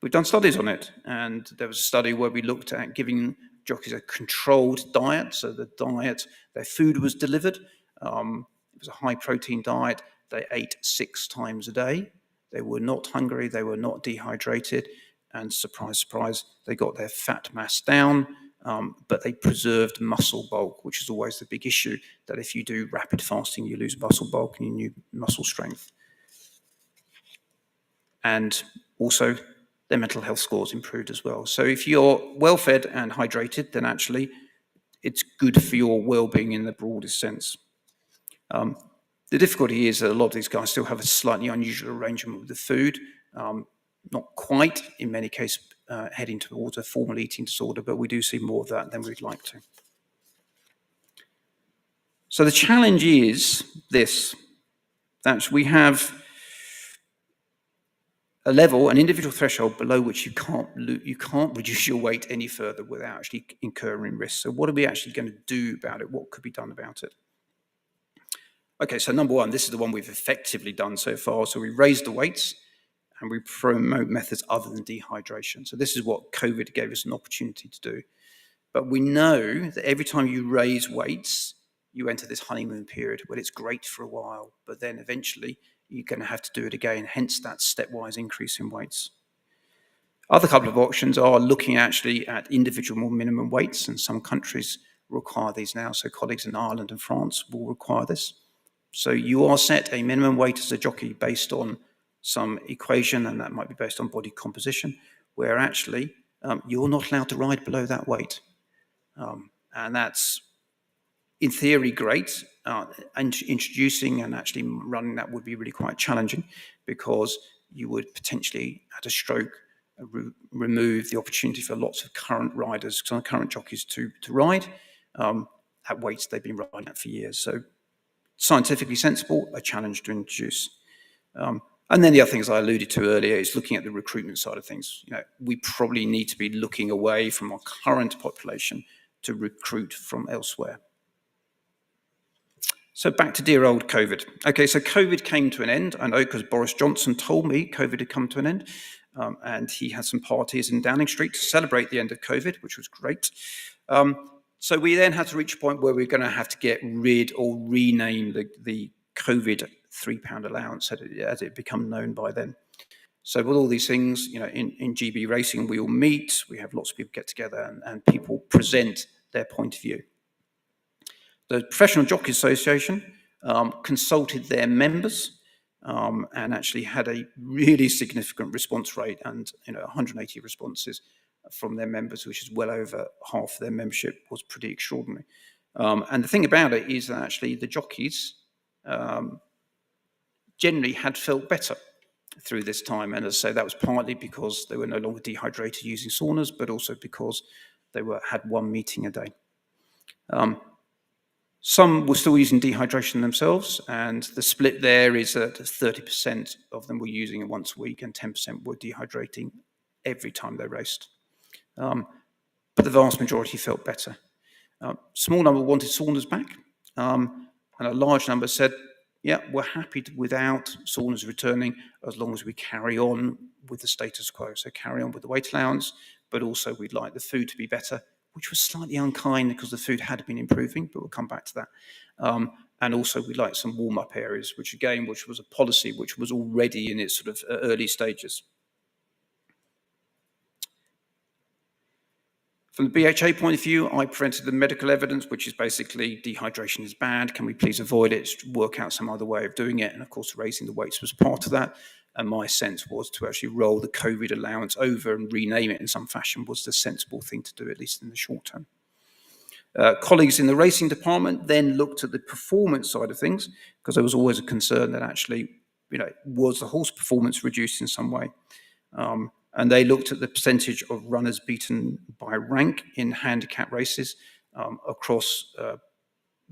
we've done studies on it. And there was a study where we looked at giving jockeys a controlled diet. So the diet, their food was delivered. It was a high protein diet. They ate 6 times a day. They were not hungry. They were not dehydrated. And surprise, surprise, they got their fat mass down. But they preserved muscle bulk, which is always the big issue, that if you do rapid fasting, you lose muscle bulk and you lose muscle strength. And also, their mental health scores improved as well. So if you're well-fed and hydrated, then actually it's good for your well-being in the broadest sense. The difficulty is that a lot of these guys still have a slightly unusual arrangement with the food. Not quite, in many cases, heading towards a formal eating disorder, but we do see more of that than we'd like to. So the challenge is this, that we have a level, an individual threshold below which you can't reduce your weight any further without actually incurring risk. So what are we actually going to do about it? What could be done about it? Okay, so number one, this is the one we've effectively done so far. So we raised the weights and we promote methods other than dehydration. So this is what COVID gave us an opportunity to do. But we know that every time you raise weights, you enter this honeymoon period where it's great for a while, but then eventually you're going to have to do it again, hence that stepwise increase in weights. Other couple of options are looking actually at individual minimum weights, and some countries require these now. So colleagues in Ireland and France will require this. So you are set a minimum weight as a jockey based on some equation, and that might be based on body composition, where actually you're not allowed to ride below that weight. And that's, in theory, great. And introducing and actually running that would be really quite challenging, because you would potentially, at a stroke, remove the opportunity for lots of current riders, current jockeys to ride at weights they've been riding at for years. So scientifically sensible, a challenge to introduce. And then the other things I alluded to earlier is looking at the recruitment side of things. We probably need to be looking away from our current population to recruit from elsewhere. So back to dear old COVID. Okay, so COVID came to an end. I know because Boris Johnson told me COVID had come to an end. And he had some parties in Downing Street to celebrate the end of COVID, which was great. So we then had to reach a point where we're going to have to get rid or rename the COVID £3 allowance as it become known by then. So with all these things, in GB racing, we all meet, we have lots of people get together and people present their point of view. The Professional Jockey Association consulted their members and actually had a really significant response rate, and 180 responses from their members, which is well over half of their membership, was pretty extraordinary. And the thing about it is that actually the jockeys generally had felt better through this time. And as I say, that was partly because they were no longer dehydrated using saunas, but also because they had one meeting a day. Some were still using dehydration themselves, and the split there is that 30% of them were using it once a week and 10% were dehydrating every time they raced. But the vast majority felt better. Small number wanted saunas back, and a large number said, yeah, we're happy without saunas returning as long as we carry on with the status quo. So carry on with the weight allowance, but also we'd like the food to be better, which was slightly unkind because the food had been improving, but we'll come back to that. And also we'd like some warm-up areas, which was a policy which was already in its sort of early stages. From the BHA point of view, I presented the medical evidence, which is basically dehydration is bad. Can we please avoid it? Work out some other way of doing it. And of course, raising the weights was part of that. And my sense was to actually roll the COVID allowance over and rename it in some fashion was the sensible thing to do, at least in the short term. Colleagues in the racing department then looked at the performance side of things, because there was always a concern that actually, was the horse performance reduced in some way? And they looked at the percentage of runners beaten by rank in handicap races across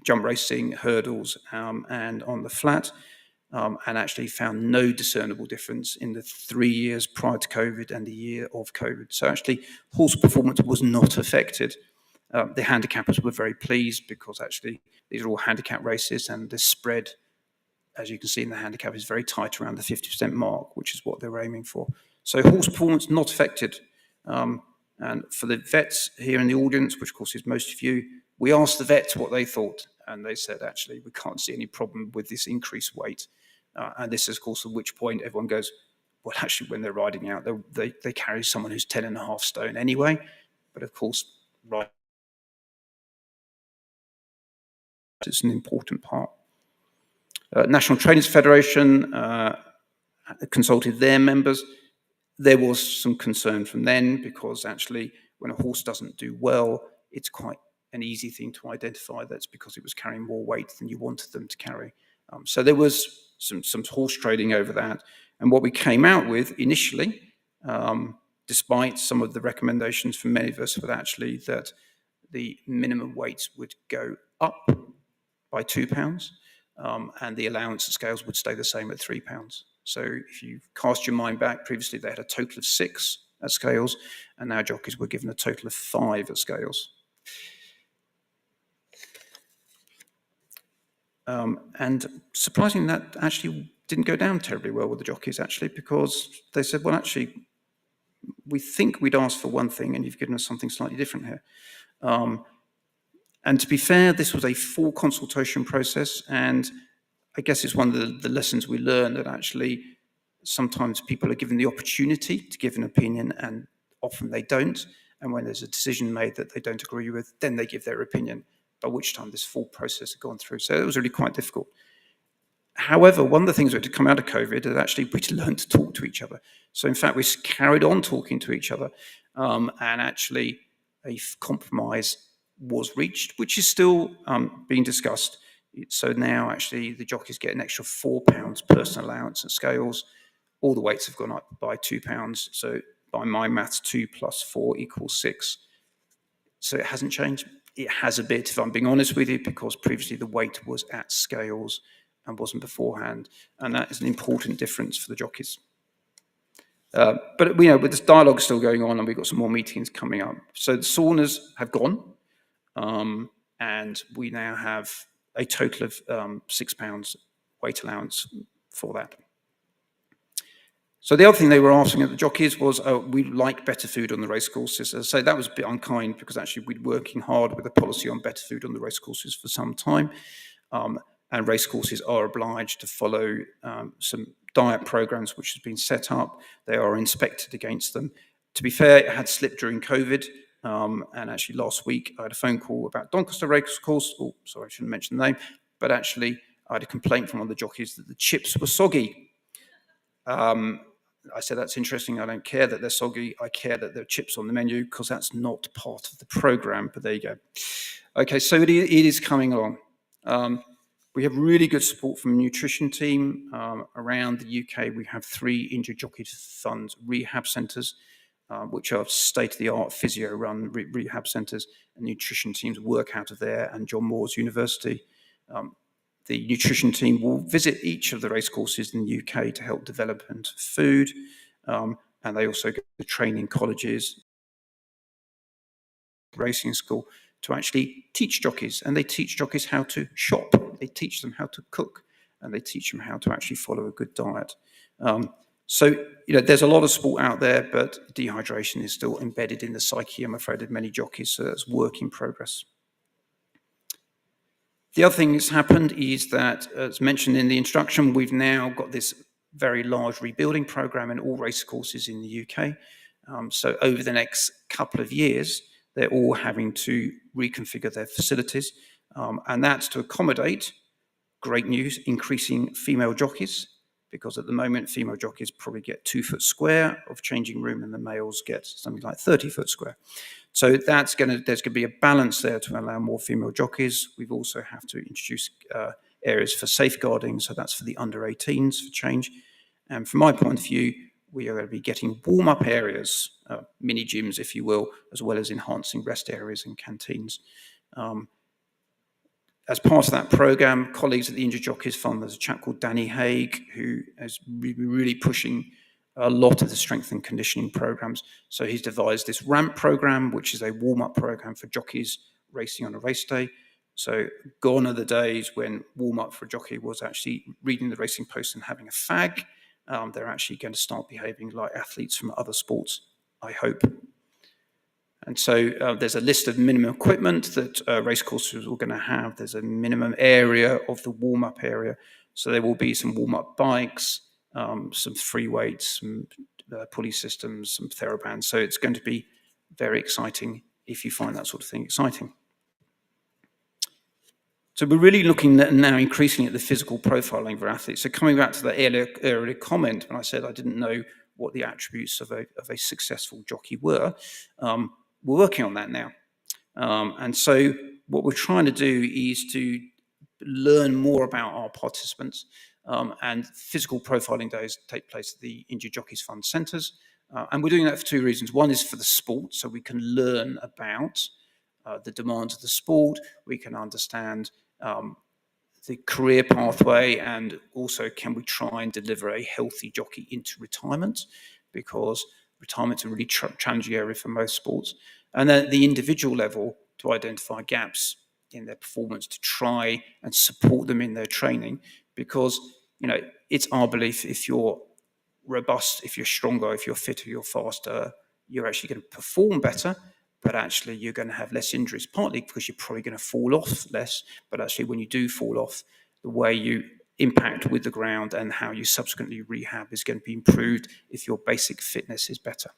jump racing, hurdles, and on the flat, and actually found no discernible difference in the 3 years prior to COVID and the year of COVID. So actually, horse performance was not affected. The handicappers were very pleased because actually these are all handicap races, and the spread, as you can see in the handicap, is very tight around the 50% mark, which is what they were aiming for. So horse performance not affected. And for the vets here in the audience, which of course is most of you, we asked the vets what they thought, and they said, actually, we can't see any problem with this increased weight. And this is, of course, at which point everyone goes, well, actually, when they're riding out, they carry someone who's 10.5 stone anyway. But of course, right, it's an important part. National Trainers Federation consulted their members. There was some concern from them because actually when a horse doesn't do well, it's quite an easy thing to identify that's because it was carrying more weight than you wanted them to carry. So there was some horse trading over that. And what we came out with initially, despite some of the recommendations from many of us, was actually that the minimum weights would go up by £2, and the allowance scales would stay the same at £3. So if you cast your mind back, previously they had a total of 6 at scales, and now jockeys were given a total of 5 at scales. And surprisingly, that actually didn't go down terribly well with the jockeys, actually, because they said, well, actually, we think we'd asked for one thing, and you've given us something slightly different here. And to be fair, this was a full consultation process, and I guess it's one of the lessons we learned, that actually sometimes people are given the opportunity to give an opinion, and often they don't. And when there's a decision made that they don't agree with, then they give their opinion, by which time this full process had gone through. So it was really quite difficult. However, one of the things that had come out of COVID is actually we learned to talk to each other. So in fact, we carried on talking to each other, and actually a compromise was reached, which is still being discussed. So now actually the jockeys get an extra £4 personal allowance at scales. All the weights have gone up by £2. So by my maths, 2 plus 4 equals 6. So it hasn't changed. It has a bit, if I'm being honest with you, because previously the weight was at scales and wasn't beforehand. And that is an important difference for the jockeys. But with this dialogue still going on, and we've got some more meetings coming up. So the saunas have gone, and we now have a total of £6 weight allowance for that. So the other thing they were asking at the jockeys was, we'd like better food on the racecourses. So that was a bit unkind, because actually we'd been working hard with a policy on better food on the racecourses for some time. And racecourses are obliged to follow some diet programs which has been set up. They are inspected against them. To be fair, it had slipped during COVID. And actually last week I had a phone call about Doncaster Racecourse. Oh, sorry, I shouldn't mention the name. But actually I had a complaint from one of the jockeys that the chips were soggy. I said, that's interesting. I don't care that they're soggy. I care that there are chips on the menu, because that's not part of the program. But there you go. Okay, so it is coming along. We have really good support from a nutrition team. Around the UK, we have 3 Injured Jockeys Fund rehab centres, which are state-of-the-art physio-run rehab centres, and nutrition teams work out of there, and John Moores University. The nutrition team will visit each of the racecourses in the UK to help development of food, and they also go to training colleges, racing school, to actually teach jockeys. And they teach jockeys how to shop, they teach them how to cook, and they teach them how to actually follow a good diet. So there's a lot of sport out there, but dehydration is still embedded in the psyche, I'm afraid, of many jockeys, so that's work in progress. The other thing that's happened is that, as mentioned in the introduction, we've now got this very large rebuilding program in all racecourses in the UK. So over the next couple of years, they're all having to reconfigure their facilities, and that's to accommodate, great news, increasing female jockeys, because at the moment female jockeys probably get 2 foot square of changing room, and the males get something like 30 foot square. So there's going to be a balance there to allow more female jockeys. We've also have to introduce areas for safeguarding, so that's for the under 18s for change. And from my point of view, we are going to be getting warm-up areas, mini gyms, if you will, as well as enhancing rest areas and canteens. As part of that program, colleagues at the Injured Jockeys Fund, there's a chap called Danny Haig, who is really pushing a lot of the strength and conditioning programs. So he's devised this RAMP program, which is a warm-up program for jockeys racing on a race day. So gone are the days when warm-up for a jockey was actually reading the racing post and having a fag. They're actually going to start behaving like athletes from other sports, I hope. And so there's a list of minimum equipment that racecourses are going to have. There's a minimum area of the warm-up area. So there will be some warm-up bikes, some free weights, some pulley systems, some TheraBands. So it's going to be very exciting if you find that sort of thing exciting. So we're really looking now increasingly at the physical profiling of our athletes. So coming back to the earlier comment when I said I didn't know what the attributes of a successful jockey were, we're working on that now. And so what we're trying to do is to learn more about our participants, and physical profiling days take place at the Injured Jockeys Fund centres. And we're doing that for 2 reasons. One is for the sport, so we can learn about the demands of the sport. We can understand the career pathway, and also can we try and deliver a healthy jockey into retirement, because retirement's a really challenging area for most sports. And then at the individual level, to identify gaps in their performance, to try and support them in their training, because it's our belief, if you're robust, if you're stronger, if you're fitter, you're faster, you're actually going to perform better, but actually you're going to have less injuries, partly because you're probably going to fall off less, but actually when you do fall off, the way you impact with the ground and how you subsequently rehab is going to be improved if your basic fitness is better.